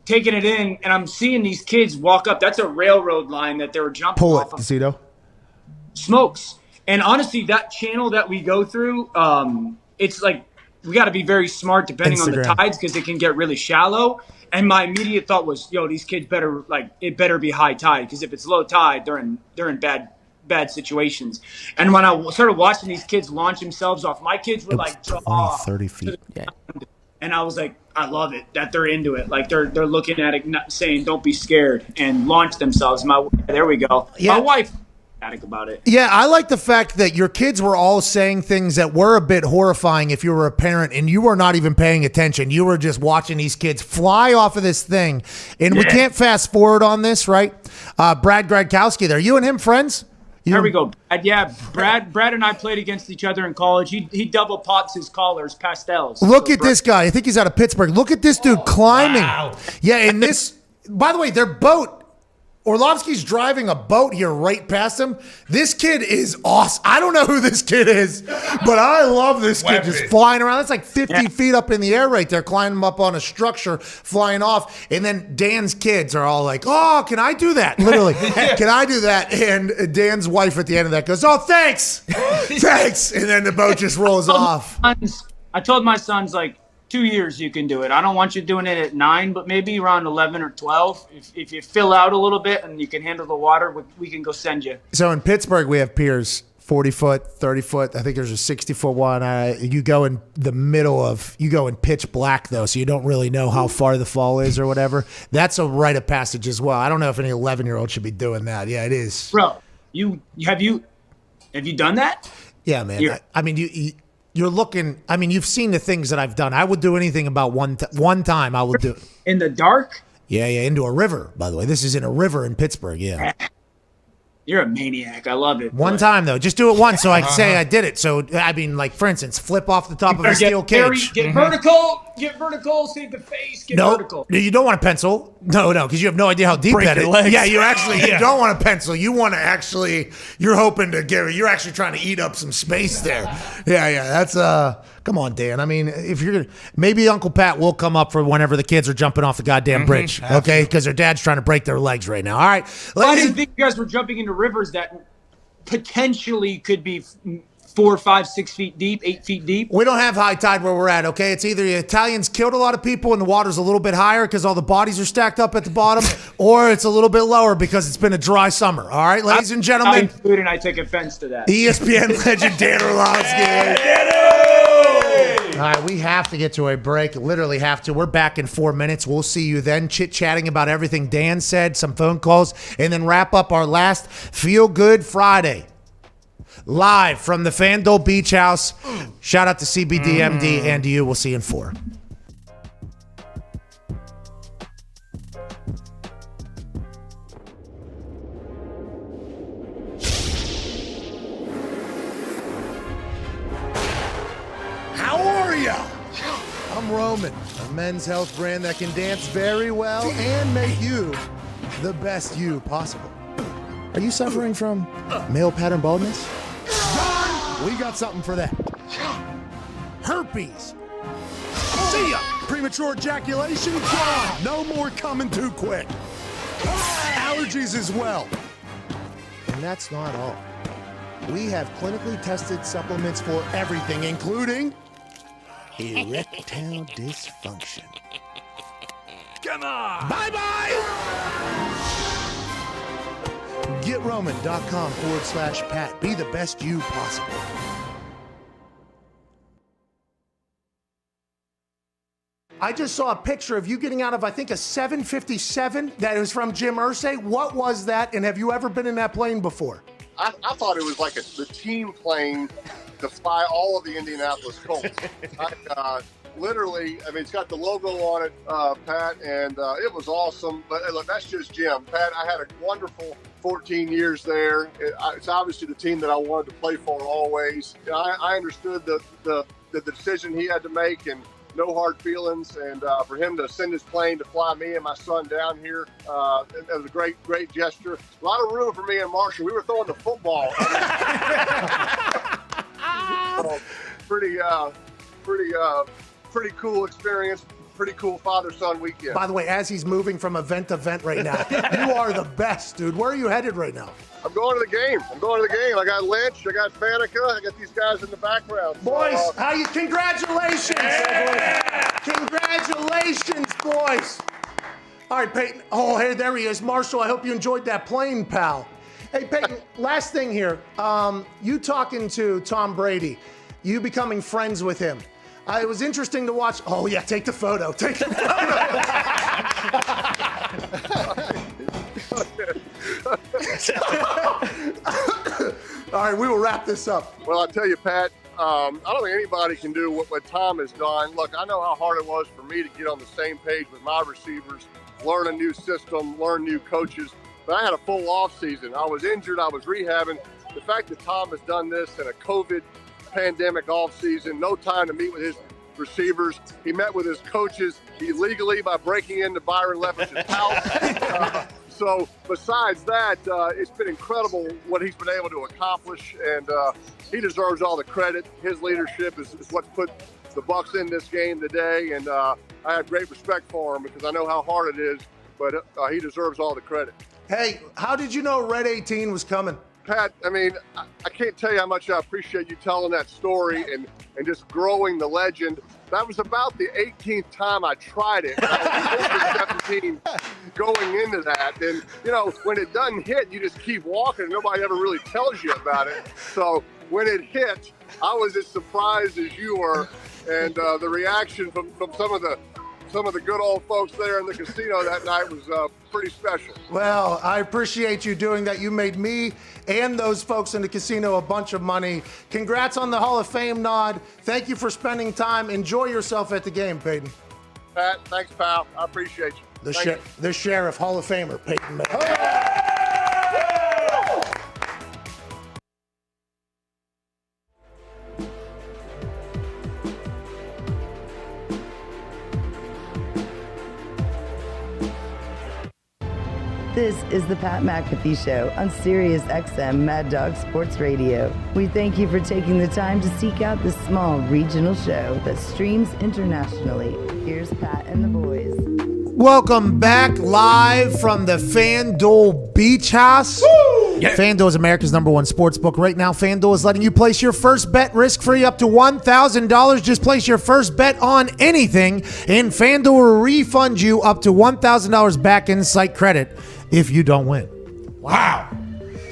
S15: taking it in, and I'm seeing these kids walk up. That's a railroad line that they were jumping off of.
S3: Casito.
S15: Smokes. And honestly, that channel that we go through, it's like we got to be very smart depending on the tides because it can get really shallow. And my immediate thought was, these kids better it better be high tide because if it's low tide, they're in bad situations. And when I started watching these kids launch themselves off, my kids were like
S3: 30 feet.
S15: Yeah. And I was like, I love it that they're into it. Like they're looking at it, not saying, "Don't be scared," and launch themselves. There we go. Yeah. My wife. About it.
S3: Yeah, I like the fact that your kids were all saying things that were a bit horrifying if you were a parent and you were not even paying attention. You were just watching these kids fly off of this thing. And we can't fast forward on this, right? Brad Gradkowski there. You and him friends?
S15: There we go. Brad and I played against each other in college. He double pops his collars, pastels.
S3: Look at this guy. I think he's out of Pittsburgh. Look at this dude climbing. Wow. Yeah, and this, by the way, their boat, Orlovsky's driving a boat here right past him. This kid is awesome. I don't know who this kid is, but I love this kid just flying around. That's like 50 feet up in the air right there, climbing up on a structure, flying off. And then Dan's kids are all like, oh, can I do that? Literally, can I do that? And Dan's wife at the end of that goes, oh, thanks. Thanks. And then the boat just rolls off.
S15: I told my sons, 2 years you can do it. I don't want you doing it at 9, but maybe around 11 or 12. If you fill out a little bit and you can handle the water, we can go send you.
S3: So in Pittsburgh, we have piers, 40-foot, 30-foot. I think there's a 60-foot one. You go in the middle of, you go in pitch black, though, so you don't really know how far the fall is or whatever. That's a rite of passage as well. I don't know if any 11-year-old should be doing that. Yeah, it is.
S15: Bro, have you done that?
S3: Yeah, man. You're looking. I mean, you've seen the things that I've done. I would do anything about one time. I would do it.
S15: In the dark?
S3: Yeah, into a river. By the way, this is in a river in Pittsburgh. Yeah.
S15: You're a maniac. I love it.
S3: One time though, just do it once so I can say I did it. So I mean, for instance, flip off the top of a steel cage.
S15: Get vertical, save the face. Vertical.
S3: No, you don't want a pencil. No, because you have no idea how deep that is. Yeah, you actually you don't want a pencil. You want to actually. You're hoping to get. You're actually trying to eat up some space there. Yeah. That's Come on, Dan. I mean, if you're gonna, maybe Uncle Pat will come up for whenever the kids are jumping off the goddamn bridge, okay? Because their dad's trying to break their legs right now. All right.
S15: I didn't think you guys were jumping into rivers that potentially could be 4, 5, 6 feet deep, 8 feet deep.
S3: We don't have high tide where we're at, okay? It's either the Italians killed a lot of people and the water's a little bit higher because all the bodies are stacked up at the bottom, or it's a little bit lower because it's been a dry summer. All right, ladies and gentlemen.
S15: And I take offense to that.
S3: ESPN legend Dan Orlovsky. All right, we have to get to a break. Literally have to. We're back in 4 minutes. We'll see you then. Chit-chatting about everything Dan said, some phone calls, and then wrap up our last Feel Good Friday. Live from the Fandle Beach House. Shout out to CBDMD and to you. We'll see you in 4. How are ya? I'm Roman, a men's health brand that can dance very well and make you the best you possible. Are you suffering from male pattern baldness? Dahn, we got something for that. Herpes. See ya. Premature ejaculation gone. No more coming too quick. Allergies as well. And that's not all. We have clinically tested supplements for everything, including erectile dysfunction.
S16: Come on.
S3: Bye-bye. GetRoman.com/Pat. Be the best you possible. I just saw a picture of you getting out of, I think, a 757 that was from Jim Irsay. What was that, and have you ever been in that plane before?
S17: I thought it was like the team plane to fly all of the Indianapolis Colts. Literally, I mean, it's got the logo on it, Pat, and it was awesome. But look, that's just Jim. Pat, I had a wonderful 14 years there. It's obviously the team that I wanted to play for always. I understood the decision he had to make, and no hard feelings. And for him to send his plane to fly me and my son down here, it was a great gesture. A lot of room for me and Marshall. We were throwing the football. So, pretty cool experience. Pretty cool father-son weekend.
S3: By the way, as he's moving from event to event right now, you are the best, dude. Where are you headed right now?
S17: I'm going to the game. I got Lynch. I got Faneca. I got these guys in the background.
S3: Boys, congratulations. Yeah. Congratulations, boys. All right, Peyton. Oh, hey, there he is. Marshall, I hope you enjoyed that plane, pal. Hey, Peyton, last thing here. You talking to Tom Brady, you becoming friends with him. It was interesting to watch. Oh, yeah, take the photo. Take the photo. All right, we will wrap this up.
S17: Well, I'll tell you, Pat, I don't think anybody can do what Tom has done. Look, I know how hard it was for me to get on the same page with my receivers, learn a new system, learn new coaches. But I had a full off season. I was injured. I was rehabbing. The fact that Tom has done this in a COVID pandemic off season, no time to meet with his receivers. He met with his coaches illegally by breaking into Byron Leftwich's house. So besides that, it's been incredible what he's been able to accomplish, and he deserves all the credit. His leadership is what's put the Bucs in this game today, and I have great respect for him because I know how hard it is, but he deserves all the credit.
S3: Hey, how did you know Red 18 was coming?
S17: Pat, I mean, I can't tell you how much I appreciate you telling that story and just growing the legend. That was about the 18th time I tried it. I was 17 going into that. And, you know, when it doesn't hit, you just keep walking and nobody ever really tells you about it. So when it hit, I was as surprised as you were. And the reaction from some of the good old folks there in the casino that night was pretty special.
S3: Well, I appreciate you doing that. You made me and those folks in the casino a bunch of money. Congrats on the Hall of Fame nod. Thank you for spending time. Enjoy yourself at the game, Peyton.
S17: Pat, thanks, pal. I appreciate you.
S3: The Sheriff Hall of Famer, Peyton Manning.
S1: This is the Pat McAfee Show on Sirius XM Mad Dog Sports Radio. We thank you for taking the time to seek out this small regional show that streams internationally. Here's Pat and the boys.
S3: Welcome back live from the FanDuel Beach House. Yeah. FanDuel is America's #1 sportsbook. Right now, FanDuel is letting you place your first bet risk-free up to $1,000. Just place your first bet on anything, and FanDuel will refund you up to $1,000 back in site credit if you don't win. Wow.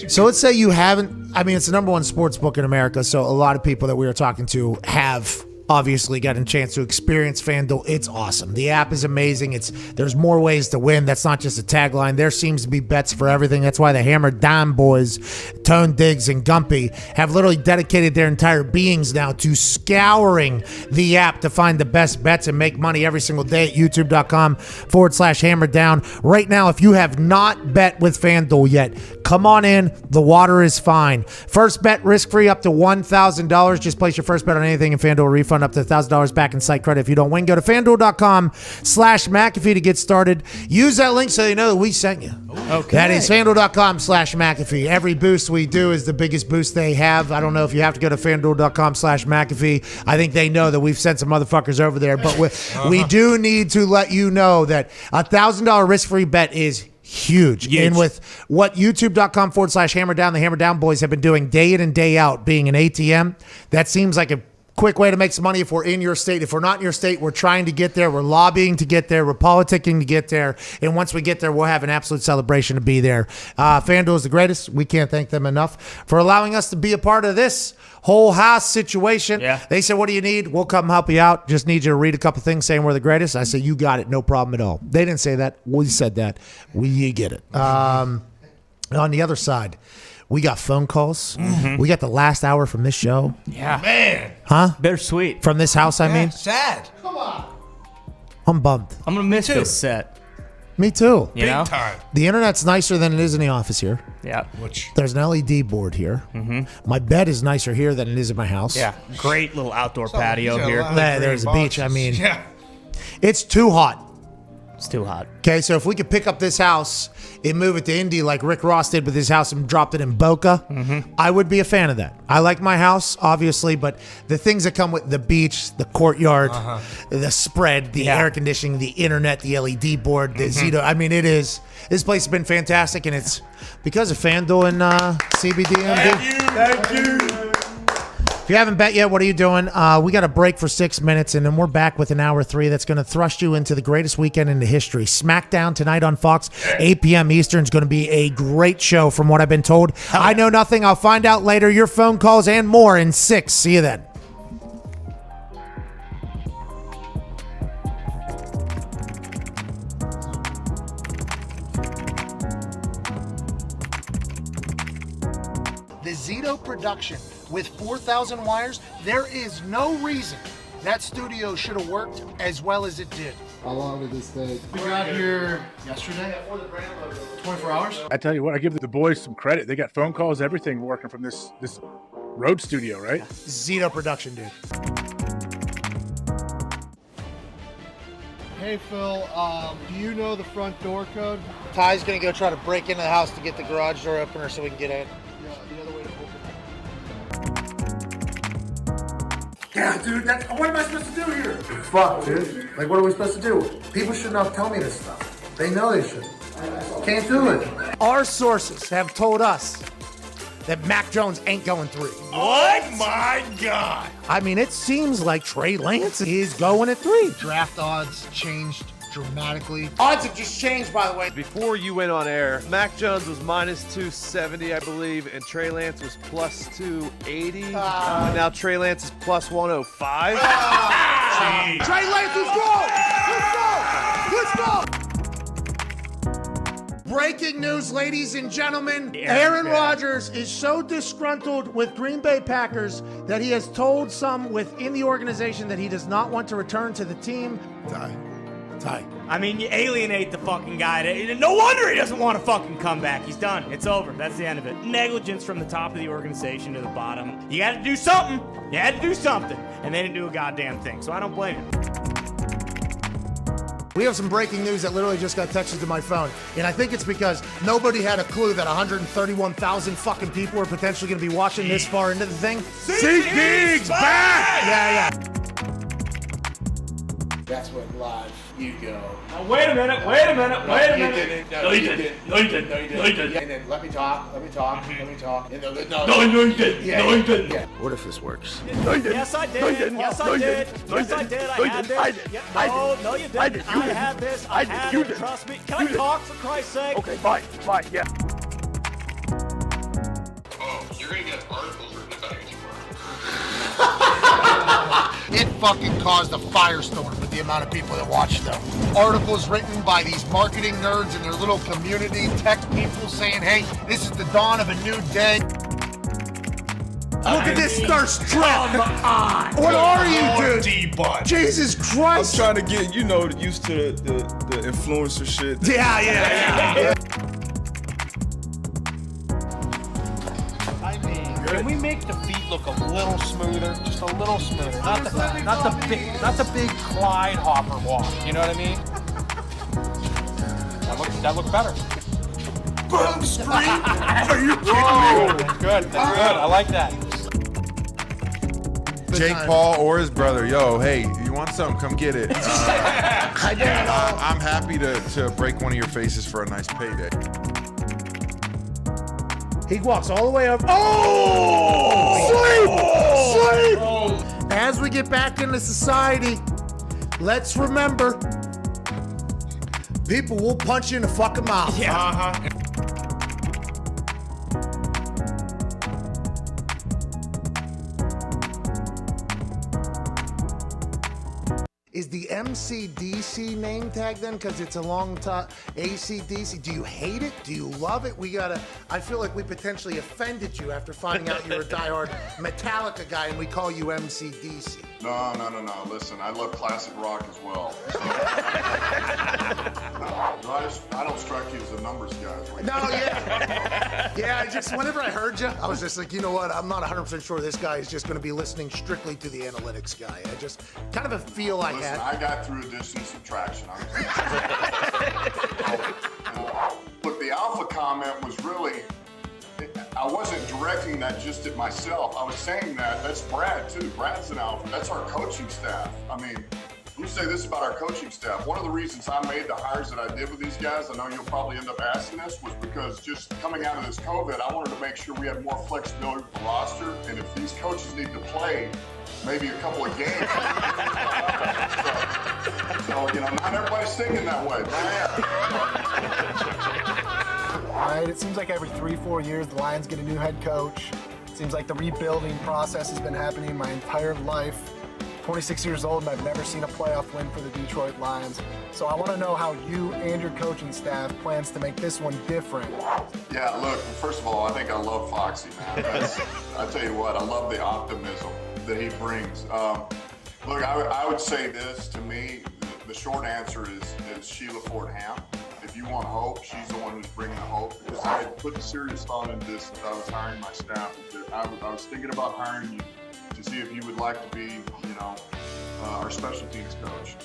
S3: So let's say you haven't, I mean, it's the #1 sportsbook in America, so a lot of people that we are talking to have obviously gotten a chance to experience FanDuel. It's awesome. The app is amazing. There's more ways to win. That's not just a tagline. There seems to be bets for everything. That's why the Hammer Dahn boys, Tone Diggs and Gumpy, have literally dedicated their entire beings now to scouring the app to find the best bets and make money every single day at youtube.com/hammerdown. Right now, if you have not bet with FanDuel yet, come on in. The water is fine. First bet risk-free up to $1,000. Just place your first bet on anything and FanDuel will refund up to $1,000 back in site credit if you don't win. Go to FanDuel.com/McAfee to get started. Use that link so they know that we sent you. Okay. That is FanDuel.com/McAfee. Every boost we do is the biggest boost they have. I don't know if you have to go to FanDuel.com/McAfee. I think they know that we've sent some motherfuckers over there, but we do need to let you know that $1,000 risk-free bet is huge. And with what youtube.com/hammerdown, the Hammer Down boys have been doing day in and day out, being an ATM, that seems like a quick way to make some money if we're in your state. If we're not in your state, we're trying to get there. We're lobbying to get there. We're politicking to get there. And once we get there, we'll have an absolute celebration to be there. FanDuel is the greatest. We can't thank them enough for allowing us to be a part of this whole house situation.
S4: Yeah.
S3: They said, what do you need? We'll come help you out. Just need you to read a couple things saying we're the greatest. I said, you got it. No problem at all. They didn't say that. We said that. You get it. On the other side, we got phone calls.
S4: Mm-hmm.
S3: We got the last hour from this show.
S4: Yeah.
S5: Man.
S3: Huh?
S4: Bittersweet.
S3: From this house, I mean.
S5: Sad.
S17: Come on.
S3: I'm bummed.
S4: I'm going to miss this set.
S3: Me too.
S4: You know?
S5: Time.
S3: The internet's nicer than it is in the office here.
S4: Yeah.
S3: There's an LED board here.
S4: Mm-hmm.
S3: My bed is nicer here than it is in my house.
S4: Yeah. Great little outdoor patio here.
S3: There's a beach. I mean, it's too hot.
S4: It's too hot.
S3: Okay, so if we could pick up this house and move it to Indy like Rick Ross did with his house and dropped it in Boca, I would be a fan of that. I like my house, obviously, but the things that come with the beach, the courtyard, the spread, the air conditioning, the internet, the LED board, the Zito, I mean, this place has been fantastic, and it's because of FanDuel and CBDMD.
S5: Thank you.
S3: If you haven't bet yet, what are you doing? We got a break for 6 minutes, and then we're back with an hour 3 that's going to thrust you into the greatest weekend in the history. SmackDown tonight on Fox, 8 p.m. Eastern is going to be a great show from what I've been told. I know nothing. I'll find out later. Your phone calls and more in 6. See you then.
S13: The Zito production with 4,000 wires, there is no reason that studio should have worked as well as it did.
S18: How long did this take?
S13: We got here yesterday, 24 hours.
S9: I tell you what, I give the boys some credit. They got phone calls, everything working from this road studio, right?
S3: Zito production, dude.
S13: Hey Phil, do you know the front door code? Ty's gonna go try to break into the house to get the garage door opener so we can get in. Yeah, the other way to open it.
S7: Yeah, dude, what am I supposed to do here?
S13: Fuck, dude. Like, what are we supposed to do? People should not tell me this stuff. They know they should. Can't do it.
S3: Our sources have told us that Mac Jones ain't going 3.
S5: Oh my God.
S3: I mean, it seems like Trey Lance is going at 3.
S13: Draft odds changed dramatically.
S3: Odds have just changed, by the way.
S6: Before you went on air, Mac Jones was minus 270, I believe, and Trey Lance was plus 280. Now Trey Lance is plus 105.
S3: Trey Lance, let's go! Breaking news, ladies and gentlemen. Aaron Rodgers is so disgruntled with Green Bay Packers that he has told some within the organization that he does not want to return to the team. Ty.
S4: I mean, you alienate the fucking guy. No wonder he doesn't want to fucking come back. He's done. It's over. That's the end of it. Negligence from the top of the organization to the bottom. You got to do something. You had to do something. And they didn't do a goddamn thing. So I don't blame him.
S3: We have some breaking news that literally just got texted to my phone. And I think it's because nobody had a clue that 131,000 fucking people are potentially going to be watching this far into the thing.
S5: SeatGeek's back!
S3: Yeah.
S7: That's what live you go.
S15: Now, wait a minute.
S7: No, you didn't. No, you didn't. And then let me talk. And then, no, you didn't. Yeah.
S18: What if this works?
S4: Yes, I did. Yes, I did. Yes, I did. I had this. No, you didn't. I had this. I had it. Trust me. Can I talk, for Christ's sake?
S7: Okay, fine, yeah.
S19: Oh, you're gonna get articles written about you tomorrow.
S13: It fucking caused a firestorm with the amount of people that watched them. Articles written by these marketing nerds in their little community, tech people saying, hey, this is the dawn of a new day.
S3: Look at this thirst trap. What are you, dude?
S5: D-bot.
S3: Jesus Christ.
S10: I'm trying to get, used to the influencer shit.
S3: Yeah.
S7: Can we make the feet look a little smoother? Just a little smoother. Not the big Clyde hopper walk. You know what I mean? That looked better.
S5: Boom Street? Are you kidding me?
S7: That's good. I like that.
S10: Jake Paul or his brother, yo, hey, you want something? Come get it. I'm happy to break one of your faces for a nice payday.
S3: He walks all the way up. Oh! Sleep! as we get back into society, let's remember, people will punch you in the fucking mouth.
S5: Yeah. Uh-huh.
S3: Is the MCDC name tag then? Because it's a long time. ACDC. Do you hate it? Do you love it? I feel like we potentially offended you after finding out you're a diehard Metallica guy and we call you MCDC.
S10: No. Listen, I love classic rock as well. So. I don't strike you as a numbers guy.
S3: Yeah, whenever I heard you, I was just like, you know what? I'm not 100% sure this guy is just going to be listening strictly to the analytics guy. I just kind of a feel I had.
S10: I got through addition and subtraction. Look, the alpha comment was really, I wasn't directing that just at myself. I was saying that's Brad too. Brad's an alpha. That's our coaching staff. I mean, let me say this about our coaching staff. One of the reasons I made the hires that I did with these guys, I know you'll probably end up asking this, was because just coming out of this COVID, I wanted to make sure we had more flexibility with the roster. And if these coaches need to play maybe a couple of games. So, not everybody's thinking that way.
S20: Right, it seems like every 3-4 years the Lions get a new head coach. It seems like the rebuilding process has been happening my entire life. 26 years old and I've never seen a playoff win for the Detroit Lions. So I want to know how you and your coaching staff plans to make this one different.
S10: Yeah, look, first of all, I think I love Foxy, man. I tell you what, I love the optimism that he brings. Look, I would say this, to me, the short answer is Sheila Ford Ham. If you want hope, she's the one who's bringing the hope. Because I had put serious thought into this as I was hiring my staff. I was thinking about hiring you to see if you would like to be, our special teams coach.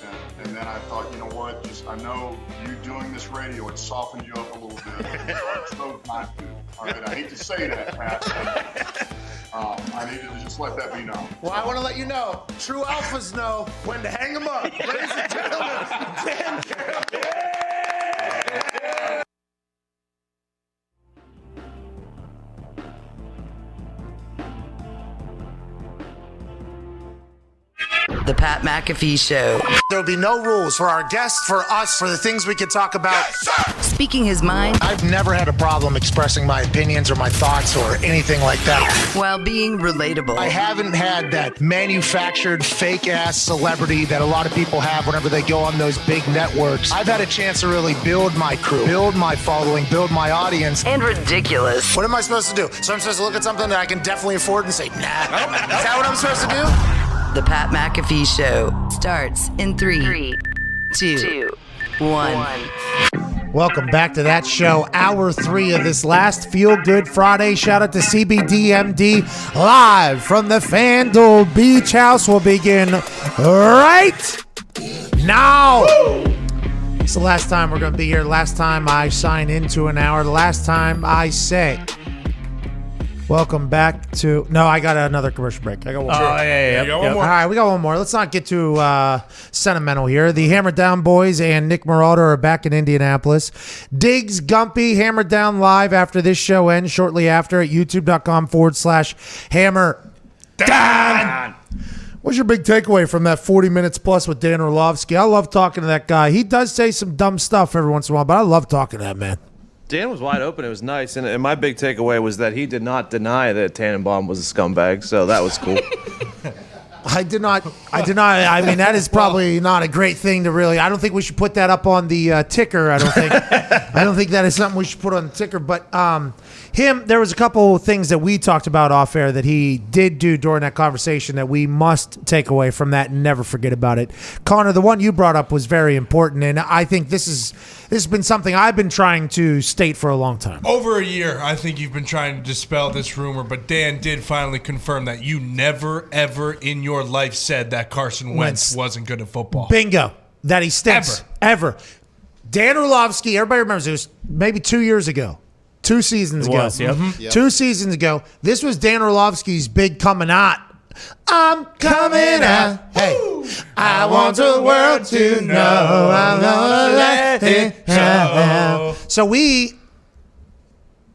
S10: And then I thought, you know what, I know you doing this radio, it softened you up a little bit. I chose not to. All right, I hate to say that, Pat, but I needed to just let that be known.
S3: Well, I want to let you know, true alphas know when to hang them up. Ladies and gentlemen, Dan Carroll.
S1: The Pat McAfee Show.
S3: There'll be no rules for our guests, for us, for the things we can talk about.
S1: Speaking his mind.
S2: I've never had a problem expressing my opinions or my thoughts or anything like that.
S1: While being relatable.
S2: I haven't had that manufactured fake-ass celebrity that a lot of people have whenever they go on those big networks. I've had a chance to really build my crew, build my following, build my audience.
S1: And ridiculous.
S3: What am I supposed to do? So I'm supposed to look at something that I can definitely afford and say, nah. Is that what I'm supposed to do?
S1: The Pat McAfee Show starts in 3, 2, 1.
S3: Welcome back to that show. Hour 3 of this last Feel Good Friday. Shout out to CBDMD live from the FanDuel Beach House. Will begin right now. It's the last time we're going to be here. Last time I sign into an hour. The last time I say welcome back to... No, I got another commercial break. I got one more.
S5: Oh, yeah. One more.
S3: All right, we got one more. Let's not get too sentimental here. The Hammer Down Boys and Nick Marauder are back in Indianapolis. Diggs Gumpy, Hammer Down live after this show ends, shortly after at youtube.com/Hammer Down. What's your big takeaway from that 40 minutes plus with Dan Orlovsky? I love talking to that guy. He does say some dumb stuff every once in a while, but I love talking to that man.
S6: Dan was wide open. It was nice. And my big takeaway was that he did not deny that Tannenbaum was a scumbag. So that was cool.
S3: I did not. I mean, that is probably not a great thing to really. I don't think we should put that up on the ticker. I don't think that is something we should put on the ticker. But there was a couple of things that we talked about off air that he did do during that conversation that we must take away from that and never forget about it. Connor, the one you brought up was very important, and I think this has been something I've been trying to state for a long time.
S5: Over a year, I think you've been trying to dispel this rumor, but Dan did finally confirm that you never, ever in your life said that Carson Wentz wasn't good at football.
S3: Bingo. That he stinks. Ever. Dan Orlovsky, everybody remembers it was maybe 2 years ago. 2 seasons ago.
S4: Yep.
S3: Mm-hmm. Yep. 2 seasons ago. This was Dan Orlovsky's big coming out. I'm coming out. Hey, I want the world to know I'm gonna let it show. So we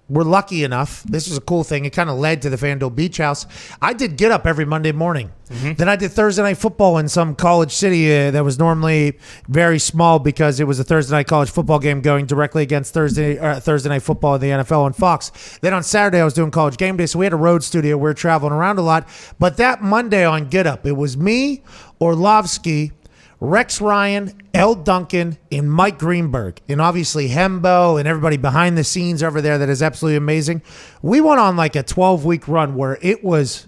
S3: were lucky enough, this was a cool thing. It kind of led to the FanDuel Beach House. I did Get Up every Monday morning. Then I did Thursday Night Football in some college city that was normally very small because it was a Thursday night college football game going directly against Thursday Night Football in the NFL on Fox. Then on Saturday, I was doing College Game Day, so we had a road studio. We were traveling around a lot. But that Monday on Get Up, it was me, Orlovsky, Rex Ryan, L. Duncan, and Mike Greenberg, and obviously Hembo and everybody behind the scenes over there that is absolutely amazing. We went on like a 12-week run where it was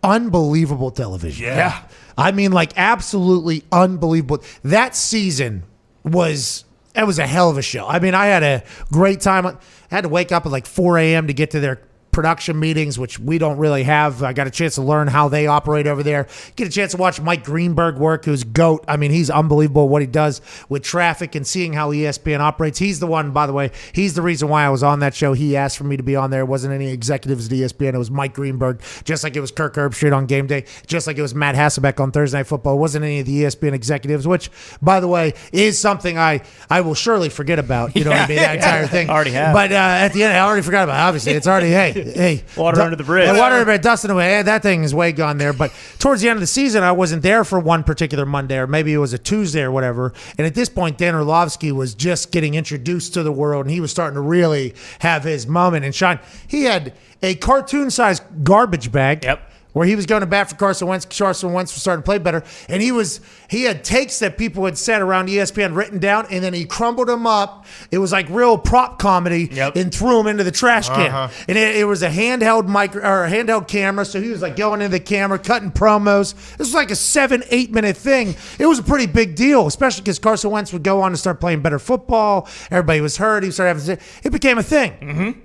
S3: unbelievable television.
S5: Yeah.
S3: I mean, like absolutely unbelievable. That season was a hell of a show. I mean, I had a great time. I had to wake up at like 4 a.m. to get to their production meetings, which we don't really have. I got a chance to learn how they operate over there. Get a chance to watch Mike Greenberg work, who's GOAT. I mean, he's unbelievable what he does with traffic and seeing how ESPN operates. He's the one, by the way, he's the reason why I was on that show. He asked for me to be on there. It wasn't any executives at ESPN. It was Mike Greenberg, just like it was Kirk Herbstreit on Game Day, just like it was Matt Hasselbeck on Thursday Night Football. It wasn't any of the ESPN executives, which, by the way, is something I will surely forget about. You know what I mean? That entire thing.
S4: Already have.
S3: But at the end, I already forgot about it. Obviously, it's already, hey,
S4: water under the bridge.
S3: Water under the bridge, dusting away. That thing is way gone there. But towards the end of the season, I wasn't there for one particular Monday, or maybe it was a Tuesday or whatever. And at this point, Dan Orlovsky was just getting introduced to the world, and he was starting to really have his moment and shine. He had a cartoon-sized garbage bag.
S4: Yep.
S3: Where he was going to bat for Carson Wentz. Carson Wentz was starting to play better. And he had takes that people had said around ESPN written down, and then he crumbled them up. It was like real prop comedy, and threw them into the trash can. And it was a handheld handheld camera, so he was like going into the camera, cutting promos. This was like a 7-8 minute thing. It was a pretty big deal, especially because Carson Wentz would go on to start playing better football. Everybody was hurt. It became a thing.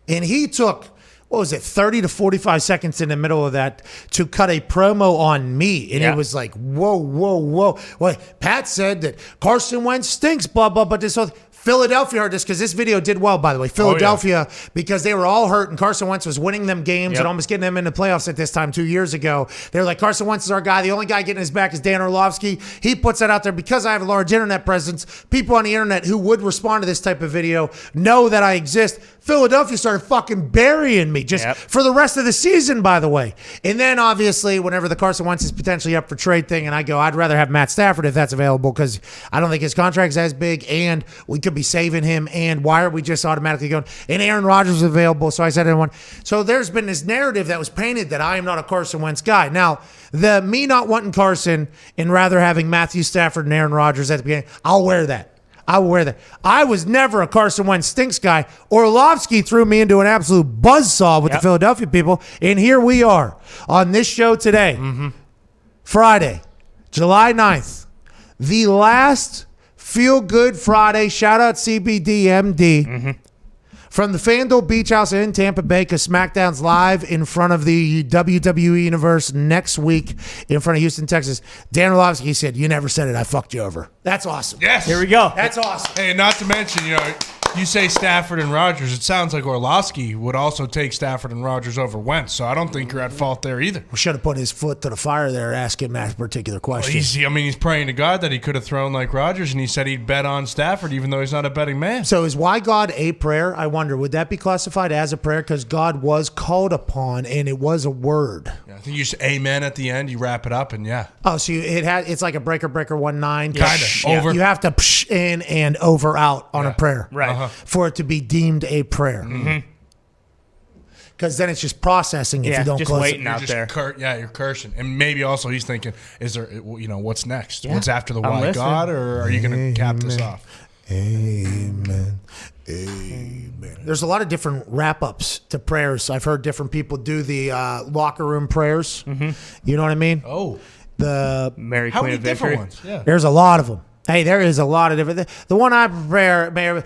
S3: And he took, what was it, 30 to 45 seconds in the middle of that to cut a promo on me. And it was like, whoa. Well, Pat said that Carson Wentz stinks, blah, blah, but this whole Philadelphia heard this because this video did well, by the way. Philadelphia, because they were all hurt and Carson Wentz was winning them games and almost getting them into playoffs at this time 2 years ago. They were like, Carson Wentz is our guy. The only guy getting his back is Dan Orlovsky. He puts that out there because I have a large internet presence. People on the internet who would respond to this type of video know that I exist. Philadelphia started fucking burying me just for the rest of the season, by the way. And then, obviously, whenever the Carson Wentz is potentially up for trade thing, and I go, I'd rather have Matt Stafford if that's available because I don't think his contract's as big, and we could be saving him, and why are we just automatically going? And Aaron Rodgers is available, so I said everyone. So there's been this narrative that was painted that I am not a Carson Wentz guy. Now, the me not wanting Carson and rather having Matthew Stafford and Aaron Rodgers at the beginning, I'll wear that. I will wear that. I was never a Carson Wentz stinks guy. Orlovsky threw me into an absolute buzzsaw with the Philadelphia people, and here we are on this show today, Friday, July 9th, the last Feel Good Friday. Shout out CBDMD. From the FanDuel Beach House in Tampa Bay, because SmackDown's live in front of the WWE Universe next week in front of Houston, Texas. Dan Orlovsky said, "You never said it. I fucked you over." That's awesome.
S5: Yes.
S4: Here we go.
S3: That's awesome.
S5: Hey, not to mention, you say Stafford and Rodgers. It sounds like Orlovsky would also take Stafford and Rodgers over Wentz, so I don't think you're at fault there either.
S3: We should have put his foot to the fire there asking that particular question.
S5: Well, he's praying to God that he could have thrown like Rodgers, and he said he'd bet on Stafford even though he's not a betting man.
S3: So is why God a prayer? I wonder, would that be classified as a prayer? Because God was called upon, and it was a word.
S5: Yeah, I think you say amen at the end, you wrap it up, and
S3: Oh, so it's like a breaker 1-9.
S5: Kind of. Over.
S3: You have to psh in and over out on a prayer.
S4: Right.
S3: For it to be deemed a prayer. Because then it's just processing if you don't
S4: just
S3: close
S4: waiting
S3: it.
S4: out there.
S5: You're cursing. And maybe also he's thinking, is there, what's next?
S3: Yeah.
S5: What's after the
S3: I'm
S5: why
S3: listening.
S5: God, or are you going to cap this off?
S3: Amen. Amen. There's a lot of different wrap-ups to prayers. I've heard different people do the locker room prayers. You know what I mean?
S5: Oh.
S3: The
S4: Mary
S5: How
S4: Queen
S5: many
S4: of
S5: different
S4: Victory.
S5: ones? Yeah.
S3: There's a lot of them. Hey, there is a lot of different. The one I prepare, amen.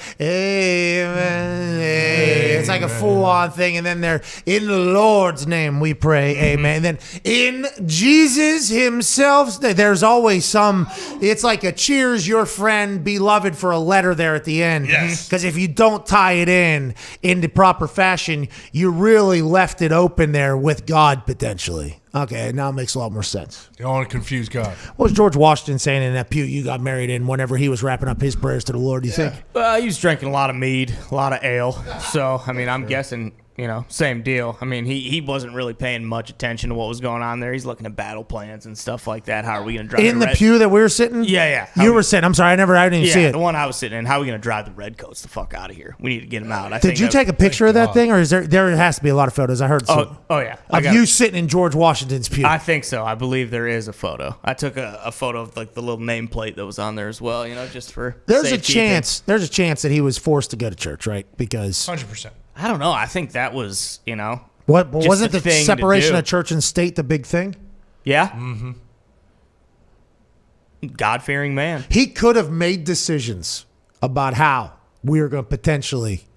S3: It's like a full-on thing, and then they're in the Lord's name we pray, amen. And then in Jesus Himself, there's always some. It's like a cheers, your friend, beloved, for a letter there at the end.
S5: Yes.
S3: Because if you don't tie it in the proper fashion, you really left it open there with God potentially. Okay, now it makes a lot more sense.
S5: You don't want to confuse God.
S3: What was George Washington saying in that pew you got married in whenever he was wrapping up his prayers to the Lord, do you think?
S4: He was drinking a lot of mead, a lot of ale. So, I mean, I'm guessing, same deal. I mean, he wasn't really paying much attention to what was going on there. He's looking at battle plans and stuff like that. How are we going to drive
S3: In the pew that we were sitting?
S4: Yeah.
S3: You were sitting. I'm sorry, I didn't even see it.
S4: The one I was sitting in. How are we going to drive the Redcoats the fuck out of here? We need to get them out.
S3: Did you take a picture of that thing, or is there has to be a lot of photos? I heard some.
S4: Oh yeah.
S3: Of you sitting in George Washington's pew.
S4: I think so. I believe there is a photo. I took a photo of like the little nameplate that was on there as well, just for
S3: There's a
S4: safekeeping.
S3: chance that he was forced to go to church, right? Because
S5: 100%.
S4: I don't know. I think that was,
S3: what
S4: just
S3: wasn't
S4: the
S3: the
S4: thing to
S3: separation
S4: do.
S3: of church and state the big thing?
S4: Yeah.
S5: Mm-hmm.
S4: God-fearing man.
S3: He could have made decisions about how we were going to potentially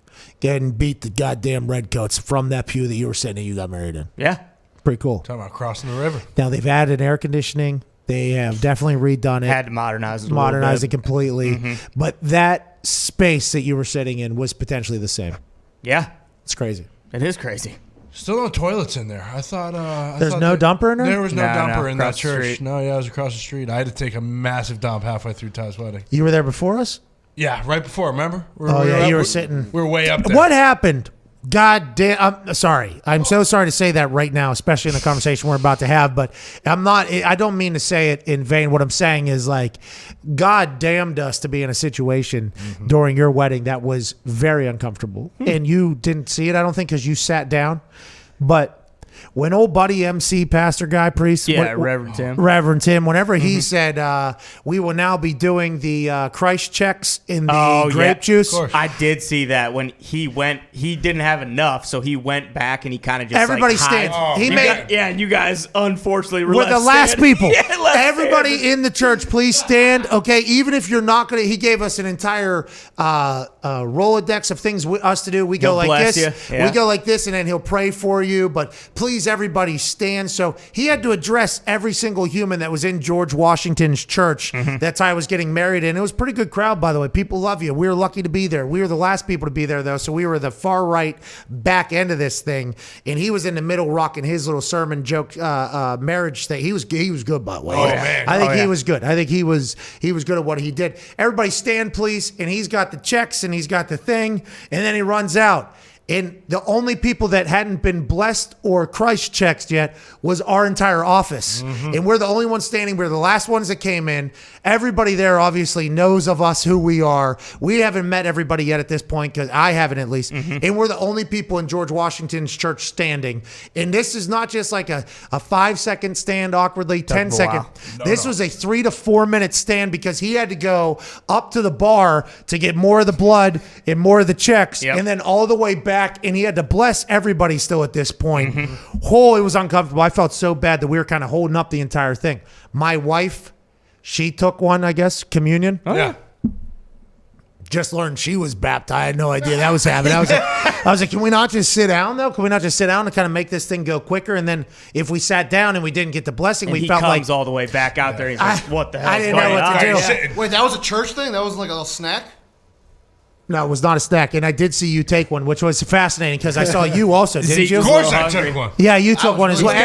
S3: get and beat the goddamn Redcoats from that pew that you were sitting in, you got married in.
S4: Yeah.
S3: Pretty cool.
S5: Talking about crossing the river.
S3: Now they've added air conditioning. They have definitely redone it.
S4: Had to modernize it.
S3: Modernize it completely.
S4: Mm-hmm.
S3: But that space that you were sitting in was potentially the same.
S4: Yeah.
S3: It's crazy.
S4: It is crazy.
S5: Still no toilets in there. I thought.
S3: There's no dumper in there?
S5: There was no dumper in that
S4: across the
S5: church.
S4: street.
S5: No, yeah, it was across the street. I had to take a massive dump halfway through Ty's wedding.
S3: You were there before us?
S5: Yeah, right before. Remember?
S3: You were sitting.
S5: We were way up there.
S3: What happened? God damn! I'm sorry. I'm so sorry to say that right now, especially in the conversation we're about to have. But I'm not. I don't mean to say it in vain. What I'm saying is like, God damned us to be in a situation during your wedding that was very uncomfortable, and you didn't see it. I don't think because you sat down, but. When old buddy MC pastor guy priest,
S4: Reverend Tim,
S3: whenever he said we will now be doing the Christ checks in the grape juice,
S4: I did see that when he went. He didn't have enough, so he went back and he kind of just
S3: everybody
S4: like,
S3: stands.
S4: And you guys unfortunately were
S3: the last
S4: standing.
S3: people. Everybody in the church, please stand. Okay, even if you're not gonna, he gave us an entire Rolodex of things us to do. We go like this. We go like this, and then he'll pray for you. But please, everybody stand. So he had to address every single human that was in George Washington's church that Ty was getting married in. It was a pretty good crowd, by the way. People love you. We were lucky to be there. We were the last people to be there, though. So we were the far right back end of this thing, and he was in the middle rocking his little sermon joke marriage thing. He was good, by the way. I think he was good. I think he was good at what he did. Everybody stand, please. And he's got the checks and he's got the thing, and then he runs out. And the only people that hadn't been blessed or Christ checked yet was our entire office. And we're the only ones standing. We're the last ones that came in. Everybody there obviously knows of us, who we are. We haven't met everybody yet at this point, because I haven't at least. And we're the only people in George Washington's church standing. And this is not just like a 5-second stand awkwardly, 10-second. This was a 3 to 4 minute stand because he had to go up to the bar to get more of the blood and more of the checks. And then all the way back. And he had to bless everybody still at this point. It was uncomfortable. I felt so bad that we were kind of holding up the entire thing. My wife, she took one, I guess, communion.
S5: Yeah.
S3: Just learned she was baptized. I had no idea that was happening. I was like, can we not just sit down, though? Can we not just sit down and kind of make this thing go quicker? And then if we sat down and we didn't get the blessing, we felt like...
S4: he comes all the way back out there. He's like, what the hell?
S3: I didn't know what to do.
S19: Wait, that was a church thing? That was like a little snack?
S3: No, it was not a snack. And I did see you take one, which was fascinating because I saw you also, didn't you?
S5: Of course I took one.
S3: Yeah, you took one as well.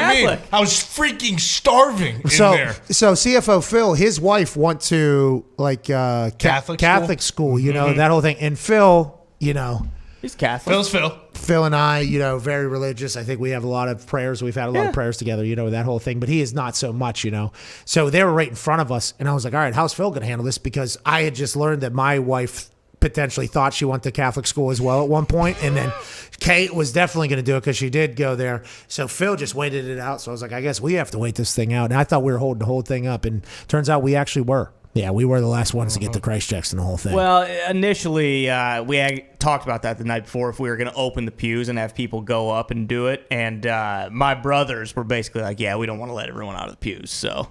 S5: I was freaking starving in there.
S3: So CFO Phil, his wife went to like Catholic school, you know, that whole thing. And Phil, you know.
S4: He's Catholic.
S5: Phil's Phil.
S3: Phil and I, you know, very religious. I think we have a lot of prayers. We've had a lot of prayers together, you know, that whole thing. But he is not so much, you know. So they were right in front of us. And I was like, all right, how's Phil going to handle this? Because I had just learned that my wife potentially thought she went to Catholic school as well at one point, and then Kate was definitely going to do it because she did go there. So Phil just waited it out. So I was like, I guess we have to wait this thing out. And I thought we were holding the whole thing up, and turns out we actually were. Yeah, we were the last ones to get the Christ checks and the whole thing.
S4: Well, initially, we had talked about that the night before, if we were going to open the pews and have people go up and do it. And my brothers were basically like, yeah, we don't want to let everyone out of the pews. So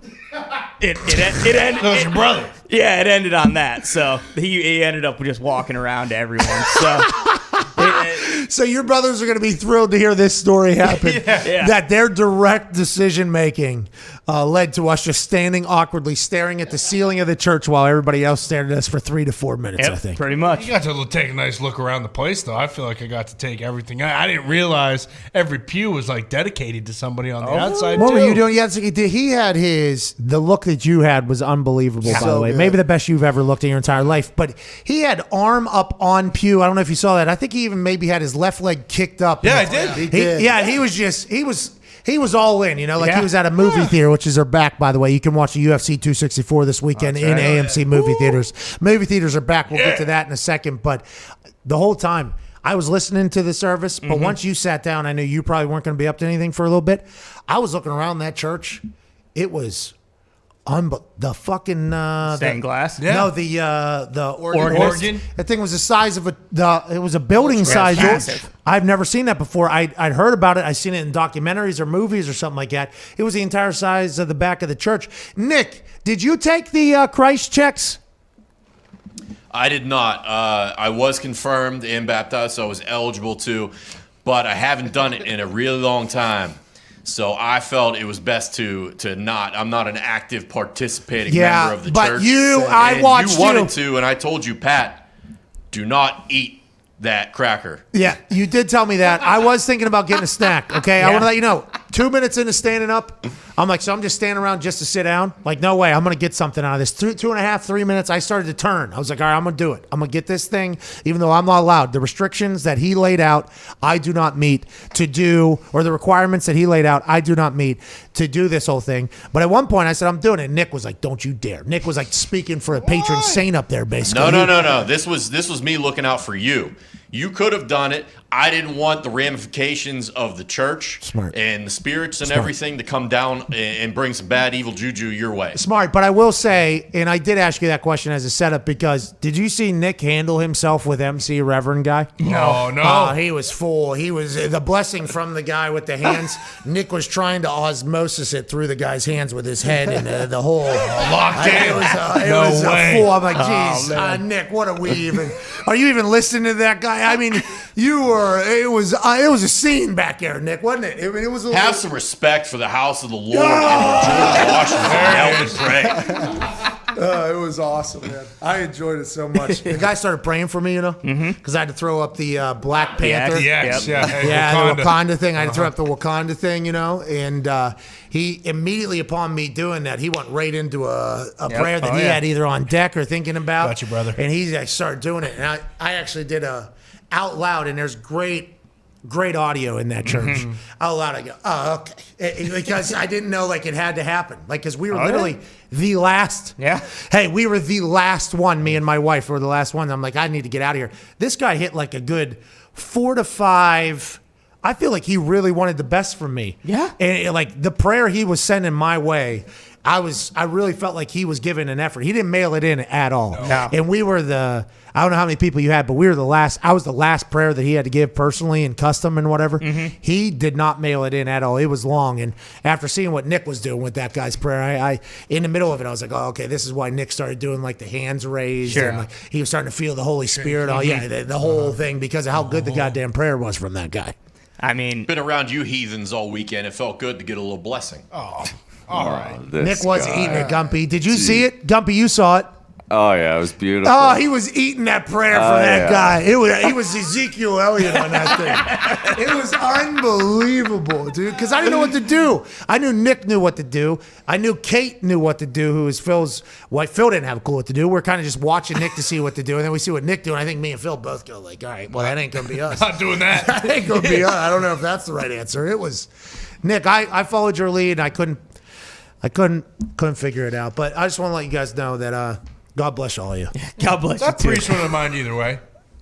S4: it ended.
S5: That was your brother.
S4: Yeah, it ended on that. So he ended up just walking around to everyone. So...
S3: So your brothers are going to be thrilled to hear this story happen.
S4: Yeah.
S3: That their direct decision making led to us just standing awkwardly staring at the ceiling of the church while everybody else stared at us for 3 to 4 minutes, I think.
S4: Pretty much.
S5: You got to take a nice look around the place, though. I feel like I got to take everything. I didn't realize every pew was like dedicated to somebody on the outside.
S3: What
S5: too.
S3: were you doing? Yeah, he had the look that you had was unbelievable, by the way.
S5: good.
S3: Maybe the best you've ever looked in your entire life. But he had arm up on pew. I don't know if you saw that. I think he even maybe had his left leg kicked up.
S5: Yeah, I did. He did.
S3: He was all in, he was at a movie theater, which is our back, by the way. You can watch the UFC 264 this weekend in AMC movie theaters. Movie theaters are back. We'll get to that in a second. But the whole time, I was listening to the service. But once you sat down, I knew you probably weren't going to be up to anything for a little bit. I was looking around that church. It was the fucking
S4: stained glass.
S3: No, the
S5: organ.
S3: That thing was the size of it was a building size.
S4: Massive.
S3: I've never seen that before. I'd heard about it. I've seen it in documentaries or movies or something like that. It was the entire size of the back of the church. Nick, did you take the Christ checks?
S11: I did not. I was confirmed and baptized, so I was eligible to, but I haven't done it in a really long time. So I felt it was best to not. I'm not an active participating member of the
S3: but
S11: church.
S3: you
S11: wanted to, and I told you, Pat, do not eat that cracker.
S3: Yeah, you did tell me that. I was thinking about getting a snack, okay? I want to let you know. 2 minutes into standing up, I'm like, so I'm just standing around just to sit down? Like, no way. I'm going to get something out of this. 2.5, 3 minutes, I started to turn. I was like, all right, I'm going to do it. I'm going to get this thing, even though I'm not allowed. The restrictions that he laid out, I do not meet to do, or the requirements that he laid out, I do not meet to do this whole thing. But at one point, I said, I'm doing it. Nick was like, don't you dare. Nick was like speaking for a patron saint up there, basically.
S11: No. This was me looking out for you. You could have done it. I didn't want the ramifications of the church and the spirits and everything to come down and bring some bad, evil juju your way.
S3: Smart, but I will say, and I did ask you that question as a setup because did you see Nick handle himself with MC Reverend guy?
S5: No.
S3: Oh, he was full. He was the blessing from the guy with the hands. Nick was trying to osmosis it through the guy's hands with his head and the whole
S5: locked in.
S3: It was full. I'm like, geez, Nick, what are we even? Are you even listening to that guy? I mean, you were. It was a scene back there, Nick, wasn't it? I mean, it was.
S11: Have some respect for the house of the Lord and George Washington.
S3: It was awesome, man. I enjoyed it so much. The guy started praying for me, because I had to throw up the Black Panther. The Wakanda thing. I had to throw up the Wakanda thing, and he immediately, upon me doing that, he went right into a prayer that he had either on deck or thinking about.
S5: Got you, brother.
S3: And he started doing it, and I actually did out loud, and there's great audio in that church. Out loud, I go, oh, okay. Because I didn't know, it had to happen. Because we were literally the last.
S4: Yeah.
S3: Hey, we were the last one. Me and my wife were the last one. I'm like, I need to get out of here. This guy hit a good 4 to 5. I feel like he really wanted the best from me.
S4: Yeah.
S3: And the prayer he was sending my way, I really felt like he was giving an effort. He didn't mail it in at all.
S4: No.
S3: And we were I don't know how many people you had, but we were the last. I was the last prayer that he had to give personally and custom and whatever. He did not mail it in at all. It was long. And after seeing what Nick was doing with that guy's prayer, I in the middle of it, I was like, oh, okay, this is why Nick started doing the hands raised.
S4: Sure.
S3: And he was starting to feel the Holy Spirit. The whole thing because of how good the goddamn prayer was from that guy.
S4: I mean,
S11: been around you heathens all weekend. It felt good to get a little blessing.
S5: Oh, all right.
S3: Nick was eating it, Gumpy. Did you see it? Gumpy, you saw it.
S19: Oh, yeah, it was beautiful.
S3: Oh, he was eating that prayer from that guy. He was Ezekiel Elliott on that thing. It was unbelievable, dude, because I didn't know what to do. I knew Nick knew what to do. I knew Kate knew what to do, who was Phil's wife. Phil didn't have a clue what to do. We're kind of just watching Nick to see what to do, and then we see what Nick do, and I think me and Phil both go all right, well, that ain't going to be us.
S5: Not doing that.
S3: That ain't going to be us. I don't know if that's the right answer. It was, Nick, I followed your lead, and I couldn't figure it out, but I just want to let you guys know that God bless all of you.
S4: God bless you
S5: That
S4: too.
S5: priest wouldn't mind either way.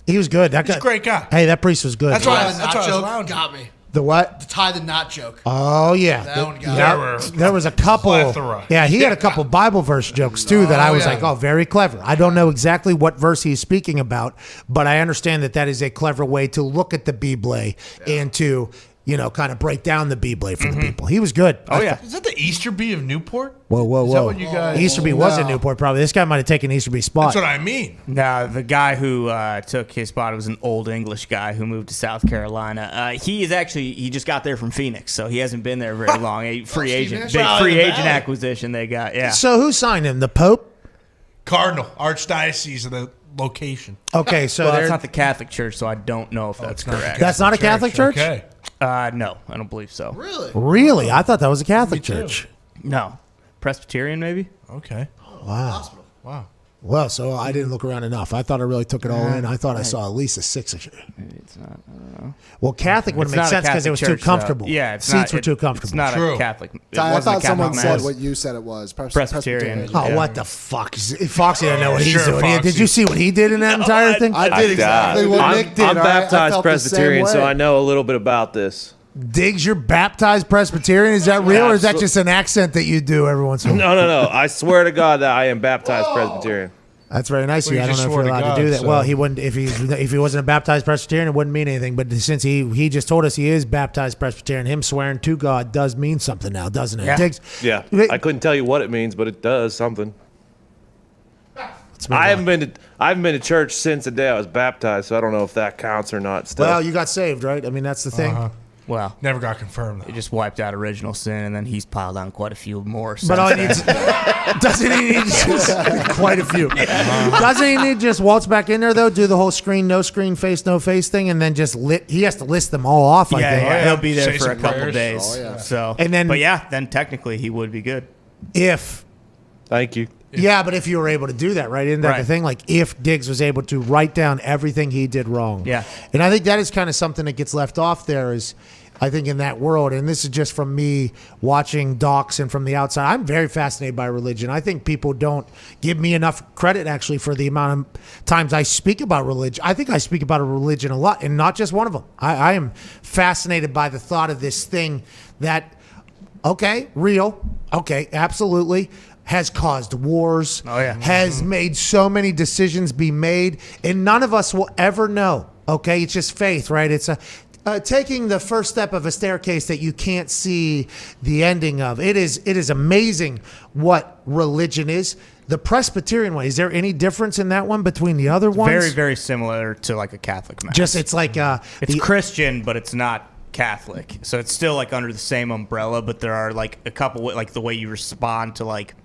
S3: He was good. That
S5: He's
S3: guy,
S5: a great guy.
S3: Hey, that priest was good.
S5: That's why I was
S21: joke
S5: around.
S21: got me.
S3: The what?
S21: The tie the knot joke.
S3: Oh yeah,
S21: That one got me.
S3: there was a couple.
S5: Plethora.
S3: Yeah, he had a couple Bible verse jokes too that I was like, oh, very clever. I don't know exactly what verse he's speaking about, but I understand that is a clever way to look at the Bible and to kind of break down the B-blade for the people. He was good.
S5: Is that the Easterby of Newport?
S3: Whoa.
S5: Is that what you guys?
S3: Easterby was in Newport, probably. This guy might have taken Easterby's spot.
S5: That's what I mean.
S4: No, the guy who took his spot was an old English guy who moved to South Carolina. He just got there from Phoenix, so he hasn't been there very long. A free agent, big free agent acquisition they got. Yeah.
S3: So who signed him? The Pope?
S5: Cardinal, Archdiocese of the location.
S3: Okay, so
S4: well, that's not the Catholic Church, so I don't know if that's correct.
S3: That's not a Catholic church?
S5: Okay.
S4: No, I don't believe so.
S3: Really? I thought that was a Catholic church.
S4: No, Presbyterian maybe.
S5: Okay.
S3: Wow.
S5: Wow.
S3: Well, so I didn't look around enough. I thought I really took it all in. I thought I saw at least a 6.
S4: Maybe it's not. I don't know.
S3: Well, Catholic would
S4: It's
S3: make
S4: not a
S3: sense because it
S4: Catholic
S3: was too
S4: church,
S3: comfortable.
S4: though. Yeah, it's
S3: seats
S4: not-
S3: were too
S4: it's
S3: comfortable.
S4: not a Catholic. It
S21: I
S4: wasn't
S21: thought
S4: a
S21: someone
S4: Catholic
S21: said
S4: mass.
S21: what you said it was.
S4: Presbyterian.
S3: Oh,
S4: Yeah.
S3: what the fuck? Foxy doesn't know what he's
S5: Sure,
S3: doing.
S5: Foxy.
S3: Did you see what he did in that entire thing?
S21: I did exactly what Nick did.
S6: I'm
S21: all right? I
S6: baptized
S21: felt the same
S6: Presbyterian, so
S21: way.
S6: I know a little bit about this.
S3: Diggs, you're baptized Presbyterian? Is that real, or is that just an accent that you do every once in a while?
S6: No. I swear to God that I am baptized Presbyterian.
S3: That's very nice of
S5: Well,
S3: you. I
S5: you
S3: don't
S5: just
S3: know if you're
S5: swore to
S3: allowed to do
S5: God,
S3: that.
S5: so-
S3: Well, he wouldn't if he wasn't a baptized Presbyterian. It wouldn't mean anything. But since he just told us he is baptized Presbyterian, him swearing to God does mean something now, doesn't it?
S4: Yeah.
S3: Diggs,
S6: Yeah, I couldn't tell you what it means, but it does something.
S3: let's move
S6: I
S3: on.
S6: haven't been to church since the day I was baptized, so I don't know if that counts or not. Still,
S3: Well, you got saved, right? I mean, that's the thing.
S4: Well,
S5: Never got confirmed.
S4: he just wiped out original sin, and then he's piled on quite a few more.
S3: But all he
S4: since
S3: needs doesn't he need quite a few? Doesn't he need to just waltz back in there though? Do the whole screen, no screen, face, no face thing, and then just he has to list them all off. I think.
S4: yeah, he'll be there
S5: Say
S4: for a
S5: some
S4: couple
S5: prayers.
S4: days.
S21: Oh, yeah.
S4: So,
S3: And then-
S4: but yeah, then technically he would be good.
S3: If
S6: thank you.
S3: yeah, but if you were able to do that, right? Isn't that the
S4: Right.
S3: thing? Like if Diggs was able to write down everything he did wrong.
S4: Yeah.
S3: And I think that is kind of something that gets left off there is I think in that world, and this is just from me watching docs and from the outside, I'm very fascinated by religion. I think people don't give me enough credit actually for the amount of times I speak about religion. I think I speak about a religion a lot, and not just one of them. I am fascinated by the thought of this thing that, okay, real, okay, absolutely, has caused wars, has made so many decisions be made, and none of us will ever know. Okay, it's just faith, right? It's taking the first step of a staircase that you can't see the ending of. It is amazing what religion is. The Presbyterian way, is there any difference in that one between the other ones?
S4: Very, very similar to like a Catholic mass.
S3: Just it's like
S4: it's Christian, but it's not Catholic. So it's still like under the same umbrella, but there are like a couple like the way you respond to like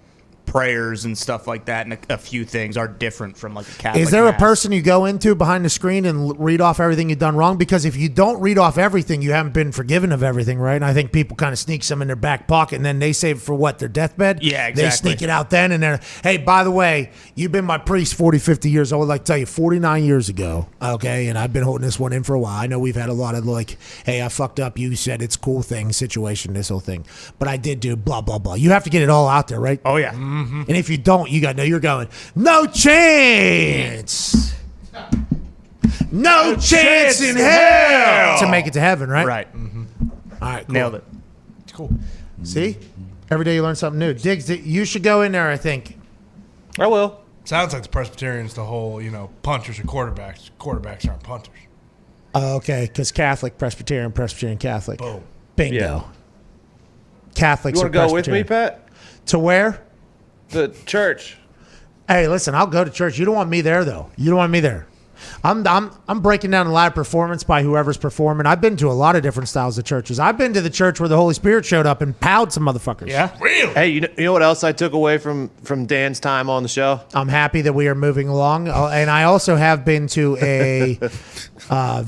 S4: prayers and stuff like that, and a few things are different from like a Catholic.
S3: Is there a
S4: mass.
S3: person you go into behind the screen and read off everything you've done wrong? Because if you don't read off everything, you haven't been forgiven of everything, right? And I think people kind of sneak some in their back pocket, and then they save it for what, their deathbed?
S4: Yeah,
S3: They
S4: exactly.
S3: sneak it out then, and they're, hey, by the way, you've been my priest 40, 50 years old. I'd like to tell you, 49 years ago, okay, and I've been holding this one in for a while. I know we've had a lot of like, hey, I fucked up. You said it's cool thing, situation, this whole thing. But I did do blah, blah, blah. You have to get it all out there, right?
S4: Oh, yeah.
S3: And if you don't, you got to know you're going, no chance. No chance in hell to make it to heaven, right?
S4: Right.
S3: All right, cool.
S4: Nailed it.
S5: It's cool.
S3: See? Every day you learn something new. Diggs, you should go in there, I think.
S6: I will.
S5: Sounds like the Presbyterians, the whole, punters are quarterbacks. Quarterbacks aren't punters.
S3: Okay, because Catholic, Presbyterian, Catholic.
S5: Boom.
S3: Bingo.
S6: Yeah.
S3: Catholics
S6: You
S3: are
S6: want to go with me,
S3: Presbyterian.
S6: Pat?
S3: To where?
S6: The church.
S3: Hey, listen, I'll go to church. You don't want me there, though. You don't want me there. I'm breaking down a live performance by whoever's performing. I've been to a lot of different styles of churches. I've been to the church where the Holy Spirit showed up and powed some motherfuckers.
S4: Yeah.
S5: Really?
S6: Hey, you know what else I took away from Dan's time on the show?
S3: I'm happy that we are moving along, and I also have been to a I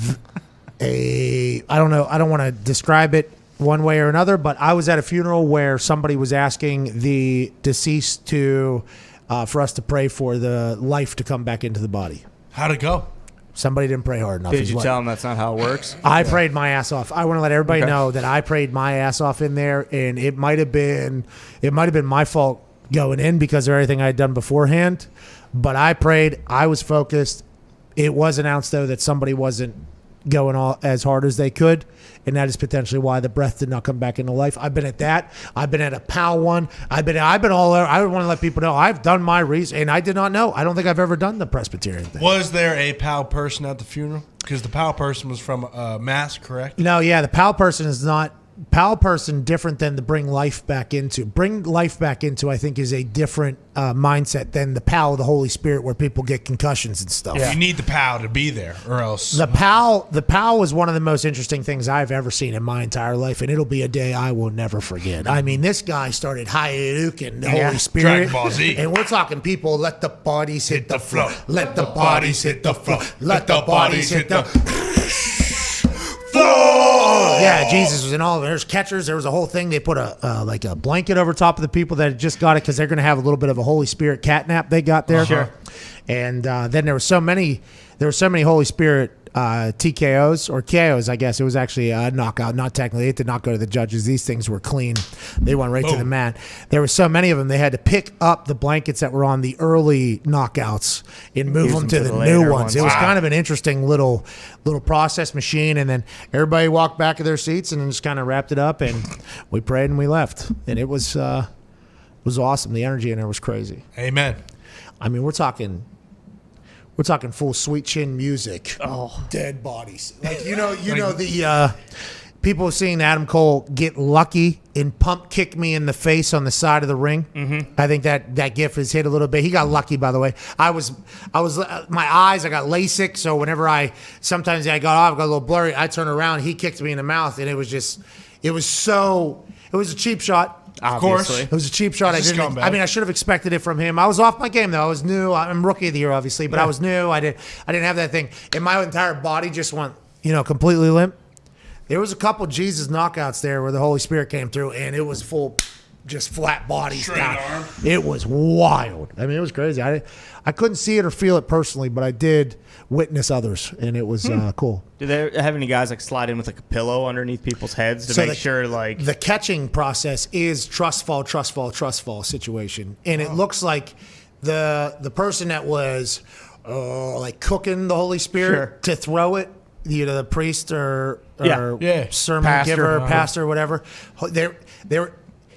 S3: don't know. I don't want to describe it one way or another, but I was at a funeral where somebody was asking the deceased to for us to pray for the life to come back into the body.
S5: How'd it go?
S3: Somebody didn't pray hard enough.
S4: Did
S3: is
S4: you
S3: what-
S4: tell him that's not how it works?
S3: I prayed my ass off. I want to let everybody
S4: Okay.
S3: know that I prayed my ass off in there, and it might have been my fault going in because of everything I had done beforehand. But I prayed. I was focused. It was announced though that somebody wasn't going all as hard as they could, and that is potentially why the breath did not come back into life. I've been at that. I've been at a PAL one. I've been all over. I want to let people know I've done my research, and I did not know. I don't think I've ever done the Presbyterian thing.
S5: Was there a PAL person at the funeral? Because the PAL person was from Mass, correct?
S3: No, yeah, the PAL person is not. PAL person different than the bring life back into. Bring life back into, I think, is a different mindset than the PAL of the Holy Spirit, where people get concussions and stuff.
S5: You need the PAL to be there, or else
S3: The PAL was one of the most interesting things I've ever seen in my entire life, and it'll be a day I will never forget. I mean, this guy started Hayukin, the Holy Spirit,
S5: Dragon Ball Z.
S3: and we're talking people. Let the bodies hit the floor. Let the bodies hit the floor. Let the bodies hit the floor. Yeah, Jesus was in all of it. There's catchers. There was a whole thing. They put a like a blanket over top of the people that had just got it because they're going to have a little bit of a Holy Spirit catnap they got there.
S4: Sure.
S3: And then there were so many Holy Spirit TKOs or KOs, I guess. It was actually a knockout. Not technically. It did not go to the judges. These things were clean. They went right to the mat. There were so many of them, they had to pick up the blankets that were on the early knockouts and move them to the new ones. It was kind of an interesting little process machine. And then everybody walked back to their seats and just kind of wrapped it up. And we prayed and we left. And it was awesome. The energy in there was crazy.
S5: Amen.
S3: I mean, we're talking full sweet chin music. Oh, dead bodies. Like you know the people seeing Adam Cole get lucky and pump kick me in the face on the side of the ring. Mm-hmm. I think that gif has hit a little bit. He got lucky, by the way. I was my eyes. I got LASIK, so whenever sometimes I got a little blurry. I turn around, he kicked me in the mouth, and it was a cheap shot.
S5: Of course.
S3: It was a cheap shot. I should have expected it from him. I was off my game, though. I was new. I'm rookie of the year, obviously, but I was new. I didn't have that thing. And my entire body just went, completely limp. There was a couple Jesus knockouts there where the Holy Spirit came through, and it was full, just flat bodies down. Arm. It was wild. I mean, it was crazy. I couldn't see it or feel it personally, but I did witness others, and it was cool.
S4: Do they have any guys slide in with a pillow underneath people's heads to make sure the
S3: catching process is trust fall situation, and it looks like the person that was cooking the Holy Spirit to throw it, the priest or sermon giver, pastor, whatever.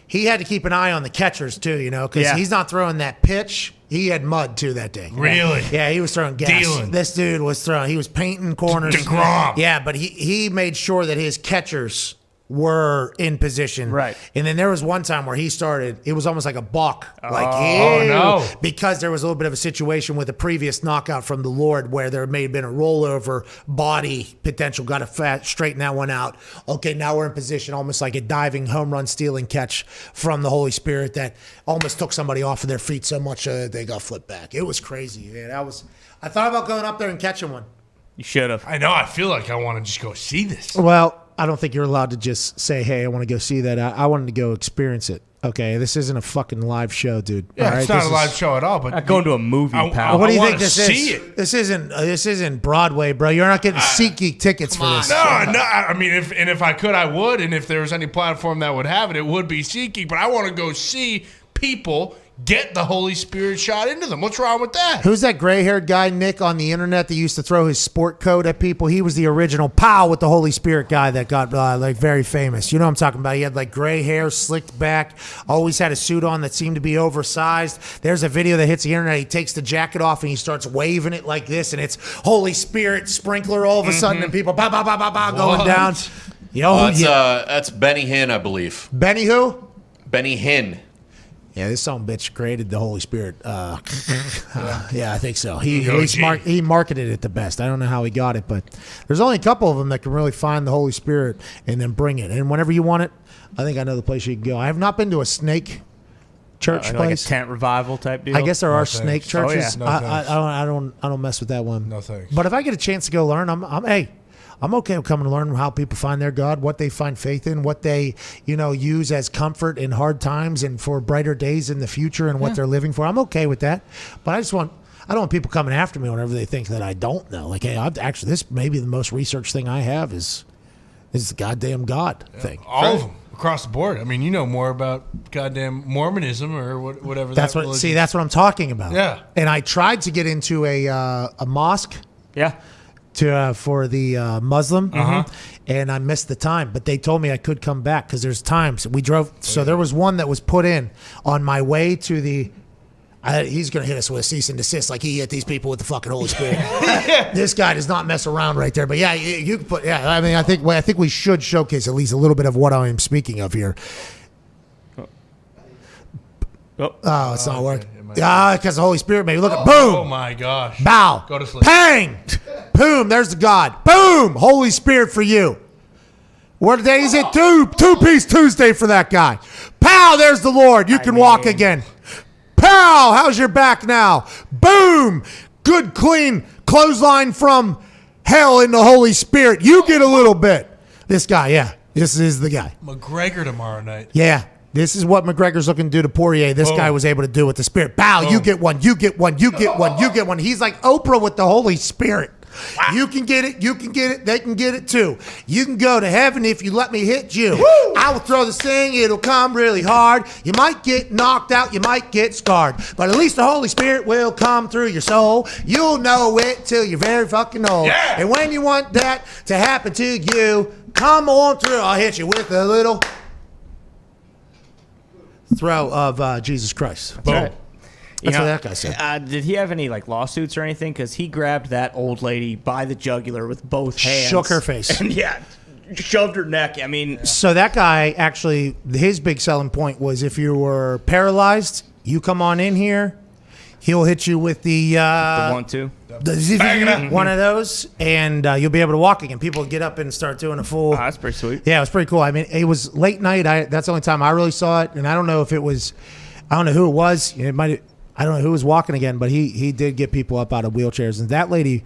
S3: He had to keep an eye on the catchers too, because he's not throwing that pitch. He had mud too that day.
S5: Really?
S3: Yeah, he was throwing gas.
S5: Dealing.
S3: This dude was throwing. He was painting corners.
S5: DeGrom.
S3: Yeah, but he made sure that his catchers were in position.
S4: Right.
S3: And then there was one time where he started, it was almost like a balk.
S5: No.
S3: Because there was a little bit of a situation with a previous knockout from the Lord where there may have been a rollover body potential, got to straighten that one out. Okay, now we're in position, almost like a diving home run stealing catch from the Holy Spirit that almost took somebody off of their feet so much they got flipped back. It was crazy, man. I thought about going up there and catching one.
S4: You should have.
S5: I know. I feel like I want to just go see this.
S3: Well, I don't think you're allowed to just say, hey, I want to go see that. I wanted to go experience it. Okay, this isn't a fucking live show, dude.
S5: Yeah, it's not a live show at all. But
S4: not going to a movie, pal.
S3: What do you think this is? This isn't Broadway, bro. You're not getting SeatGeek tickets for this.
S5: No. I mean, if I could, I would. And if there was any platform that would have it, it would be SeatGeek. But I want to go see people get the Holy Spirit shot into them. What's wrong with that?
S3: Who's that gray-haired guy, Nick, on the internet that used to throw his sport coat at people? He was the original pow with the Holy Spirit guy that got very famous. You know what I'm talking about? He had gray hair, slicked back, always had a suit on that seemed to be oversized. There's a video that hits the internet. He takes the jacket off and he starts waving it like this, and it's Holy Spirit sprinkler all of a sudden, and people going down.
S11: That's Benny Hinn, I believe.
S3: Benny who?
S11: Benny Hinn.
S3: Yeah, this son bitch created the Holy Spirit. Yeah, I think so. He marketed it the best. I don't know how he got it, but there's only a couple of them that can really find the Holy Spirit and then bring it. And whenever you want it, I think I know the place you can go. I have not been to a snake church place.
S4: Like a tent revival type deal.
S3: I guess there are snake churches.
S4: Oh, yeah.
S3: I don't mess with that one.
S5: No thanks.
S3: But if I get a chance to go learn, I'm okay with coming to learn how people find their God, what they find faith in, what they, use as comfort in hard times and for brighter days in the future and what they're living for. I'm okay with that. But I don't want people coming after me whenever they think that I don't know. Like, hey, this may be the most researched thing I have is the goddamn God thing.
S5: All of them across the board. I mean, you know more about goddamn Mormonism or whatever.
S3: That's what I'm talking about.
S5: Yeah.
S3: And I tried to get into a mosque.
S4: Yeah.
S3: for the Muslim, and I missed the time. But they told me I could come back because there's times we drove. So there was one that was put in on my way to the. He's gonna hit us with a cease and desist like he hit these people with the fucking Holy Spirit. This guy does not mess around right there. But yeah, you can put. Yeah, I mean, I think we should showcase at least a little bit of what I am speaking of here. Oh, it's not working. Because the Holy Spirit made me look at boom.
S5: Oh my gosh.
S3: Bow.
S5: Go to sleep.
S3: Pang. Boom. There's the God. Boom. Holy Spirit for you. What day is it? Two-piece Tuesday for that guy. Pow. There's the Lord. You can walk again. Pow. How's your back now? Boom. Good, clean clothesline from hell in the Holy Spirit. You get a little bit. This guy, yeah. This is the guy.
S5: McGregor tomorrow night.
S3: Yeah. This is what McGregor's looking to do to Poirier. This guy was able to do with the Spirit. Bow, you get one, you get one, you get one, you get one. He's like Oprah with the Holy Spirit. Wow. You can get it, you can get it, they can get it too. You can go to heaven if you let me hit you. Woo! I will throw this thing, it'll come really hard. You might get knocked out, you might get scarred, but at least the Holy Spirit will come through your soul. You'll know it till you're very fucking old. Yeah. And when you want that to happen to you, come on through. I'll hit you with a little throw of Jesus Christ.
S4: That's
S3: Boom.
S4: right.
S3: That's what that guy said.
S4: Did he have any lawsuits or anything? Because he grabbed that old lady by the jugular with both hands,
S3: Shook her face,
S4: and shoved her neck. I mean,
S3: so that guy actually, his big selling point was if you were paralyzed, you come on in here, he'll hit you with the
S4: 1-2,
S3: one of those, and you'll be able to walk again. People get up and start doing a full.
S4: Oh, that's pretty sweet.
S3: Yeah, it was pretty cool. I mean, it was late night. That's the only time I really saw it, and I don't know if it was. I don't know who it was. It might. I don't know who was walking again, but he did get people up out of wheelchairs. And that lady,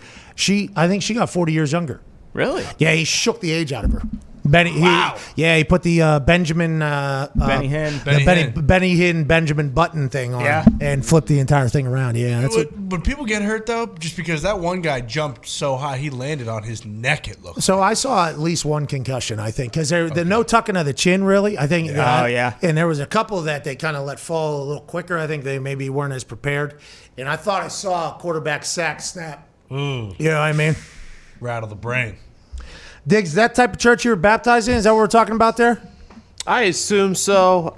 S3: I think she got 40 years younger.
S4: Really?
S3: Yeah, he shook the age out of her. He put the Benjamin
S4: Benny
S3: Hinn Benjamin Button thing on and flipped the entire thing around. Yeah, that's
S5: But people get hurt though, just because that one guy jumped so high, he landed on his neck. It looked.
S3: So I saw at least one concussion, I think, because the no tucking of the chin, really. I think. And there was a couple that they kind of let fall a little quicker. I think they maybe weren't as prepared. And I thought I saw a quarterback sack snap. You know what I mean?
S5: Rattle the brain.
S3: Diggs, that type of church you were baptized in? Is that what we're talking about there?
S6: I assume so.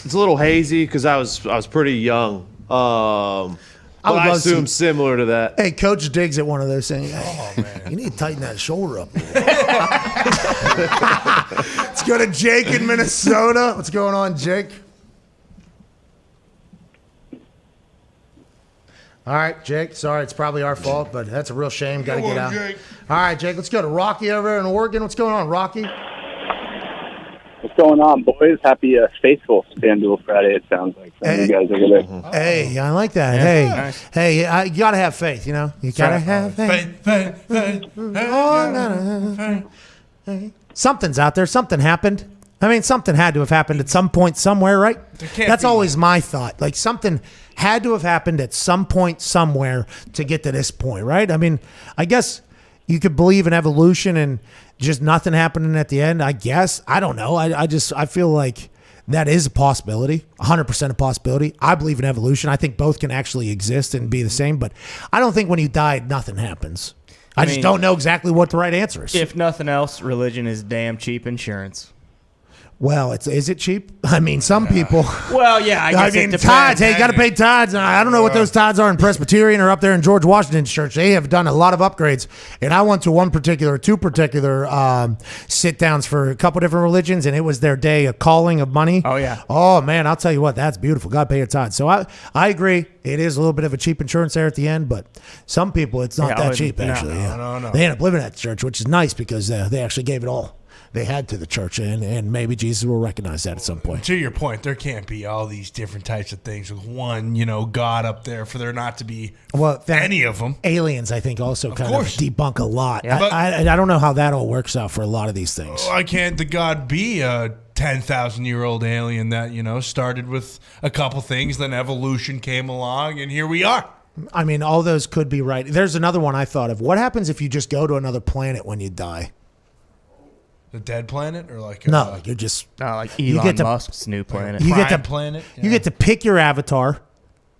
S6: It's a little hazy because I was pretty young. But I assume similar to that.
S3: Hey, Coach Diggs at one of those things. Oh, man. You need to tighten that shoulder up. Let's go to Jake in Minnesota. What's going on, Jake? All right, Jake. Sorry, it's probably our fault, but that's a real shame. Got to get out. Jake. All right, Jake. Let's go to Rocky over in Oregon. What's going on, Rocky?
S8: What's going on, boys? Happy Faithful FanDuel Friday, it sounds like, from you guys over there.
S3: Hey, I like that.
S8: Yeah.
S3: Hey, you got to have faith, you know? You got to have faith. Something's out there. Something happened. I mean, something had to have happened at some point somewhere, right? That's always my thought. Like, something had to have happened at some point somewhere to get to this point, right? I mean, I guess you could believe in evolution and just nothing happening at the end, I guess. I don't know. I feel like that is a possibility, 100% a possibility. I believe in evolution. I think both can actually exist and be the same, but I don't think when you die, nothing happens. I just don't know exactly what the right answer is.
S4: If nothing else, religion is damn cheap insurance.
S3: Well, is it cheap? I mean, some people.
S4: Well, yeah, I guess it depends.
S3: Tithes. Hey, you got to pay tithes. I don't know what those tithes are in Presbyterian or up there in George Washington's church. They have done a lot of upgrades. And I went to two particular sit downs for a couple different religions, and it was their day of calling of money.
S4: Oh, yeah.
S3: Oh, man, I'll tell you what, that's beautiful. Got to pay your tithes. So I agree. It is a little bit of a cheap insurance there at the end, but some people, it's not that cheap, actually.
S5: No.
S3: They end up living at the church, which is nice because they actually gave it all they had to the church, and maybe Jesus will recognize that at some point.
S5: To your point, there can't be all these different types of things with one, God up there for there not to be any of them.
S3: Aliens, I think, also kind of debunk a lot. Yeah. I don't know how that all works out for a lot of these things.
S5: Why can't the God be a 10,000-year-old alien that, started with a couple things, then evolution came along, and here we are?
S3: I mean, all those could be right. There's another one I thought of. What happens if you just go to another planet when you die?
S5: The dead planet, or like
S3: you're just
S4: like Elon Musk's new planet.
S3: You get to
S5: planet.
S3: You get to pick your avatar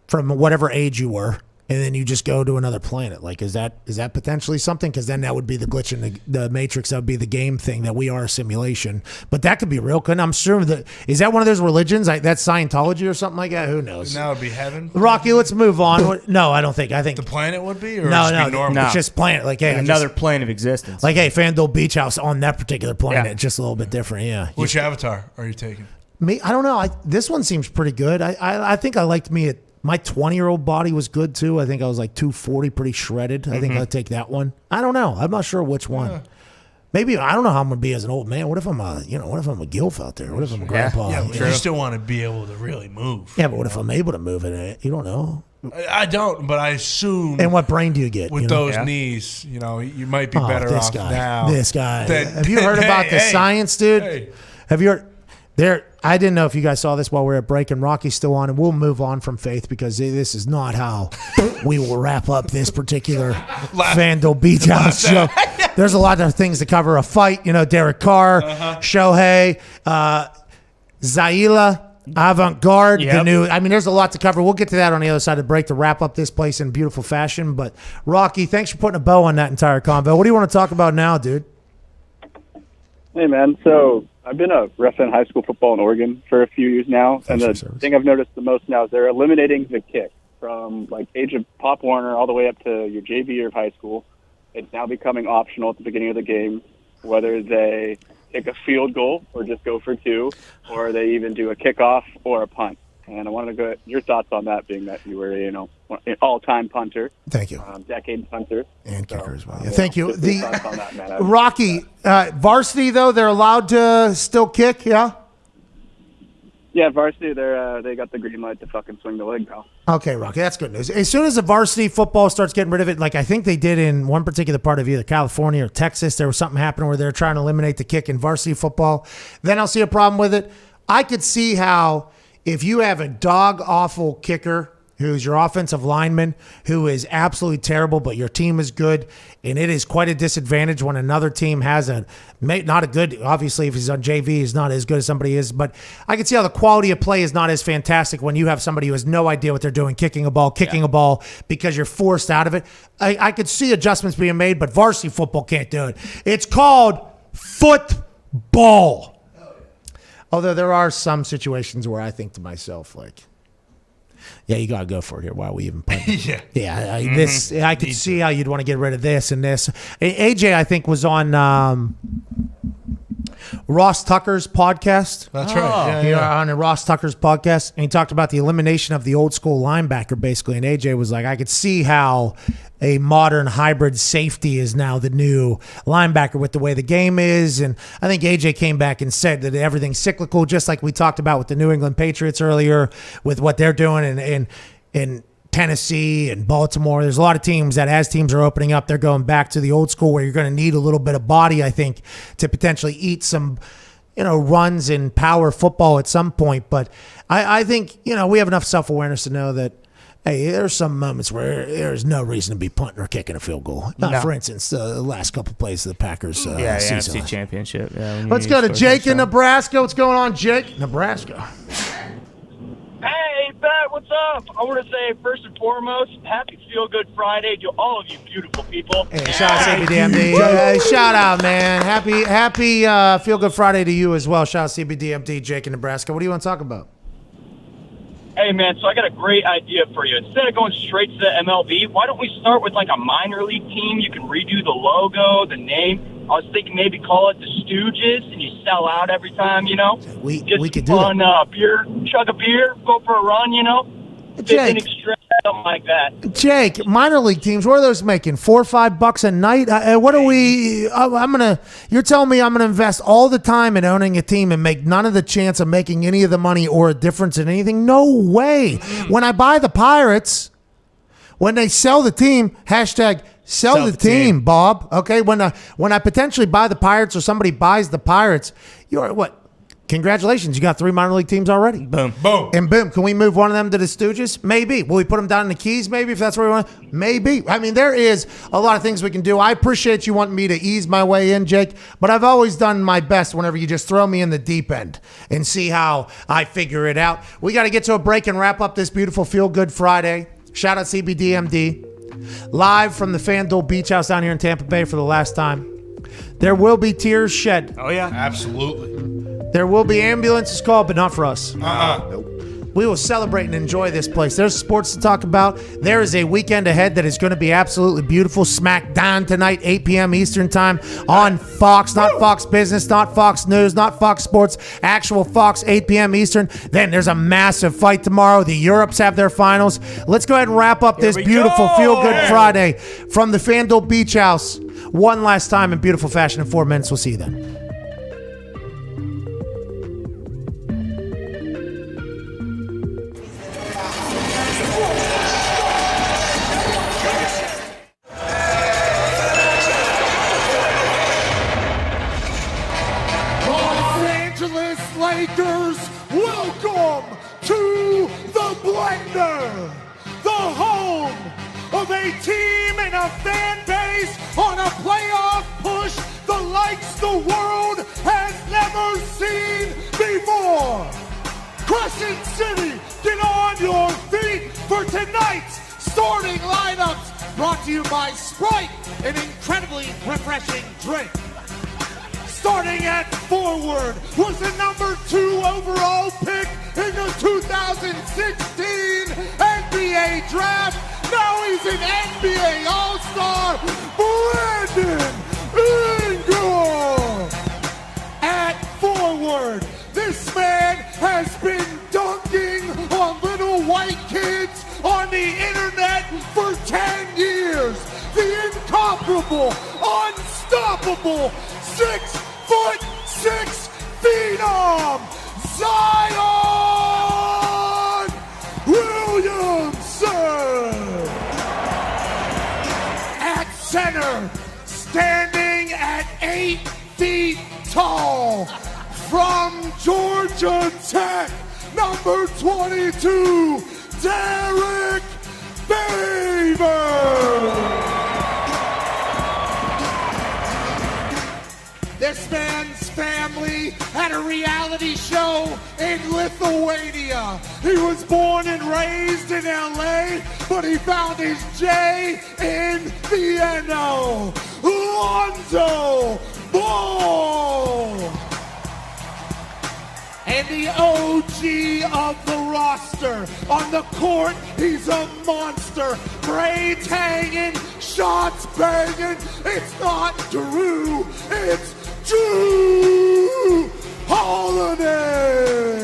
S3: from whatever age you were, and then you just go to another planet. Like, is that potentially something? Because then that would be the glitch in the Matrix. That would be the game thing, that we are a simulation. But that could be real. Couldn't? I'm sure that is that one of those religions? That's Scientology or something like that. Who knows?
S5: Now it'd be heaven.
S3: Rocky, let's move on. No, I don't think. I think
S5: the planet would be, or
S3: no,
S5: just be normal?
S3: It's just planet. Like, hey,
S4: another plane of existence.
S3: Like, hey, FanDuel Beach House on that particular planet, just a little bit different. Yeah.
S5: Which avatar are you taking?
S3: Me, I don't know. This one seems pretty good. I think I liked me at my 20-year-old body was good too. I think I was like 240, pretty shredded. I think I'd take that one. I don't know. I'm not sure which one. Maybe I don't know how I'm gonna be as an old man. What if I'm a gilf out there? What if I'm a grandpa?
S5: Yeah, but you still want to be able to really move.
S3: Yeah, but what if I'm able to move it? You don't know.
S5: I don't, but I assume.
S3: And what brain do you get
S5: with those knees? You know, you might be better off now.
S3: This guy. Have you heard about the science, dude? Have you heard? I didn't know if you guys saw this while we were at break, and Rocky's still on, and we'll move on from Faith because this is not how we will wrap up this particular FanDuel Beach House show. There's a lot of things to cover. A fight, Derek Carr, Shohei, Zaila, Avant-Garde, the new. I mean, there's a lot to cover. We'll get to that on the other side of the break to wrap up this place in beautiful fashion. But Rocky, thanks for putting a bow on that entire convo. What do you want to talk about now, dude?
S8: Hey, man. So I've been a ref in high school football in Oregon for a few years now, and the thing I've noticed the most now is they're eliminating the kick from like age of Pop Warner all the way up to your JV year of high school. It's now becoming optional at the beginning of the game, whether they kick a field goal or just go for two, or they even do a kickoff or a punt. And I wanted to go your thoughts on that, being that you were, an all-time punter.
S3: Thank you.
S8: Decade punter.
S3: And kicker as well. Yeah, thank you.
S8: Just your thoughts on that, man.
S3: Rocky, varsity, though, they're allowed to still kick, yeah?
S8: Yeah, varsity, they got the green light to fucking swing the leg, pal.
S3: Okay, Rocky, that's good news. As soon as the varsity football starts getting rid of it, like I think they did in one particular part of either California or Texas, there was something happening where they're trying to eliminate the kick in varsity football, then I'll see a problem with it. I could see how if you have a dog-awful kicker who's your offensive lineman, who is absolutely terrible, but your team is good, and it is quite a disadvantage when another team has not a good, obviously if he's on JV, he's not as good as somebody is, but I can see how the quality of play is not as fantastic when you have somebody who has no idea what they're doing, kicking a ball because you're forced out of it. I could see adjustments being made, but varsity football can't do it. It's called football. Although there are some situations where I think to myself, like, yeah, you gotta go for it here. Why are we even playing? I could see how you'd want to get rid of this and this. AJ, I think, was on Ross Tucker's podcast.
S5: That's right.
S3: On Ross Tucker's podcast, and he talked about the elimination of the old school linebacker, basically. And AJ was like, I could see how a modern hybrid safety is now the new linebacker with the way the game is. And I think AJ came back and said that everything's cyclical, just like we talked about with the New England Patriots earlier with what they're doing in Tennessee and Baltimore. There's a lot of teams that as teams are opening up, they're going back to the old school where you're going to need a little bit of body, I think, to potentially eat some runs in power football at some point. But I think, we have enough self-awareness to know that, hey, there's some moments where there's no reason to be punting or kicking a field goal. For instance, the last couple plays of the Packers season.
S4: NFC Championship.
S3: Let's go to Jake in Nebraska. What's going on, Jake? Nebraska.
S12: Hey, Pat, what's up? I want to say, first and foremost, happy Feel Good Friday to all of you beautiful people.
S3: Hey, shout out CBDMD. Shout out, man. Happy Feel Good Friday to you as well. Shout out CBDMD, Jake in Nebraska. What do you want to talk about?
S12: Hey, man, so I got a great idea for you. Instead of going straight to the MLB, why don't we start with like a minor league team? You can redo the logo, the name. I was thinking maybe call it the Stooges, and you sell out every time,
S3: We could do
S12: fun, beer, chug a beer, go for a run,
S3: Jake,
S12: something like that.
S3: Jake, minor league teams, what are those making? $4 or $5 a night? What are we? You're telling me I'm gonna invest all the time in owning a team and make none of the chance of making any of the money or a difference in anything? No way. When I buy the Pirates, when they sell the team, hashtag sell the team, Bob. Okay, when I potentially buy the Pirates or somebody buys the Pirates, you're what? Congratulations, you got 3 minor league teams already.
S4: Boom.
S3: And boom. Can we move one of them to the Stooges? Maybe. Will we put them down in the Keys? Maybe, if that's where we want. Maybe. I mean, there is a lot of things we can do. I appreciate you wanting me to ease my way in, Jake, but I've always done my best whenever you just throw me in the deep end and see how I figure it out. We got to get to a break and wrap up this beautiful Feel Good Friday. Shout out CBDMD. Live from the FanDuel Beach House down here in Tampa Bay for the last time. There will be tears shed.
S5: Oh, yeah. Absolutely.
S3: There will be ambulances called, but not for us. We will celebrate and enjoy this place. There's sports to talk about. There is a weekend ahead that is going to be absolutely beautiful. Smack Dahn tonight, 8 p.m. Eastern time on Fox. Not Fox Business, not Fox News, not Fox Sports. Actual Fox, 8 p.m. Eastern. Then there's a massive fight tomorrow. The Europes have their finals. Let's go ahead and wrap up this beautiful feel-good Friday from the FanDuel Beach House. One last time in beautiful fashion in 4 minutes. We'll see you then.
S14: Lakers, welcome to the Blender, the home of a team and a fan base on a playoff push the likes the world has never seen before. Crescent City, get on your feet for tonight's starting lineups, brought to you by Sprite, an incredibly refreshing drink. Starting at forward was the number 2 overall pick in the 2016 NBA draft. Now he's an NBA All-Star, Brandon Ingram. At forward, this man has been dunking on little white kids on the internet for 10 years. The incomparable, unstoppable 6'6" phenom, Zion Williamson. At center, standing at 8 feet tall, from Georgia Tech, number 22, Derek Favors. This man's family had a reality show in Lithuania. He was born and raised in LA, but he found his J in the N-O. Lonzo Ball. And the OG of the roster. On the court, he's a monster. Braids hanging, shots banging. It's not Drew, it's Drew Holiday.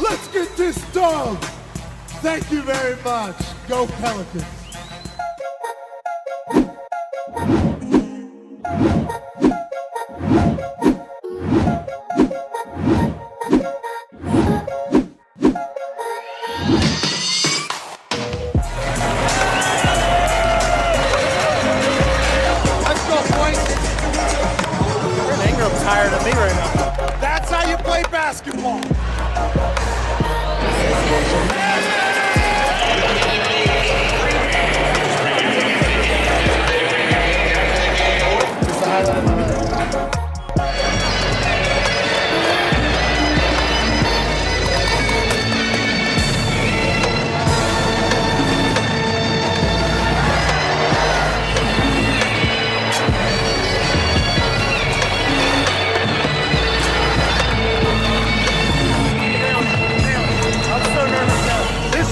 S14: Let's get this done. Thank you very much. Go Pelicans.
S22: Tired of me right now. That's how you play basketball.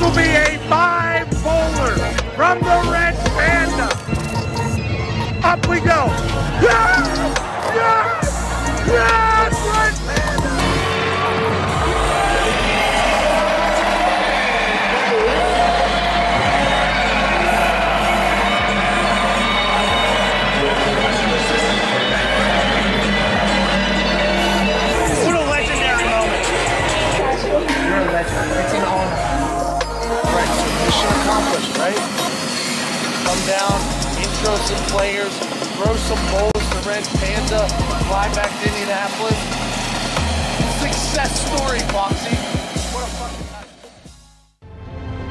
S22: Will be a 5-bowler from the Red Panda. Up we go. Yes! Yes! Yes! Red Panda! What a legendary moment. You're a legend. It's an honor. Mission accomplished, right? Come down, intro some players, throw some bowls to Red Panda, fly back to Indianapolis. Success story, Foxy. What a fucking night.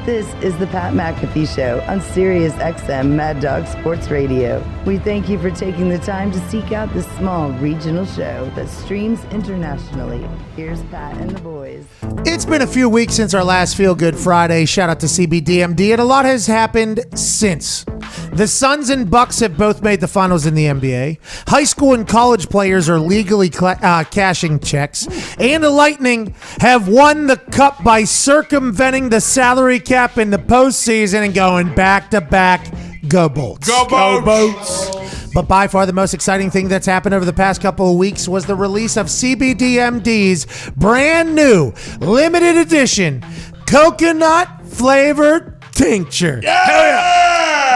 S1: This is the Pat McAfee Show on Sirius XM Mad Dog Sports Radio. We thank you for taking the time to seek out this small regional show that streams internationally. Here's Pat and the boys.
S3: It's been a few weeks since our last Feel Good Friday. Shout out to CBDMD, and a lot has happened since. The Suns and Bucks have both made the finals in the NBA. High school and college players are legally cashing checks. And the Lightning have won the cup by circumventing the salary cap in the postseason and going back-to-back. Go Bolts.
S5: Go Bolts.
S3: But by far the most exciting thing that's happened over the past couple of weeks was the release of CBDMD's brand new limited edition coconut flavored tincture.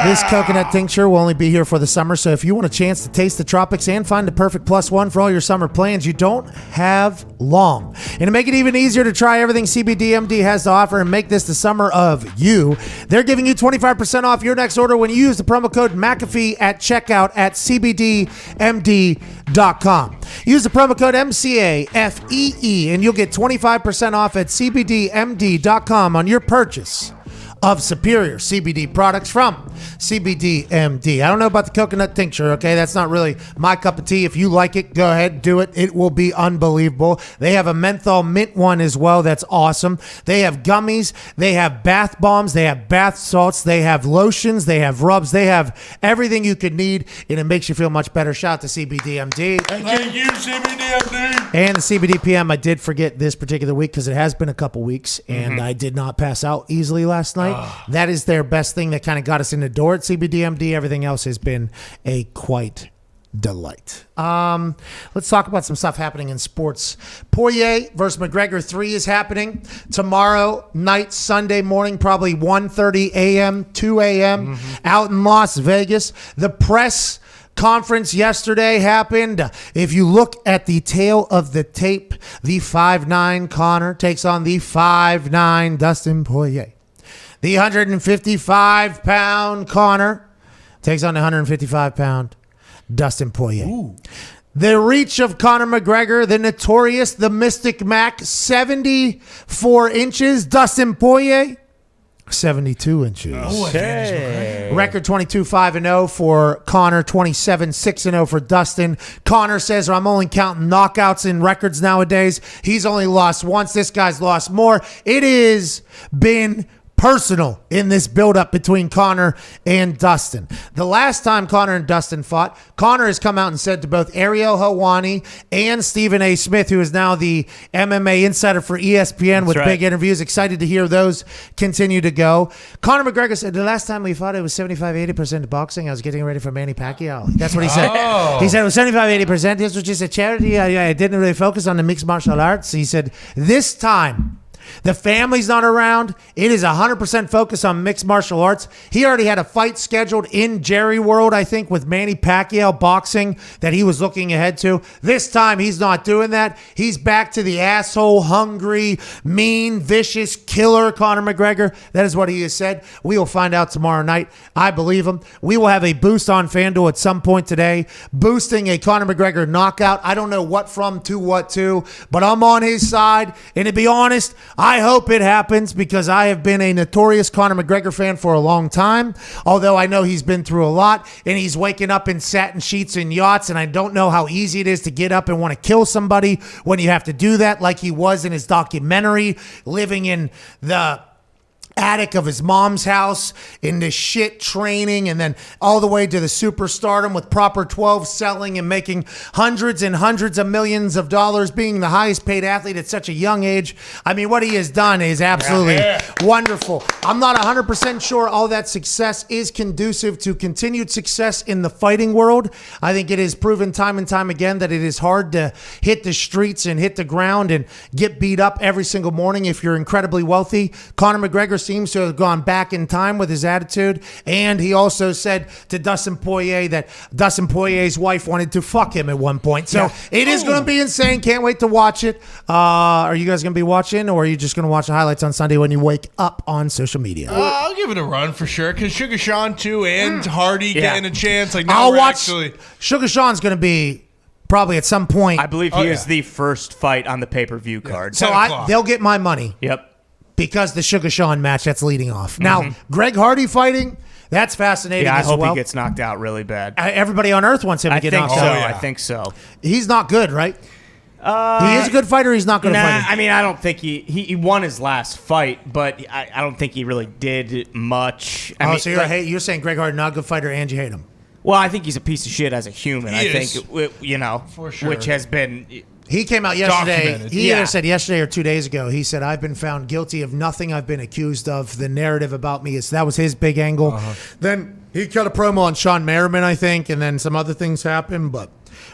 S3: This coconut tincture will only be here for the summer, so if you want a chance to taste the tropics and find the perfect +1 for all your summer plans, you don't have long. And to make it even easier to try everything CBDMD has to offer and make this the summer of you, they're giving you 25% off your next order when you use the promo code McAfee at checkout at CBDMD.com. Use the promo code MCAFEE and you'll get 25% off at CBDMD.com on your purchase of superior CBD products from CBDMD. I don't know about the coconut tincture, okay? That's not really my cup of tea. If you like it, go ahead, do it. It will be unbelievable. They have a menthol mint one as well. That's awesome. They have gummies. They have bath bombs. They have bath salts. They have lotions. They have rubs. They have everything you could need, and it makes you feel much better. Shout out to CBDMD.
S5: Thank you, CBDMD.
S3: And the CBD PM, I did forget this particular week because it has been a couple weeks, and I did not pass out easily last night. That is their best thing that kind of got us in the door at CBDMD. Everything else has been a quite delight. Let's talk about some stuff happening in sports. Poirier versus McGregor 3 is happening tomorrow night, Sunday morning, probably 1:30 a.m., 2 a.m. out in Las Vegas. The press conference yesterday happened. If you look at the tail of the tape, the 5'9" Conor takes on the 5'9" Dustin Poirier. The 155-pound Conor takes on the 155-pound Dustin Poirier. Ooh. The reach of Conor McGregor, the notorious, the Mystic Mac, 74 inches. Dustin Poirier, 72 inches.
S5: Okay.
S3: Record 22-5-0 for Conor, 27-6-0 for Dustin. Conor says, I'm only counting knockouts in records nowadays. He's only lost once. This guy's lost more. It has been personal in this buildup between Conor and Dustin. The last time Conor and Dustin fought, Conor has come out and said to both Ariel Helwani and Stephen A. Smith, who is now the MMA insider for ESPN with big interviews, excited to hear those continue to go. Conor McGregor said, the last time we fought, it was 75-80% boxing. I was getting ready for Manny Pacquiao. That's what he said. He said it was 75-80%. This was just a charity. I didn't really focus on the mixed martial arts. He said, this time, the family's not around. It is 100% focused on mixed martial arts. He already had a fight scheduled in Jerry World, I think, with Manny Pacquiao boxing that he was looking ahead to. This time, he's not doing that. He's back to the asshole, hungry, mean, vicious killer Conor McGregor. That is what he has said. We will find out tomorrow night. I believe him. We will have a boost on FanDuel at some point today, boosting a Conor McGregor knockout. I don't know what from to what to, but I'm on his side. And to be honest, I hope it happens because I have been a notorious Conor McGregor fan for a long time, although I know he's been through a lot and he's waking up in satin sheets and yachts, and I don't know how easy it is to get up and want to kill somebody when you have to do that like he was in his documentary, living in the attic of his mom's house in the shit training and then all the way to the superstardom with proper 12 selling and making hundreds and hundreds of millions of dollars, being the highest paid athlete at such a young age. I mean, what he has done is absolutely wonderful. I'm not 100% sure all that success is conducive to continued success in the fighting world. I think it is proven time and time again that it is hard to hit the streets and hit the ground and get beat up every single morning if you're incredibly wealthy. Conor McGregor seems to have gone back in time with his attitude, and he also said to Dustin Poirier that Dustin Poirier's wife wanted to fuck him at one point. So it is going to be insane. Can't wait to watch it. Are you guys going to be watching, or are you just going to watch the highlights on Sunday when you wake up on social media?
S5: I'll give it a run for sure, because Sugar Sean too and Hardy getting a chance. Like,
S3: I'll watch. Sugar Sean's going to be probably at some point.
S4: I believe he is the first fight on the pay-per-view card.
S3: So they'll get my money.
S4: Yep.
S3: because the Sugar Sean match that's leading off. Now, Greg Hardy fighting, that's fascinating
S4: Yeah, I
S3: as
S4: hope
S3: well.
S4: he gets knocked out really bad.
S3: Everybody on Earth wants him to get knocked out.
S4: I think so.
S3: He's not good, right? He is a good fighter. He's not good at fighting.
S4: I mean, I don't think he won his last fight, but I don't think he really did much. I mean,
S3: So you're saying Greg Hardy not a good fighter and you hate him?
S4: Well, I think he's a piece of shit as a human.
S3: He
S4: I
S3: is.
S4: think,
S5: For sure.
S4: which has been.
S3: He came out yesterday.
S4: Documented.
S3: He
S4: Yeah.
S3: either said yesterday or 2 days ago. He said, "I've been found guilty of nothing I've been accused of. The narrative about me is that was his big angle." Then he cut a promo on Sean Merriman, I think, and then some other things happened. But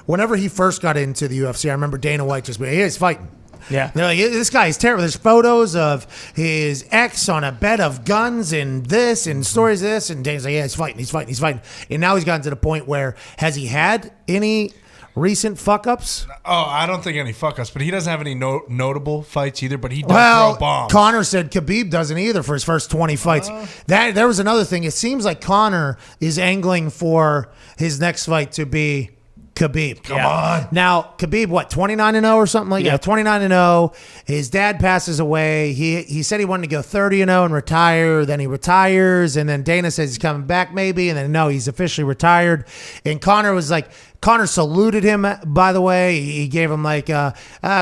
S3: whenever he first got into the UFC, I remember Dana White just being, "He's fighting."
S4: Yeah.
S3: They're like, "This guy is terrible." There's photos of his ex on a bed of guns and this and stories of this. And Dana's like, "Yeah, he's fighting. And now he's gotten to the point where, has he had any recent fuck ups?
S5: Oh, I don't think any fuck ups, but he doesn't have any notable fights either. But he does
S3: Well,
S5: throw bombs.
S3: Connor said Khabib doesn't either for his first 20 fights. There was another thing. It seems like Connor is angling for his next fight to be Khabib.
S5: Come on.
S3: Now, Khabib, what, 29-0 or something like that? 29-0. His dad passes away. He said he wanted to go 30-0 and retire. Then he retires. And then Dana says he's coming back maybe. And then, no, he's officially retired. And Connor was like, Connor saluted him, by the way. He gave him like a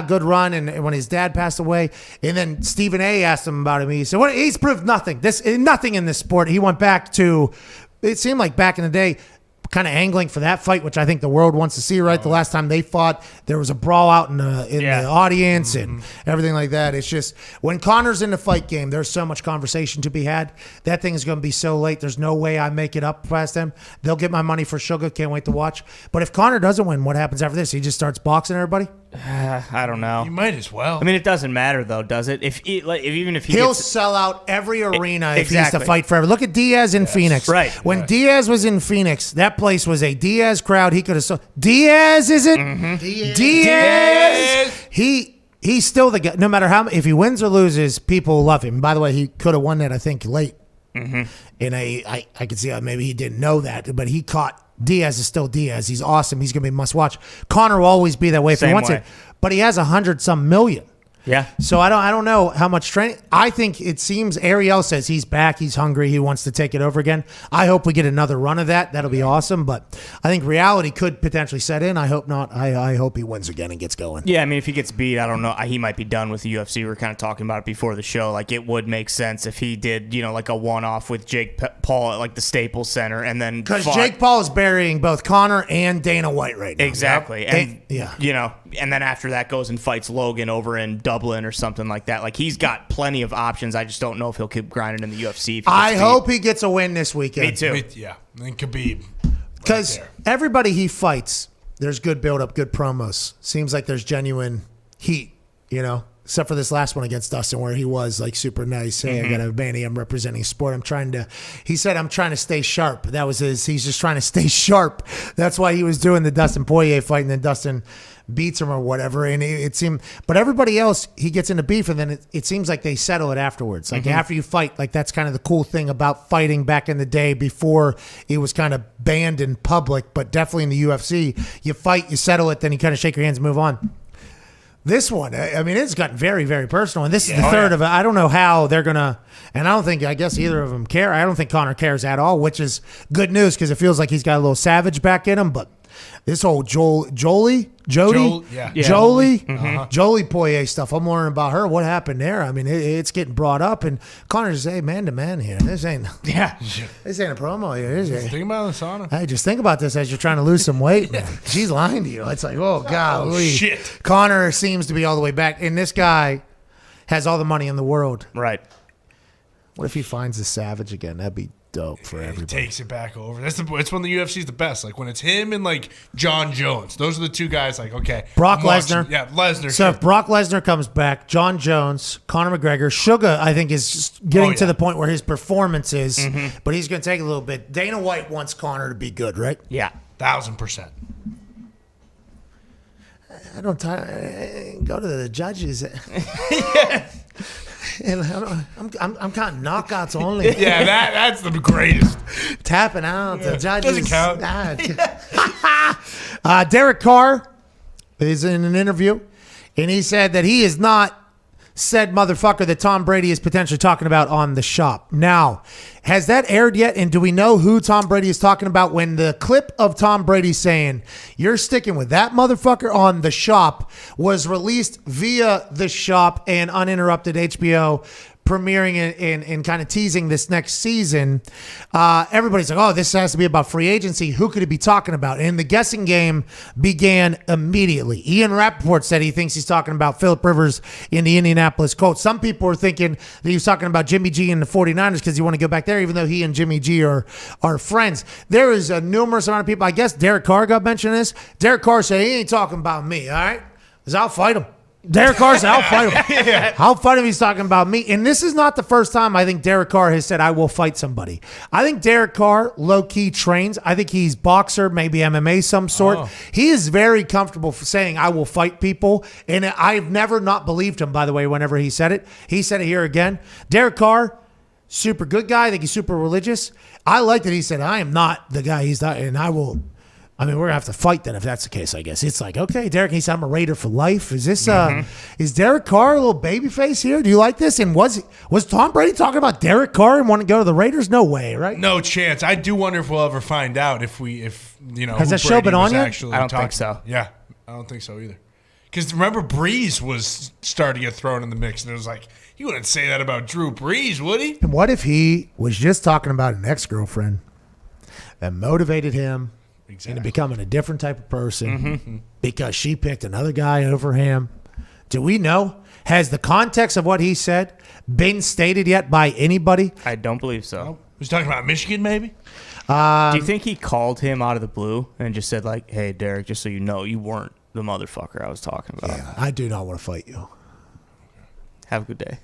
S3: good run. And when his dad passed away, and then Stephen A. asked him about him. He said, "Well, he's proved nothing. Nothing in this sport." He went back to, it seemed like back in the day, kind of angling for that fight, which I think the world wants to see, right? The last time they fought, there was a brawl out in the audience and everything like that. It's just, when Connor's in the fight game, there's so much conversation to be had. That thing is going to be so late. There's no way I make it up past them. They'll get my money for Sugar. Can't wait to watch. But if Connor doesn't win, what happens after this? He just starts boxing everybody?
S4: I don't know.
S5: You might as well.
S4: I mean, it doesn't matter though, does it? Even if
S3: He'll
S4: gets,
S3: sell out every arena if he's
S4: exactly.
S3: to fight forever. Look at Diaz in Phoenix.
S4: Right.
S3: When Diaz was in Phoenix, that place was a Diaz crowd. He could have sold. Diaz, is it? Diaz. He's still the guy. No matter how, if he wins or loses, people love him. By the way, he could have won that, I think, late. And I could see how maybe he didn't know that, but he caught. Diaz is still Diaz. He's awesome. He's going to be must watch. Connor will always be that way if he wants it, but he has 100-some million.
S4: Yeah.
S3: So I don't know how much training. I think it seems Ariel says he's back. He's hungry. He wants to take it over again. I hope we get another run of that. That'll be awesome. But I think reality could potentially set in. I hope not. I hope he wins again and gets going.
S4: Yeah, I mean, if he gets beat, I don't know. He might be done with the UFC. We were kind of talking about it before the show. Like, it would make sense if he did, like a one-off with Jake Paul at like the Staples Center, and then
S3: because Jake Paul is burying both Connor and Dana White right now.
S4: Exactly. And
S3: yeah.
S4: And then after that goes and fights Logan over in Dublin or something like that. Like, he's got plenty of options. I just don't know if he'll keep grinding in the UFC.
S3: I hope he gets a win this weekend.
S4: Me too.
S5: And Khabib.
S3: Because everybody he fights, there's good build-up, good promos. Seems like there's genuine heat, except for this last one against Dustin where he was like super nice. Hey, I got a Manny, I'm representing sport. He said, I'm trying to stay sharp. That was he's just trying to stay sharp. That's why he was doing the Dustin Poirier fight, and then Dustin beats him or whatever. And it seemed, but everybody else, he gets into beef, and then it seems like they settle it afterwards. Like after you fight, like that's kind of the cool thing about fighting back in the day before it was kind of banned in public, but definitely in the UFC, you fight, you settle it, then you kind of shake your hands and move on. This one, I mean, it's gotten very, very personal. And this is the third of it. I don't know how they're going to, and I guess either of them care. I don't think Connor cares at all, which is good news because it feels like he's got a little savage back in him. But this whole Jolie Poirier stuff, I'm wondering about her. What happened there? I mean, it's getting brought up, and Connor's saying, man to man here. This ain't a promo here, is it?
S5: Think about the sauna.
S3: Hey, just think about this as you're trying to lose some weight, man. She's lying to you. It's like, oh, God.
S5: Shit.
S3: Connor seems to be all the way back, and this guy has all the money in the world.
S4: Right.
S3: What if he finds the Savage again? That'd be dope for everybody.
S5: He takes it back over. It's when the UFC's the best. Like when it's him and like John Jones. Those are the two guys. Like
S3: Brock Lesnar.
S5: Yeah, Lesnar.
S3: So if Brock Lesnar comes back, John Jones, Conor McGregor, Sugar, I think is getting to the point where his performance is, but he's going to take a little bit. Dana White wants Conor to be good, right?
S4: Yeah,
S5: 1000%.
S3: I don't go to the judges. And I'm counting knockouts only.
S5: Yeah, that's the greatest.
S3: Tapping out the judges.
S5: Doesn't count.
S3: Derek Carr is in an interview, and he said that he is not said motherfucker that Tom Brady is potentially talking about on The Shop. Now, has that aired yet? And do we know who Tom Brady is talking about when the clip of Tom Brady saying, "You're sticking with that motherfucker" on The Shop was released via The Shop and uninterrupted HBO, premiering and kind of teasing this next season? Everybody's like, oh, this has to be about free agency. Who could it be talking about? And the guessing game began immediately. Ian Rappaport said he thinks he's talking about Phillip Rivers in the Indianapolis Colts. Some people are thinking that he was talking about Jimmy G and the 49ers because you want to go back there, even though he and Jimmy G are friends. There is a numerous amount of people. I guess Derek Carr got mentioned this. Derek Carr said he ain't talking about me, all right? Because I'll fight him. Derek Carr said, I'll fight him.
S5: Yeah.
S3: I'll fight him. He's talking about me. And this is not the first time I think Derek Carr has said, I will fight somebody. I think Derek Carr low-key trains. I think he's boxer, maybe MMA some sort.
S5: Oh.
S3: He is very comfortable saying, I will fight people. And I've never not believed him, by the way, whenever he said it. He said it here again. Derek Carr, super good guy. I think he's super religious. I like that he said, I am not the guy he's not, and I will... I mean, we're going to have to fight then if that's the case, I guess. It's like, okay, Derek, he said, I'm a Raider for life. Is this, is Derek Carr a little baby face here? Do you like this? And was Tom Brady talking about Derek Carr and wanting to go to the Raiders? No way, right?
S5: No chance. I do wonder if we'll ever find out if you know,
S3: Has
S5: who
S3: that show
S5: Brady
S3: been on
S5: was
S3: yet?
S5: actually
S4: I don't
S5: talking
S4: think so.
S5: about. Yeah, I don't think so either. Because remember, Breeze was starting to get thrown in the mix, and it was like, you wouldn't say that about Drew Brees, would he?
S3: And what if he was just talking about an ex-girlfriend that motivated him into becoming a different type of person because she picked another guy over him? Do we know? Has the context of what he said been stated yet by anybody?
S4: I don't believe so.
S5: He's talking about Michigan, maybe?
S4: Do you think he called him out of the blue and just said, like, hey, Derek, just so you know, you weren't the motherfucker I was talking about?
S3: Yeah, I do not want to fight you.
S4: Have a good day.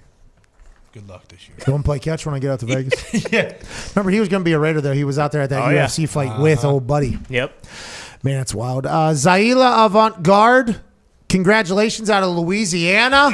S5: Good luck this year.
S3: You want to play catch when I get out to Vegas?
S5: Yeah.
S3: Remember, he was going to be a Raider, though. He was out there at that UFC fight with old buddy.
S4: Yep.
S3: Man, that's wild. Zaila Avant-Garde, congratulations out of Louisiana.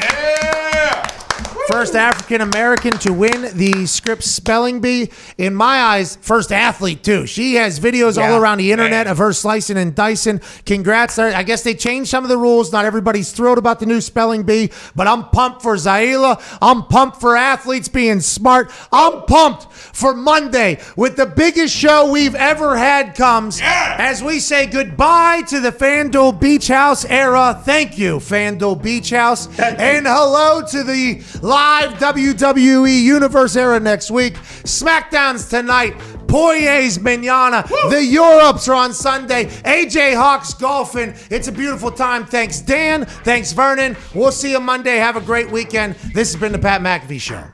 S3: First African-American to win the Scripps Spelling Bee. In my eyes, first athlete, too. She has videos all around the internet of her slicing and dicing. Congrats. I guess they changed some of the rules. Not everybody's thrilled about the new Spelling Bee, but I'm pumped for Zaila. I'm pumped for athletes being smart. I'm pumped for Monday with the biggest show we've ever had comes as we say goodbye to the FanDuel Beach House era. Thank you, FanDuel Beach House. And hello to the live WWE Universe era next week. SmackDown's tonight. Poirier's Manana. The Europes are on Sunday. AJ Hawk's golfing. It's a beautiful time. Thanks, Dan. Thanks, Vernon. We'll see you Monday. Have a great weekend. This has been the Pat McAfee Show.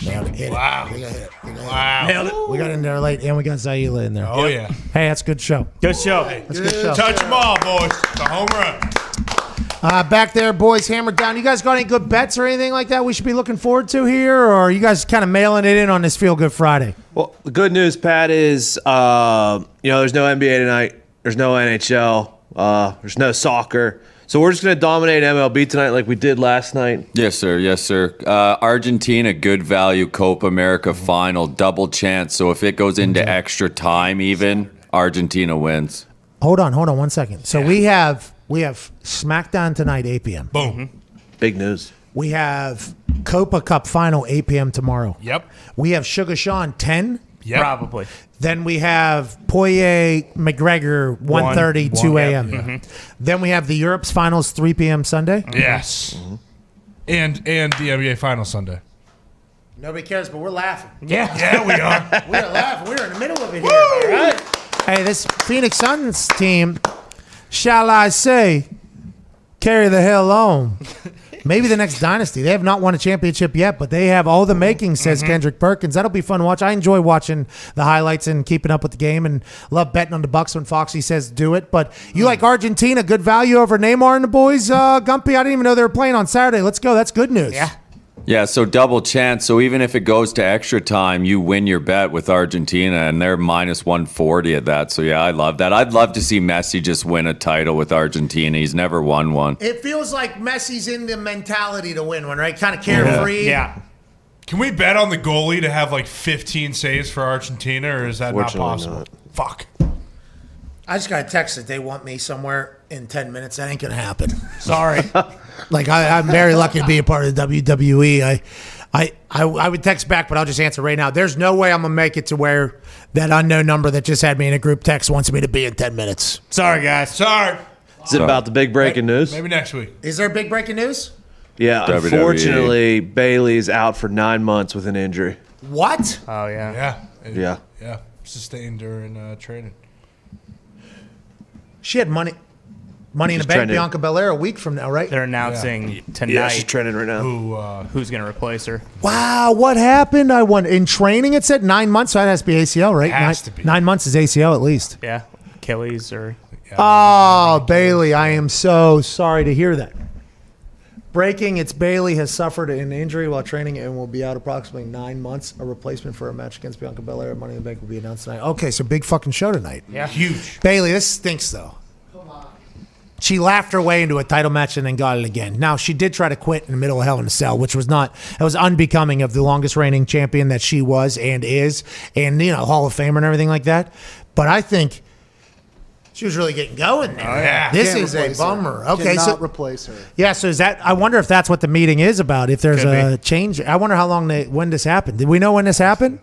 S3: Nailed it. Hit
S5: Wow.
S3: it. We got hit.
S5: Wow.
S4: Nailed it.
S3: We got in there late, and we got Zaila in there.
S5: Oh, yeah.
S3: Hey, that's a good show.
S4: Good show.
S3: That's a good show.
S5: Touch them all, boys. It's a home run.
S3: Back there, boys, hammered down. You guys got any good bets or anything like that we should be looking forward to here? Or are you guys kind of mailing it in on this Feel Good Friday?
S6: Well, the good news, Pat, is there's no NBA tonight. There's no NHL. There's no soccer. So we're just going to dominate MLB tonight like we did last night.
S16: Yes, sir. Yes, sir. Argentina, good value, Copa America final, double chance. So if it goes into extra time even, Argentina wins.
S3: Hold on 1 second. So we have SmackDown tonight, 8 p.m.
S5: Boom.
S6: Big news.
S3: We have Copa Cup final, 8 p.m. tomorrow.
S5: Yep.
S3: We have Sugar Sean, 10.
S5: Yep.
S4: Probably.
S3: Then we have Poirier McGregor, 1:30, 2 a.m. Then we have the Europe's finals, 3 p.m. Sunday.
S5: Yes. And the NBA final Sunday.
S3: Nobody cares, but we're laughing.
S4: Yeah.
S5: Yeah, we are.
S3: We're laughing. We're in the middle of it here. All right. Hey, this Phoenix Suns team, shall I say, carry the hell on. Maybe the next dynasty. They have not won a championship yet, but they have all the makings, says Kendrick Perkins. That'll be fun to watch. I enjoy watching the highlights and keeping up with the game and love betting on the Bucks when Foxy says do it. But you like Argentina, good value over Neymar and the boys, Gumpy? I didn't even know they were playing on Saturday. Let's go. That's good news.
S4: Yeah.
S16: Yeah, so double chance. So even if it goes to extra time, you win your bet with Argentina, and they're minus 140 at that. So yeah, I love that. I'd love to see Messi just win a title with Argentina. He's never won one.
S3: It feels like Messi's in the mentality to win one, right? Kind of carefree.
S4: Yeah.
S5: Can we bet on the goalie to have like 15 saves for Argentina, or is that not
S6: Fortunately
S5: possible?
S6: not.
S5: Fuck.
S3: I just got a text that they want me somewhere in 10 minutes. That ain't going to happen.
S4: Sorry.
S3: Like, I'm very lucky to be a part of the WWE. I would text back, but I'll just answer right now. There's no way I'm going to make it to where that unknown number that just had me in a group text wants me to be in 10 minutes.
S4: Sorry, guys.
S5: Sorry.
S6: Is it about the big breaking news?
S5: Maybe next week.
S3: Is there big breaking news?
S6: Yeah,
S16: WWE.
S6: unfortunately, Bailey's out for 9 months with an injury.
S3: What?
S4: Oh, yeah.
S5: Yeah.
S6: Yeah.
S5: Sustained during training.
S3: She had money in the bank,
S6: trending.
S3: Bianca Belair a week from now, right?
S4: They're announcing tonight
S6: Yeah, she's trending right now.
S4: who's going to replace her.
S3: Wow, what happened? I won in training. It said 9 months, so that has to be ACL, right?
S5: Has to be.
S3: 9 months is ACL at least.
S4: Yeah. Achilles or...
S3: Oh, Bailey, I am so sorry to hear that. Breaking, it's Bailey has suffered an injury while training and will be out approximately 9 months. A replacement for a match against Bianca Belair at Money in the Bank will be announced tonight. Okay, so big fucking show tonight.
S4: Yeah.
S5: Huge.
S3: Bailey, this stinks though. She laughed her way into a title match and then got it again. Now, she did try to quit in the middle of Hell in a Cell, which was unbecoming of the longest reigning champion that she was and is, and, Hall of Famer and everything like that. But I think she was really getting going there.
S5: Oh, yeah.
S3: This
S18: Can't
S3: is a
S18: replace her.
S3: bummer. Okay,
S18: Cannot
S3: so
S18: replace her.
S3: yeah, so is that? I wonder if that's what the meeting is about. If there's
S4: Could
S3: a change, I wonder how long when this happened. Did we know when this happened?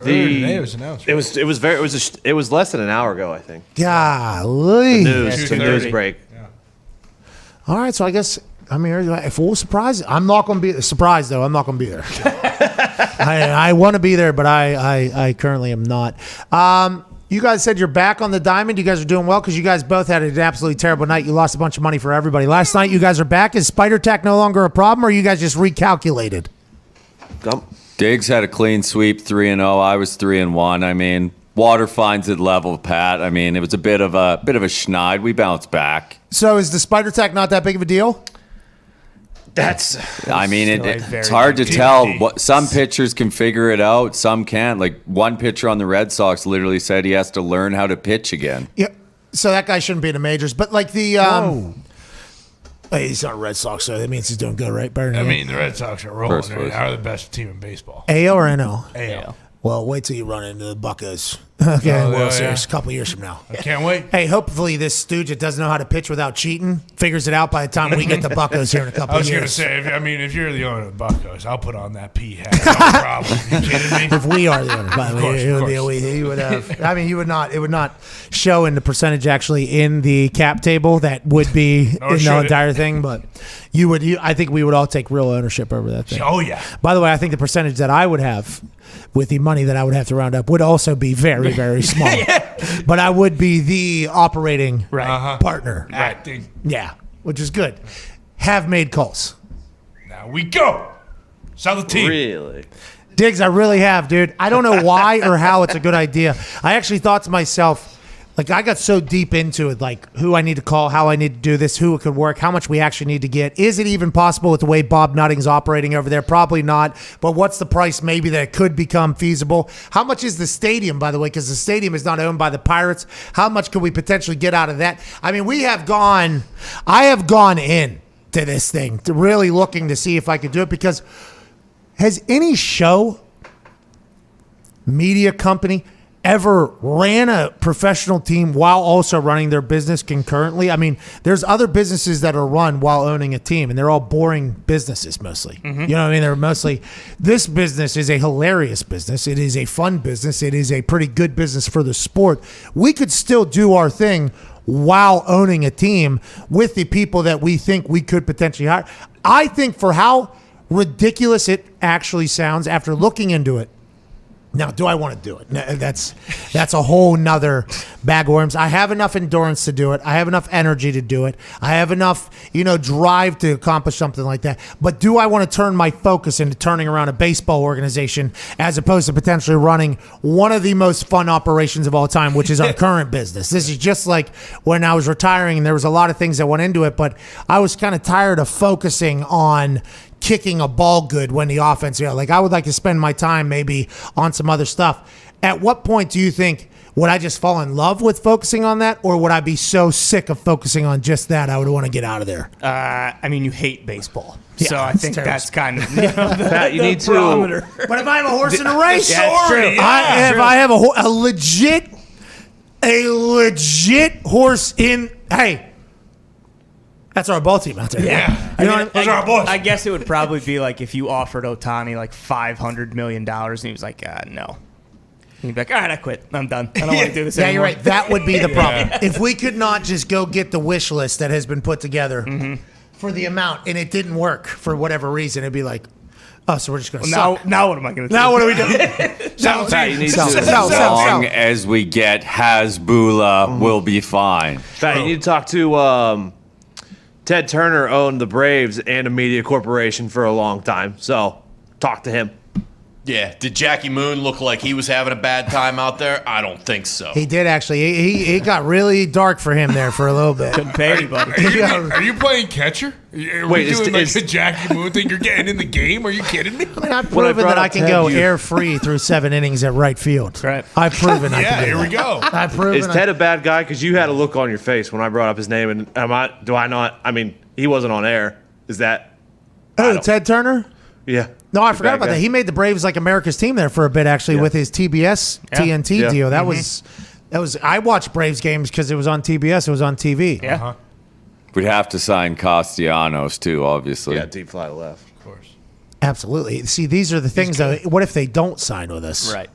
S5: Earlier today it was announced.
S6: It was less than an hour ago, I think.
S3: Golly.
S6: The news break.
S3: All right, so I guess if full surprise, I'm not going to be surprised though. I'm not going to be there. I want to be there, but I currently am not. You guys said you're back on the diamond. You guys are doing well because you guys both had an absolutely terrible night. You lost a bunch of money for everybody. Last night, you guys are back. Is Spider Tack no longer a problem, or you guys just recalculated?
S16: Diggs had a clean sweep, 3-0. I was 3-1. I mean, water finds it level, Pat. I mean, it was a bit of a schneid. We bounced back.
S3: So is the Spider Tack not that big of a deal?
S16: I mean, it's hard to tell. Some pitchers can figure it out, some can't. Like one pitcher on the Red Sox literally said he has to learn how to pitch again.
S3: Yeah. So that guy shouldn't be in the majors. But like the hey, he's not a Red Sox, so that means he's doing good, right? Better than
S5: I
S3: you.
S5: mean, the Red Sox are rolling. They are the best team in baseball.
S3: AL or NL?
S5: AL.
S3: Well, wait till you run into the Buccos. Okay, World Series a couple years from now.
S5: I can't wait.
S3: Hey, hopefully this stooge that doesn't know how to pitch without cheating figures it out by the time we get the Buccos here in a couple
S5: I
S3: of
S5: was going to
S3: years.
S5: say, if you're the owner of the Buccos, I'll put on that pea hat. No problem. You kidding me?
S3: If we are the owner, by the way, it would be he would have. I mean, you would not. It would not show in the percentage actually in the cap table that would be in the entire thing, but you would. I think we would all take real ownership over that thing.
S5: Oh yeah.
S3: By the way, I think the percentage that I would have with the money that I would have to round up would also be very, very small. But I would be the operating partner.
S5: Acting.
S3: Yeah, which is good. Have made calls.
S5: Now we go. Sell the team.
S6: Really?
S3: Diggs, I really have, dude. I don't know why or how it's a good idea. I actually thought to myself, like, I got so deep into it, like who I need to call, how I need to do this, who it could work, how much we actually need to get. Is it even possible with the way Bob Nutting's operating over there? Probably not. But what's the price maybe that it could become feasible? How much is the stadium, by the way? Because the stadium is not owned by the Pirates. How much could we potentially get out of that? I mean, I have gone in to this thing, to really looking to see if I could do it, because has any show, media company, ever ran a professional team while also running their business concurrently? I mean, there's other businesses that are run while owning a team, and they're all boring businesses mostly.
S4: Mm-hmm.
S3: You know what I mean? They're mostly, this business is a hilarious business. It is a fun business. It is a pretty good business for the sport. We could still do our thing while owning a team with the people that we think we could potentially hire. I think for how ridiculous it actually sounds after looking into it. Now, do I want to do it? No, that's a whole nother bag of worms. I have enough endurance to do it. I have enough energy to do it. I have enough, drive to accomplish something like that. But do I want to turn my focus into turning around a baseball organization as opposed to potentially running one of the most fun operations of all time, which is our current business? This is just like when I was retiring, and there was a lot of things that went into it, but I was kind of tired of focusing on kicking a ball good when the offense, like I would like to spend my time maybe on some other stuff. At what point do you think, would I just fall in love with focusing on that, or would I be so sick of focusing on just that I would want to get out of there?
S4: I mean, you hate baseball.
S3: Yeah,
S4: so I think
S3: terrible.
S4: that's kind of
S6: Pat, you need to.
S3: But if I have a horse in a race,
S4: Yeah, it's true.
S3: if I have a legit a legit horse in. Hey, that's our ball team out there.
S5: Yeah.
S3: You know what
S5: Those are our boys.
S4: I guess it would probably be like if you offered Ohtani like $500 million and he was like, no. He'd be like, all right, I quit. I'm done. I don't want to do this
S3: Yeah,
S4: anymore.
S3: you're right. That would be the problem. If we could not just go get the wish list that has been put together for the amount and it didn't work for whatever reason, it'd be like, oh, so we're just going to suck.
S4: Now what am I going to do?
S3: Now what are we doing?
S6: Pat, you need to
S16: As long as we get Hasbula, we'll be fine.
S6: Pat, you need to talk to Ted Turner owned the Braves and a media corporation for a long time. So talk to him.
S11: Yeah. Did Jackie Moon look like he was having a bad time out there? I don't think so.
S3: He did actually. He got really dark for him there for a little bit.
S4: Couldn't pay anybody.
S5: Are you playing catcher? Are we doing like the Jackie Moon thing? You're getting in the game? Are you kidding me?
S3: I mean, I've proven that I can go air free through 7 innings at right field.
S4: Right.
S3: I've proven I can do
S5: here we
S3: that.
S5: go.
S3: I've proven.
S6: Is Ted a bad guy? Because you had a look on your face when I brought up his name, and do I not? I mean, he wasn't on air. Is that?
S3: Oh, Ted Turner?
S6: Yeah.
S3: No, I
S6: Bad
S3: forgot about
S6: guy.
S3: that. He made the Braves like America's team there for a bit, actually, with his TBS TNT deal. That was. I watched Braves games because it was on TBS. It was on TV.
S4: Yeah.
S16: We'd have to sign Castellanos too, obviously.
S6: Yeah, deep fly to left.
S5: Of course.
S3: Absolutely. See, these are the things that. What if they don't sign with us?
S4: Right.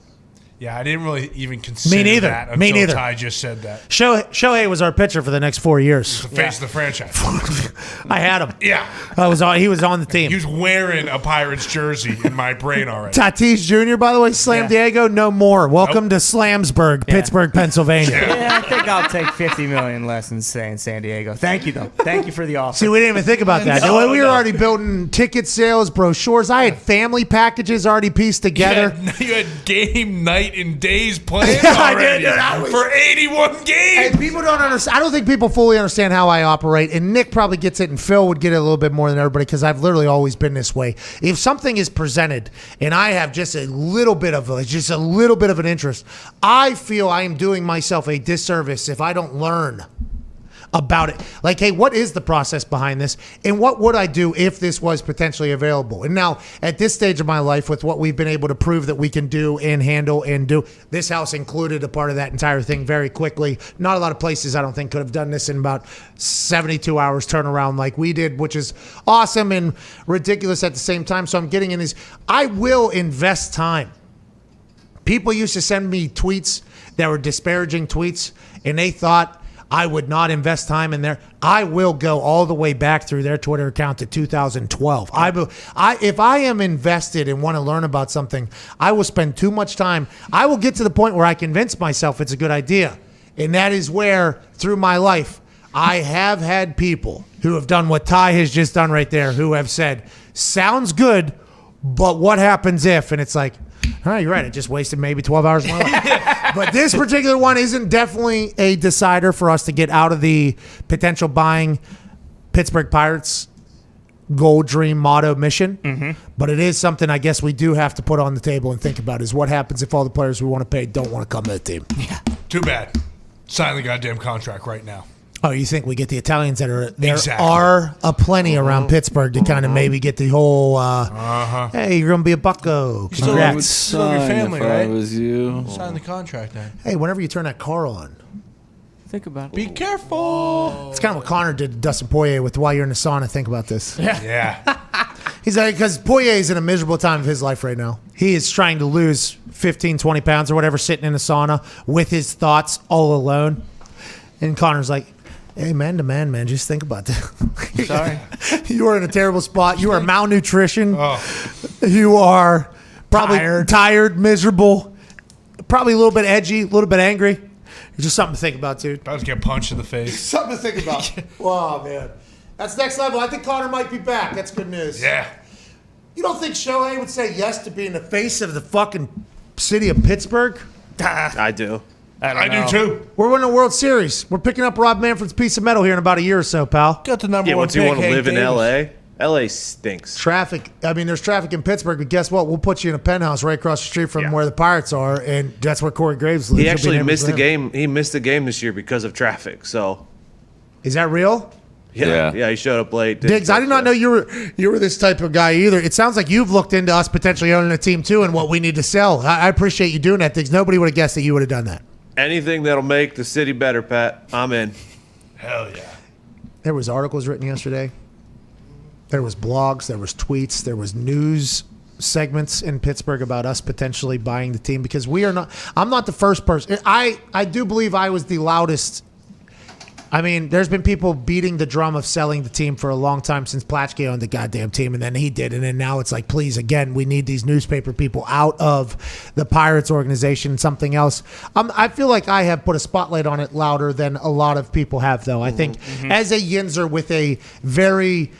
S5: Yeah, I didn't really even consider
S3: neither.
S5: that until
S3: Me neither.
S5: Ty just said that.
S3: Shohei was our pitcher for the next 4 years.
S5: The face of the franchise.
S3: I had him.
S5: Yeah.
S3: He was on the team.
S5: He was wearing a Pirates jersey in my brain already.
S3: Tatis Jr., by the way, Slam Diego, no more. Welcome to Slamsburg, Pittsburgh, Pennsylvania.
S4: Yeah, I think I'll take $50 million less than saying San Diego. Thank you, though. Thank you for the offer.
S3: See, we didn't even think about that.
S5: No,
S3: We were already building ticket sales, brochures. I had family packages already pieced together.
S5: You had game, night, and days planned
S3: I
S5: already
S3: did, dude. I was-
S5: for 81 games.
S3: And people don't understand. I don't think people fully understand how I operate. And Nick probably gets it, and Phil would get it a little bit more than everybody because I've literally always been this way. If something is presented and I have just a little bit of an interest, I feel I am doing myself a disservice if I don't learn about it. Like, hey, what is the process behind this? And what would I do if this was potentially available? And now, at this stage of my life, with what we've been able to prove that we can do and handle and do, this house included a part of that entire thing very quickly. Not a lot of places, I don't think, could have done this in about 72 hours turnaround like we did, which is awesome and ridiculous at the same time. So I'm getting in these. I will invest time. People used to send me tweets that were disparaging tweets, and they thought I would not invest time in there. I will go all the way back through their Twitter account to 2012. If I am invested and want to learn about something, I will spend too much time. I will get to the point where I convince myself it's a good idea. And that is where, through my life, I have had people who have done what Ty has just done right there, who have said, sounds good, but what happens if? And it's like, all right, you're right. It just wasted maybe 12 hours of my life. But this particular one isn't definitely a decider for us to get out of the potential buying Pittsburgh Pirates goal dream motto mission. But it is something I guess we do have to put on the table and think about is what happens if all the players we want to pay don't want to come to the team.
S4: Yeah.
S5: Too bad. Sign the goddamn contract right now.
S3: Oh, you think we get the Italians that are there?
S5: Exactly.
S3: Are a plenty around Pittsburgh to kind of maybe get the whole. Hey, you're gonna be a bucko. Congrats.
S5: Still your family,
S16: if
S5: right?
S16: I was you.
S5: Sign the contract then.
S3: Hey, whenever you turn that car on,
S4: Think about it.
S5: Be careful.
S3: it's kind of what Connor did to Dustin Poirier with while you're in the sauna. Think about this.
S5: Yeah.
S3: He's like, because Poirier is in a miserable time of his life right now. He is trying to lose 15, 20 pounds or whatever, sitting in the sauna with his thoughts all alone. And Connor's like, hey, man to man, just think about that.
S4: Sorry.
S3: You are in a terrible spot. You are malnutrition.
S5: Oh.
S3: You are probably tired, miserable, probably a little bit edgy, a little bit angry. Just something to think about, dude.
S5: About to get punched in the face.
S3: Something to think about. Wow, man. That's next level. I think Connor might be back. That's good news.
S5: Yeah.
S3: You don't think Shohei would say yes to being the face of the fucking city of Pittsburgh?
S6: I do.
S5: I do too.
S3: We're winning a World Series. We're picking up Rob Manfred's piece of metal here in about a year or so, pal.
S5: Got the number
S6: Yeah,
S5: one
S6: once you
S5: pick,
S6: want to
S5: Hank
S6: live in
S5: Davis.
S6: L.A., L.A. stinks.
S3: Traffic. I mean, there's traffic in Pittsburgh, but guess what? We'll put you in a penthouse right across the street from where the Pirates are, and that's where Corey Graves lives.
S6: He
S3: You'll be
S6: actually
S3: neighbors
S6: missed the
S3: with him.
S6: game. He missed the game this year because of traffic. So,
S3: Is that real?
S6: yeah, he showed up late.
S3: Diggs, I did not know you were this type of guy either. It sounds like you've looked into us potentially owning a team too and what we need to sell. I appreciate you doing that, Diggs. Nobody would have guessed that you would have done that.
S6: Anything that'll make the city better, Pat. I'm in.
S5: Hell yeah.
S3: There was articles written yesterday. There was blogs. There was tweets. There was news segments in Pittsburgh about us potentially buying the team because we are not. I'm not the first person. I do believe I was the loudest. I mean, there's been people beating the drum of selling the team for a long time since Platschke owned the goddamn team, and then he did, and then now it's like, please, again, we need these newspaper people out of the Pirates organization, something else. I feel like I have put a spotlight on it louder than a lot of people have, though. I think as a Yinzer with a very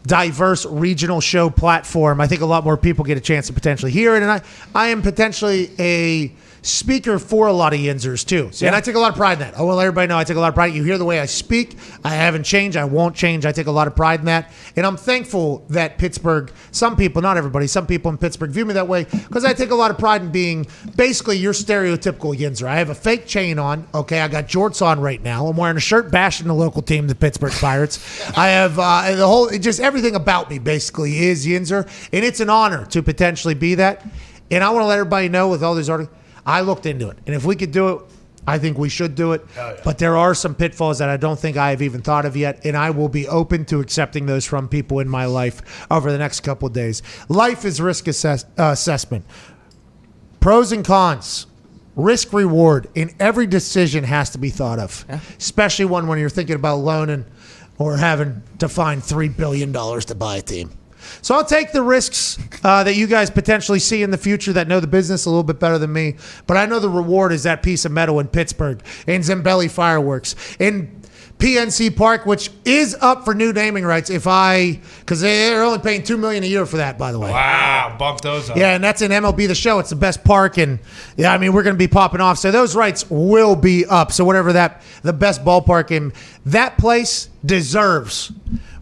S3: diverse regional show platform, I think a lot more people get a chance to potentially hear it, and I am potentially a speaker for a lot of Yinzers too. And I take a lot of pride in that. I want everybody to know I take a lot of pride. You hear the way I speak. I haven't changed. I won't change. I take a lot of pride in that. And I'm thankful that Pittsburgh, some people, not everybody, some people in Pittsburgh view me that way because I take a lot of pride in being basically your stereotypical Yinzer. I have a fake chain on. Okay, I got jorts on right now. I'm wearing a shirt bashing the local team, the Pittsburgh Pirates. I have the whole, just everything about me basically is Yinzer. And it's an honor to potentially be that. And I want to let everybody know with all these articles, I looked into it, and if we could do it, I think we should do it. But there are some pitfalls that I don't think I have even thought of yet, and I will be open to accepting those from people in my life over the next couple of days. Life is risk assessment. Pros and cons. Risk reward in every decision has to be thought of, especially one when you're thinking about loaning or having to find $3 billion to buy a team. So I'll take the risks that you guys potentially see in the future that know the business a little bit better than me. But I know the reward is that piece of metal in Pittsburgh, in Zambelli Fireworks, in PNC Park, which is up for new naming rights because they're only paying $2 million a year for that, by the way.
S5: Wow, bump those up.
S3: Yeah, and that's in MLB The Show. It's the best park, and yeah, I mean, we're going to be popping off. So those rights will be up. So whatever the best ballpark in that place deserves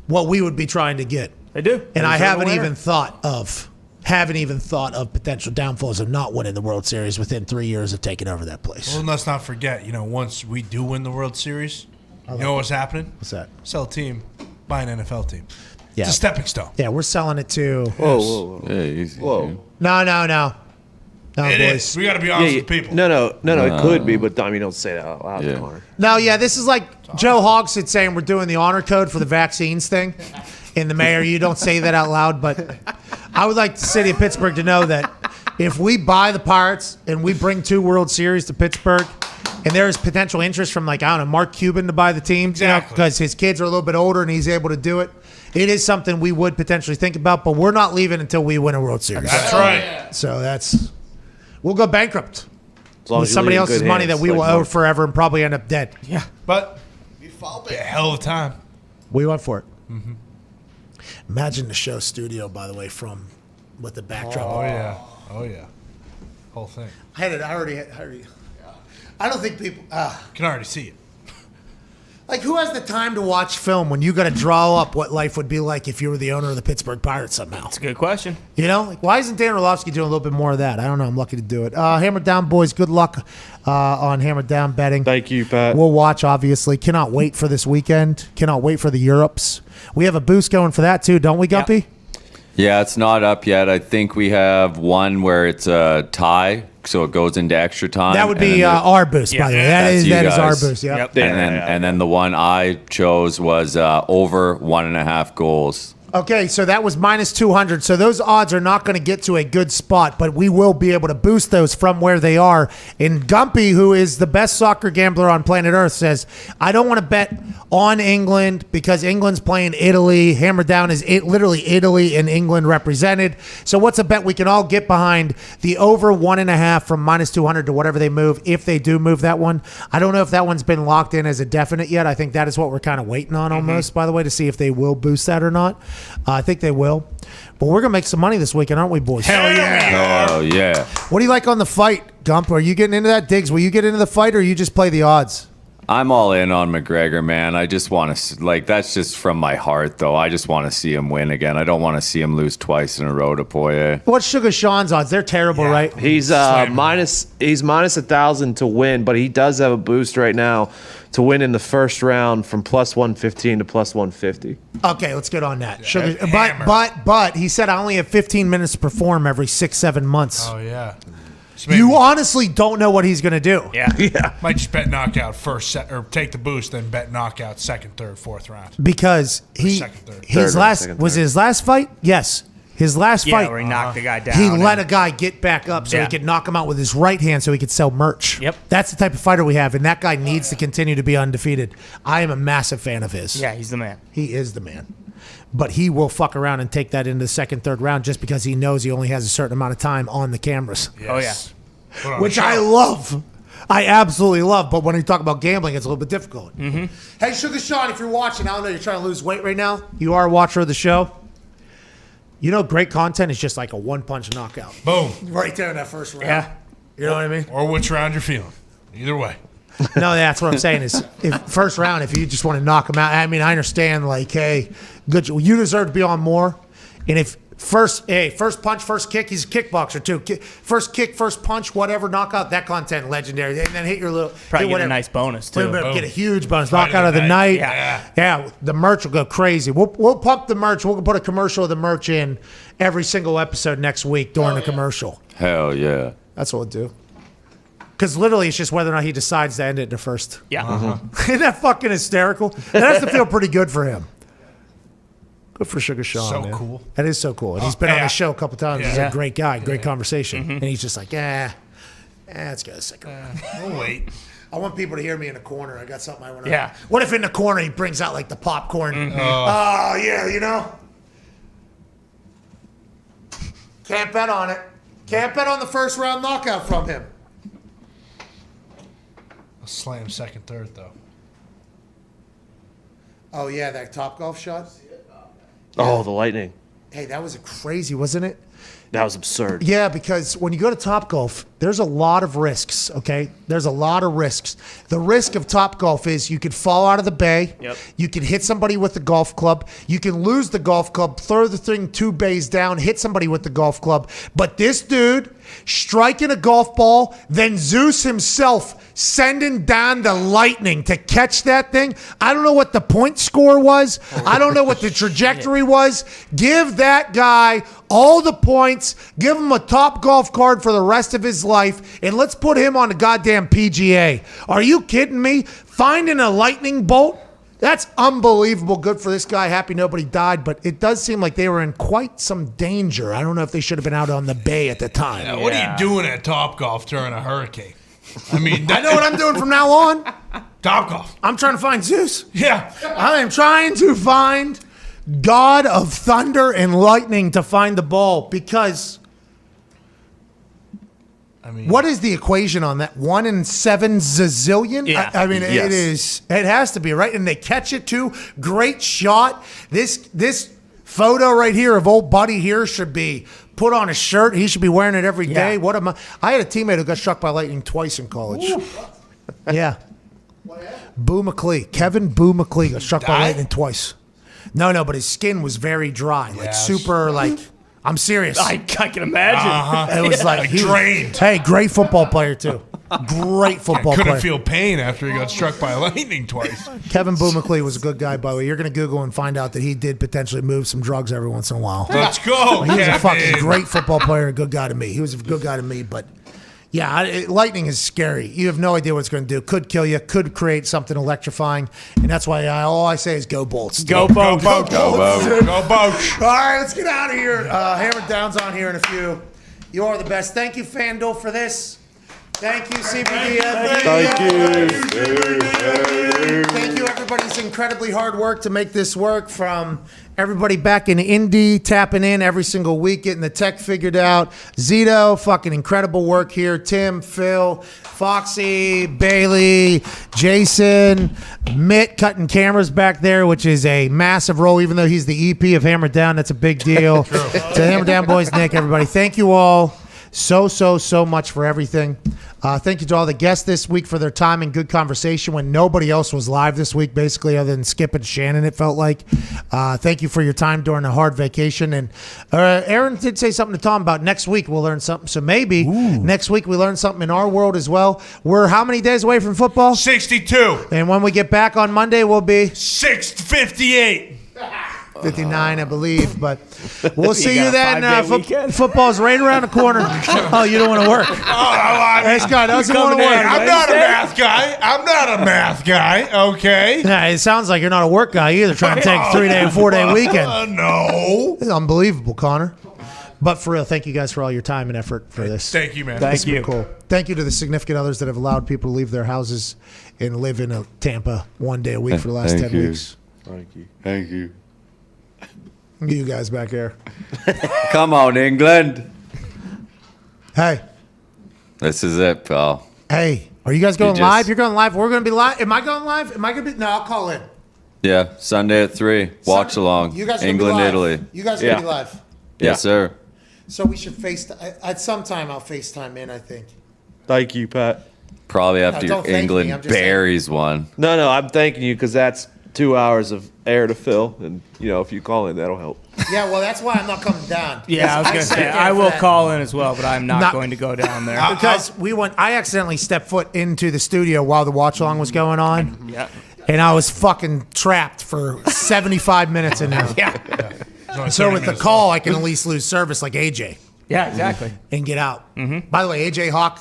S3: what we would be trying to get.
S4: They do.
S3: And I haven't even thought of potential downfalls of not winning the World Series within 3 years of taking over that place.
S5: Well, let's not forget, once we do win the World Series, you know what's happening?
S3: What's that?
S5: Sell a team, buy an NFL team.
S3: Yeah.
S5: It's a stepping stone.
S3: Yeah, we're selling it to.
S6: Whoa.
S16: Yeah, easy.
S6: Whoa.
S3: No,
S5: It
S3: boys.
S5: is. We got to be honest with people.
S6: No, it could be, but I mean, don't say that out loud, Connor.
S3: No, yeah, this is like Joe Hogsett saying we're doing the honor code for the vaccines thing. In the mayor, you don't say that out loud, but I would like the city of Pittsburgh to know that if we buy the Pirates and we bring 2 World Series to Pittsburgh, and there is potential interest from Mark Cuban to buy the team, because his kids are a little bit older and he's able to do it. It is something we would potentially think about, but we're not leaving until we win a World Series.
S5: That's right.
S3: So we'll go bankrupt
S6: long
S3: with
S6: as you
S3: somebody
S6: leave in
S3: else's
S6: good
S3: money
S6: hands,
S3: that we
S6: like
S3: will owe
S6: Mark.
S3: forever and probably end up dead.
S4: Yeah.
S5: But be a hell of a time.
S3: We went for it. Mm-hmm. Imagine the show studio, by the way, with the backdrop.
S5: Oh yeah. Whole thing.
S3: I already. I don't think people
S5: can already see it.
S3: Like, who has the time to watch film when you got to draw up what life would be like if you were the owner of the Pittsburgh Pirates somehow?
S4: That's a good question.
S3: Why isn't Dan Orlovsky doing a little bit more of that? I don't know. I'm lucky to do it. Hammer Down, boys. Good luck on Hammer Down betting.
S6: Thank you, Pat.
S3: We'll watch, obviously. Cannot wait for this weekend. Cannot wait for the Europes. We have a boost going for that, too, don't we, Gumpy?
S16: Yeah, it's not up yet. I think we have one where it's a tie, so it goes into extra time.
S3: That would be our boost, by the way. That is our boost, yeah.
S16: Yep. And then the one I chose was over 1.5 goals.
S3: Okay, so that was minus 200. So those odds are not going to get to a good spot, but we will be able to boost those from where they are. And Gumpy, who is the best soccer gambler on planet Earth, says, I don't want to bet on England because England's playing Italy. Hammer Down is literally Italy and England represented. So what's a bet we can all get behind? The over 1.5 from minus 200 to whatever they move, if they do move that one. I don't know if that one's been locked in as a definite yet. I think that is what we're kind of waiting on almost, by the way, to see if they will boost that or not. I think they will. But we're going to make some money this weekend, aren't we, boys?
S5: Hell yeah.
S16: Oh, yeah.
S3: What do you like on the fight, Gump? Are you getting into that, Diggs? Will you get into the fight or you just play the odds?
S16: I'm all in on McGregor, man. I just want to, that's just from my heart, though. I just want to see him win again. I don't want to see him lose twice in a row to Poirier.
S3: What's Sugar Sean's odds? They're terrible, right?
S6: He's minus 1,000 to win, but he does have a boost right now to win in the first round from plus 115 to plus 150.
S3: Okay, let's get on that. Sugar, but he said I only have 15 minutes to perform every 6-7 months.
S5: Oh yeah.
S3: You honestly don't know what he's going to do.
S5: Yeah. Might just bet knockout first set, or take the boost, then bet knockout second, third, fourth round.
S3: Because his last fight, yes. His last fight,
S4: where he knocked the guy down.
S3: he let a guy get back up so he could knock him out with his right hand so he could sell merch.
S4: Yep.
S3: That's the type of fighter we have, and that guy needs to continue to be undefeated. I am a massive fan of his.
S4: Yeah, he's the man.
S3: He is the man. But he will fuck around and take that into the second, third round just because he knows he only has a certain amount of time on the cameras.
S4: Oh, yeah.
S3: Which I love. I absolutely love. But when you talk about gambling, it's a little bit difficult.
S4: Mm-hmm.
S3: Hey, Sugar Sean, if you're watching, I don't know you're trying to lose weight right now. You are a watcher of the show. You know, great content is just like a one-punch knockout.
S5: Boom.
S3: Right there in that first round.
S4: Yeah.
S3: You know what I mean?
S5: Or which round you're feeling. Either way.
S3: No, that's what I'm saying is if first round, if you just want to knock him out, I mean, I understand, like, hey, good, you deserve to be on more. And if first punch, first kick, he's a kickboxer too. First kick, first punch, whatever, knockout, that content, legendary. And then hit your little.
S4: Probably
S3: hit
S4: get
S3: whatever.
S4: a nice bonus, too.
S3: Get a huge bonus. Knockout of the night. Yeah. The merch will go crazy. We'll pump the merch. We'll put a commercial of the merch in every single episode next week during the commercial.
S16: Hell yeah.
S3: That's what we'll do. Because literally, it's just whether or not he decides to end it in the first.
S4: Yeah.
S3: Isn't that fucking hysterical? That has to feel pretty good for him. Good for Sugar Sean.
S5: So
S3: man.
S5: cool.
S3: That is so cool. And he's been on the show a couple times. He's a great guy, great conversation. And he's just like, let's go a second round.
S5: We'll wait.
S3: I want people to hear me in the corner. I got something I want to.
S4: Yeah.
S3: What if in the corner he brings out like the popcorn? Oh, yeah, you know? Can't bet on it. Can't bet on the first round knockout from him.
S5: I'll slam second, third, though.
S3: Oh, yeah, that Topgolf shot?
S6: Oh, the lightning.
S3: Hey, that was crazy, wasn't it?
S6: That was absurd.
S3: Yeah, because when you go to Topgolf, there's a lot of risks, okay? There's a lot of risks. The risk of Topgolf is you could fall out of the bay.
S4: Yep.
S3: You could hit somebody with the golf club. You can lose the golf club, throw the thing 2 bays down, hit somebody with the golf club. But this dude striking a golf ball, then Zeus himself sending down the lightning to catch that thing. I don't know what the point score was. I don't know what the trajectory was. Give that guy all the points. Give him a top golf card for the rest of his life, and let's put him on the goddamn PGA. Are you kidding me? Finding a lightning bolt? That's unbelievable. Good for this guy. Happy nobody died, but it does seem like they were in quite some danger. I don't know if they should have been out on the bay at the time.
S5: Yeah, what are you doing at Topgolf during a hurricane? I mean,
S3: I know what I'm doing from now on.
S5: Topgolf.
S3: I'm trying to find Zeus.
S5: Yeah.
S3: I am trying to find God of thunder and lightning to find the ball because what is the equation on that? 1 in 7 zillion?
S4: Yeah.
S3: I mean, it is. It has to be, right? And they catch it too. Great shot. This photo right here of old buddy here should be put on a shirt. He should be wearing it every day. What am I had a teammate who got struck by lightning twice in college. Yeah. Boo McClee. Kevin Boo McClee got struck by lightning twice. No, but his skin was very dry. Like super, like, I'm serious.
S4: I can imagine.
S3: It was like he
S5: drained.
S3: Hey, great football player too. Great football
S5: Couldn't
S3: player.
S5: feel pain after he got struck by lightning twice.
S3: Kevin Boo McClee was a good guy, by the way. You're going to Google and find out that he did potentially move some drugs every once in a while.
S5: Let's go.
S3: He was a
S5: Kevin.
S3: fucking great football player, a good guy to me. He was a good guy to me, but yeah, lightning is scary. You have no idea what it's going to do. Could kill you, could create something electrifying, and that's why all I say is go Bolts.
S4: Go Bolts.
S5: Go Bolts. Go Bolts.
S3: All right, let's get out of here. Hammer Down's on here in a few. You are the best. Thank you, FanDuel, for this. Thank you, CBD. Thank you, everybody's incredibly hard work to make this work. From everybody back in Indy, tapping in every single week, getting the tech figured out. Zito, fucking incredible work here. Tim, Phil, Foxy, Bailey, Jason, Mitt cutting cameras back there, which is a massive role, even though he's the EP of Hammer Down. That's a big deal. To the Hammer Down boys, Nick, everybody, thank you all so much for everything. Thank you to all the guests this week for their time and good conversation when nobody else was live this week, basically, other than Skip and Shannon, it felt like. Thank you for your time during a hard vacation. And Aaron did say something to Tom about next week we'll learn something. So maybe next week we learn something in our world as well. We're how many days away from football?
S5: 62.
S3: And when we get back on Monday, we'll be
S5: 658.
S3: 59, I believe. But we'll see
S4: got
S3: you
S4: a
S3: then.
S4: 5-day weekend?
S3: Football's right around the corner. Oh, you don't want to work. This guy doesn't want to work.
S5: I'm not a math guy. I'm not a math guy. Okay.
S3: Yeah, it sounds like you're not a work guy either, trying to take a 3-day and 4-day weekend.
S5: No.
S3: It's unbelievable, Connor. But for real, thank you guys for all your time and effort for this.
S5: Thank you, man.
S3: This has been cool. Thank you to the significant others that have allowed people to leave their houses and live in Tampa 1 day a week for the last 10 weeks.
S16: Thank you. Thank you.
S3: You guys back there.
S16: Come on, England.
S3: Hey.
S16: This is it, pal.
S3: Hey, are you guys going
S16: just-
S3: live? You're going live. We're going to be live. Am I going live? Am I going to be? No, I'll call in.
S16: Yeah, Sunday at 3. Watch along.
S3: You guys are gonna be
S16: England,
S3: live.
S16: Italy.
S3: You guys are going to be live.
S16: Yes, sir.
S3: So we should at some time I'll FaceTime in, I think.
S6: Thank you, Pat.
S16: Probably after
S3: don't
S16: your
S3: thank me,
S16: England
S3: I'm just saying.
S16: Berries one.
S6: No, I'm thanking you because that's 2 hours of air to fill, and if you call in, that'll help.
S3: Yeah, well, that's why I'm not coming down.
S4: Yeah, I was going to say, I will call in as well, but I'm not going to go down there.
S3: Because I accidentally stepped foot into the studio while the watch along was going on.
S4: Yeah.
S3: And I was fucking trapped for 75 minutes in there.
S4: Yeah.
S3: So with the call, I can at least lose service like AJ.
S4: Yeah, exactly.
S3: And get out. By the way, AJ Hawk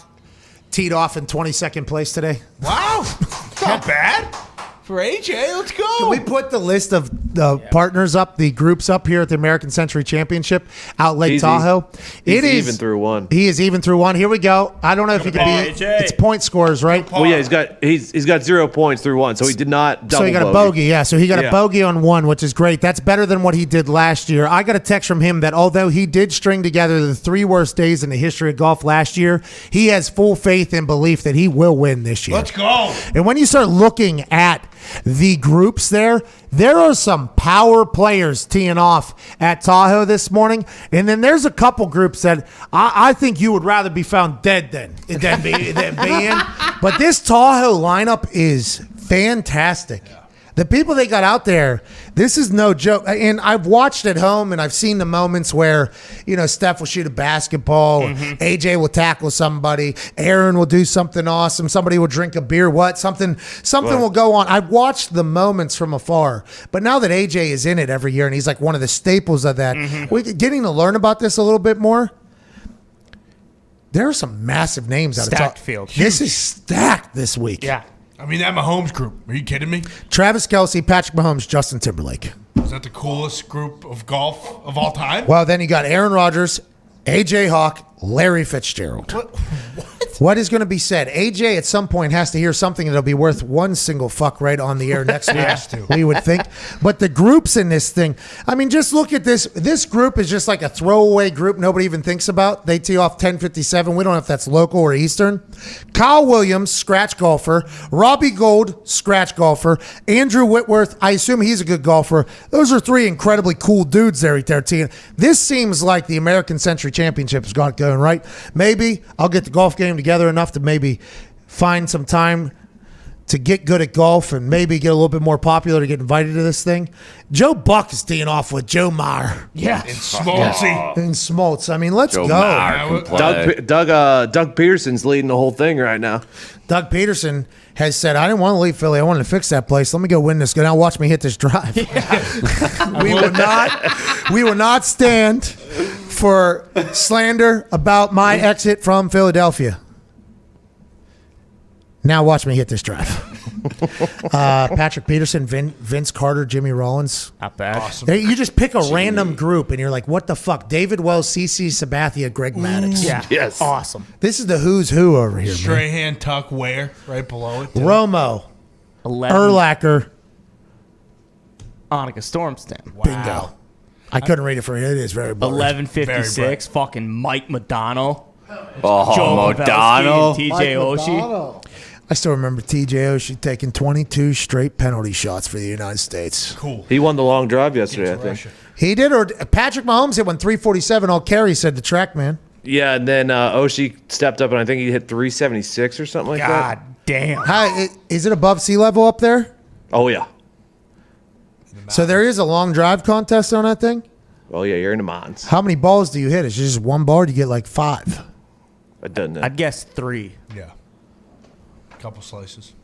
S3: teed off in 22nd place today.
S5: Wow. It's not bad. For AJ, let's go.
S3: Can we put the list of the partners up, the groups up here at the American Century Championship out Lake Tahoe?
S6: He's even through one.
S3: He is even through one. Here we go. I don't know if he can be.
S4: AJ.
S3: It's point scores, right?
S6: Well, yeah, he's got 0 points through one, so he did not double
S3: So he got a bogey, yeah. So he got a bogey on one, which is great. That's better than what he did last year. I got a text from him that although he did string together the 3 worst days in the history of golf last year, he has full faith and belief that he will win this year.
S5: Let's go.
S3: And when you start looking at the groups there are some power players teeing off at Tahoe this morning. And then there's a couple groups that I think you would rather be found dead than be in. But this Tahoe lineup is fantastic. The people they got out there, this is no joke. And I've watched at home and I've seen the moments where, Steph will shoot a basketball, AJ will tackle somebody, Aaron will do something awesome, somebody will drink a beer, something will go on. I've watched the moments from afar. But now that AJ is in it every year and he's like one of the staples of that, getting to learn about this a little bit more, there are some massive names out of
S4: Stacked field.
S3: This is stacked this week.
S4: Yeah.
S5: I mean, that Mahomes group. Are you kidding me?
S3: Travis Kelce, Patrick Mahomes, Justin Timberlake.
S5: Is that the coolest group of golf of all time?
S3: Well, then you got Aaron Rodgers, AJ Hawk, Larry Fitzgerald. What is going to be said? AJ at some point has to hear something that'll be worth one single fuck right on the air next week. We would think. But the groups in this thing, I mean, just look at this. This group is just like a throwaway group nobody even thinks about. They tee off 10:57. We don't know if that's local or Eastern. Kyle Williams, scratch golfer. Robbie Gould, scratch golfer. Andrew Whitworth, I assume he's a good golfer. Those are 3 incredibly cool dudes there teeing. This seems like the American Century Championship has got going, right? Maybe I'll get the golf game together enough to maybe find some time to get good at golf and maybe get a little bit more popular to get invited to this thing. Joe Buck is teeing off with Joe Meyer.
S4: Yeah.
S5: In Smoltzy.
S3: In Smoltz. I mean, let's
S16: Joe
S3: go.
S16: Meyer can play.
S6: Doug Peterson's leading the whole thing right now.
S3: Doug Peterson has said, I didn't want to leave Philly. I wanted to fix that place. Let me go win this. Now watch me hit this drive. We will not stand for slander about my exit from Philadelphia. Now watch me hit this drive. Patrick Peterson, Vince Carter, Jimmy Rollins.
S4: Not bad.
S5: Awesome.
S3: You just pick a random group and you're like, what the fuck? David Wells, CC Sabathia, Greg Maddox.
S4: Yeah.
S6: Yes.
S4: Awesome.
S3: This is the who's who over here, man.
S5: Strahan, Tuck, Ware, right below it.
S3: Romo,
S4: 11.
S3: Urlacher,
S4: Annika Stormstam.
S5: Wow.
S3: bingo. I couldn't read it for you. It is very boring.
S4: 11:56. Fucking Mike Madonna.
S16: Oh,
S4: Joe
S16: Modano.
S4: Pavelski and TJ Oshie.
S3: I still remember TJ Oshie taking 22 straight penalty shots for the United States.
S5: Cool.
S6: He won the long drive yesterday, I think.
S5: Russia.
S3: He did, or Patrick Mahomes hit one 347 all carry, said the track man.
S6: Yeah, and then Oshie stepped up, and I think he hit 376 or something like
S4: God
S6: that.
S4: damn.
S3: Hi, is it above sea level up there?
S6: Oh, yeah.
S3: So there is a long drive contest on that thing?
S6: Oh, yeah, you're in the mines.
S3: How many balls do you hit? Is it just one ball or do you get like 5?
S6: I don't know.
S4: I'd guess 3.
S5: Yeah. Couple slices.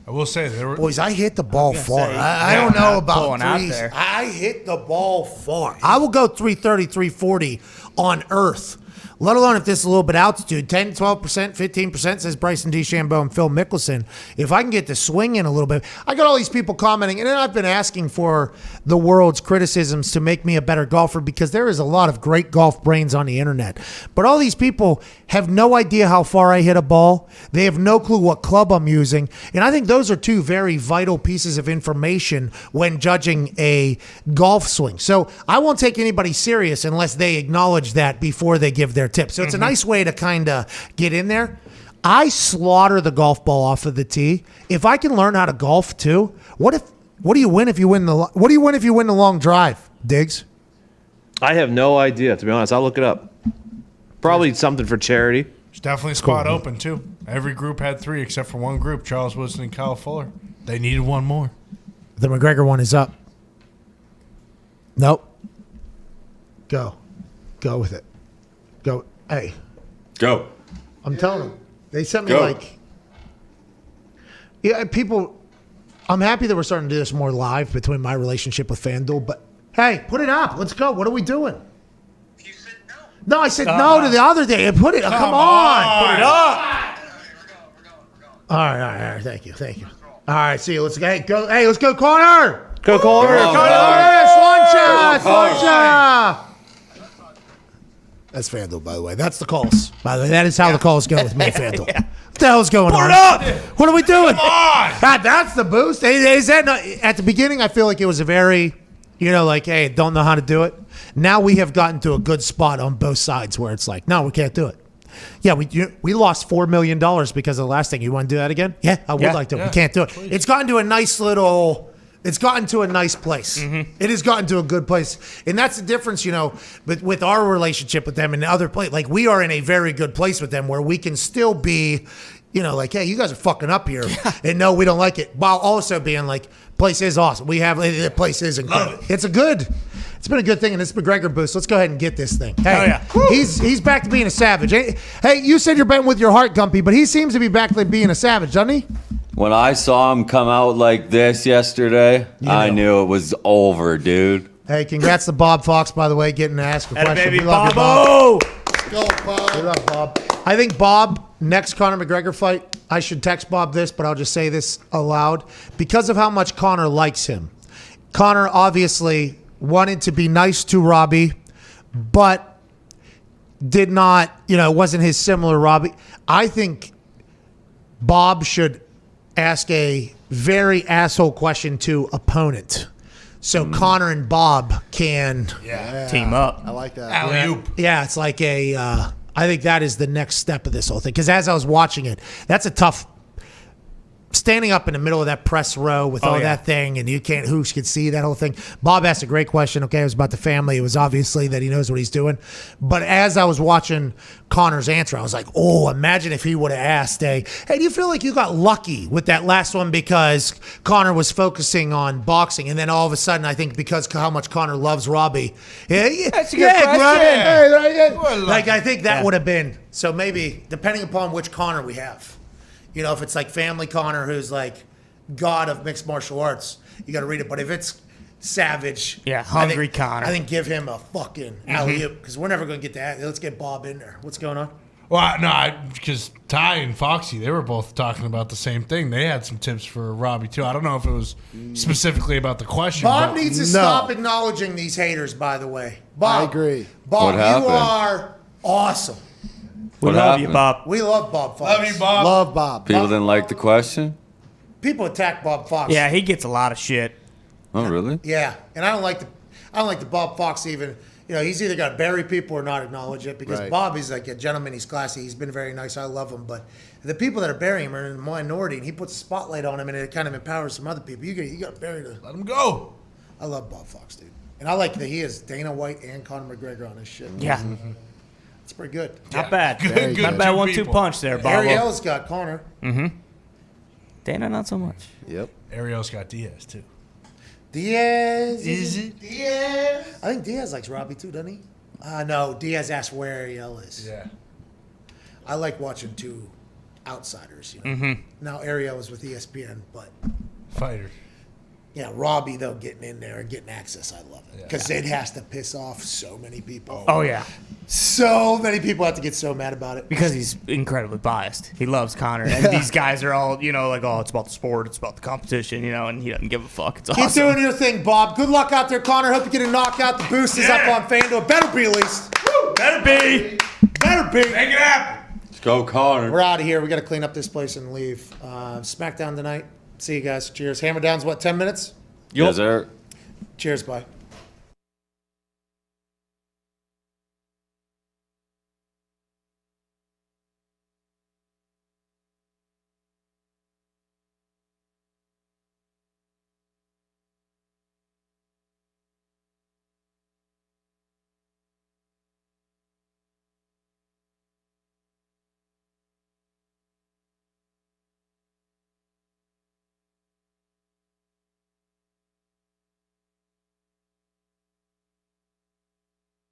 S5: I will say there were
S3: Boys, I hit the ball far.
S4: say,
S3: I don't know about
S4: pulling out
S3: threes.
S4: there.
S3: I hit the ball far. I will go 330, 340 on earth, let alone if this is a little bit altitude. 10, 12%, 15%, says Bryson DeChambeau and Phil Mickelson. If I can get the swing in a little bit. I got all these people commenting, and then I've been asking for the world's criticisms to make me a better golfer because there is a lot of great golf brains on the internet. But all these people have no idea how far I hit a ball. They have no clue what club I'm using. And I think those are two very vital pieces of information when judging a golf swing. So I won't take anybody serious unless they acknowledge that before they give their tip. So it's a nice way to kind of get in there. I slaughter the golf ball off of the tee. If I can learn how to golf too, what do you win if you win the long drive, Diggs?
S6: I have no idea, to be honest. I'll look it up. Probably something for charity.
S5: There's definitely a spot open, too. Every group had 3 except for one group, Charles Woodson and Kyle Fuller. They needed one more.
S3: The McGregor one is up. Nope. Go with it. Go. Hey.
S16: Go.
S3: I'm telling them. They sent me
S16: Go.
S3: people. I'm happy that we're starting to do this more live between my relationship with FanDuel, but hey, put it up. Let's go. What are we doing? You said no. No, I said no to the other day. Put it. Come on. Put it up. All right. Thank you. All right, see you. Let's go. Hey, let's go, corner.
S6: Go, corner.
S3: Sluncha. That's FanDuel, by the way. That's the calls. By the way, that is how the calls go with me, FanDuel. What the hell's going on? What are we doing? That's the boost. Is that not, at the beginning, I feel like it was a very, hey, don't know how to do it. Now we have gotten to a good spot on both sides where it's like, no, we can't do it. Yeah, we lost $4 million because of the last thing. You want to do that again? Yeah, I would like to. We can't do it. Please. It's gotten to a nice place. Mm-hmm. It has gotten to a good place. And that's the difference, with our relationship with them and the other place. Like, we are in a very good place with them where we can still be, hey, you guys are fucking up here. And no, we don't like it. While also being like, place is awesome. The place is incredible. It's been a good thing in this McGregor boost. Let's go ahead and get this thing. Hey, he's back to being a savage. Hey, you said you're betting with your heart, Gumpy, but he seems to be back to being a savage, doesn't he?
S16: When I saw him come out like this yesterday, I knew it was over, dude.
S3: Hey, congrats to Bob Fox, by the way, getting to ask a question.
S4: Baby
S3: we love you,
S4: Bob.
S3: Bob. Go, Bob. We love Bob. I think Bob, next Conor McGregor fight, I should text Bob this, but I'll just say this aloud. Because of how much Conor likes him, Conor obviously wanted to be nice to Robbie, but did not, wasn't his similar Robbie. I think Bob should ask a very asshole question to opponent. So Conor and Bob can
S4: team up.
S21: I like that.
S5: Alley-oop.
S3: Yeah, it's like I think that is the next step of this whole thing. Because as I was watching it, that's a tough standing up in the middle of that press row with that thing, and who could see that whole thing. Bob asked a great question. Okay, it was about the family. It was obviously that he knows what he's doing. But as I was watching Conor's answer, I was like, oh, imagine if he would have asked hey, do you feel like you got lucky with that last one because Conor was focusing on boxing, and then all of a sudden, I think because how much Conor loves Robbie,
S4: that's a good question.
S3: Like, I think that would have been, so maybe, depending upon which Conor we have. If it's like family Conor, who's like god of mixed martial arts, you got to read it. But if it's savage,
S4: hungry Conor,
S3: I think give him a fucking alley-oop because we're never going to get that. Let's get Bob in there. What's going on?
S5: Well, no, because Ty and Foxy, they were both talking about the same thing. They had some tips for Robbie, too. I don't know if it was specifically about the question.
S3: Bob needs to stop acknowledging these haters, by the way. Bob,
S21: I agree.
S3: Bob, you are awesome.
S4: We love you, Bob.
S3: We love Bob Fox.
S5: Love you, Bob.
S21: Love Bob.
S16: People didn't like the question?
S3: People attack Bob Fox.
S4: Yeah, he gets a lot of shit.
S16: Oh, really?
S3: Yeah, and I don't like the Bob Fox even. He's either got to bury people or not acknowledge it because Bob is like a gentleman. He's classy. He's been very nice. I love him. But the people that are burying him are in the minority, and he puts a spotlight on him, and it kind of empowers some other people. You got to bury them.
S5: Let him go.
S3: I love Bob Fox, dude. And I like that he has Dana White and Conor McGregor on his shit.
S4: Yeah.
S3: Mm-hmm. It's pretty good.
S4: Not bad.
S5: Good.
S4: Not bad 1-2 punch there, Bob.
S3: Ariel's got Conor.
S4: Mm-hmm. Dana, not so much.
S21: Yep.
S5: Ariel's got Diaz, too.
S3: Diaz.
S5: Is it?
S3: Diaz. I think Diaz likes Robbie, too, doesn't he? No, Diaz asked where Ariel is.
S5: Yeah.
S3: I like watching two outsiders.
S4: Mhm.
S3: Now Ariel was with ESPN, but
S5: Fighters.
S3: yeah, Robbie though getting in there and getting access, I love it because it has to piss off so many people.
S4: Oh yeah,
S3: so many people have to get so mad about it
S4: because he's incredibly biased. He loves Connor, and these guys are all like, oh, it's about the sport, it's about the competition, and he doesn't give a fuck. It's
S3: Keep
S4: awesome.
S3: doing your thing, Bob. Good luck out there, Connor. Hope you get a knockout. The boost is up on FanDuel. Better be at least.
S4: Better be.
S3: Better be.
S5: Make it happen.
S16: Let's go, Connor.
S3: We're out of here. We got to clean up this place and leave. SmackDown tonight. See you guys. Cheers. Hammer Down's what, 10 minutes?
S16: Yes, sir.
S3: Cheers, bye.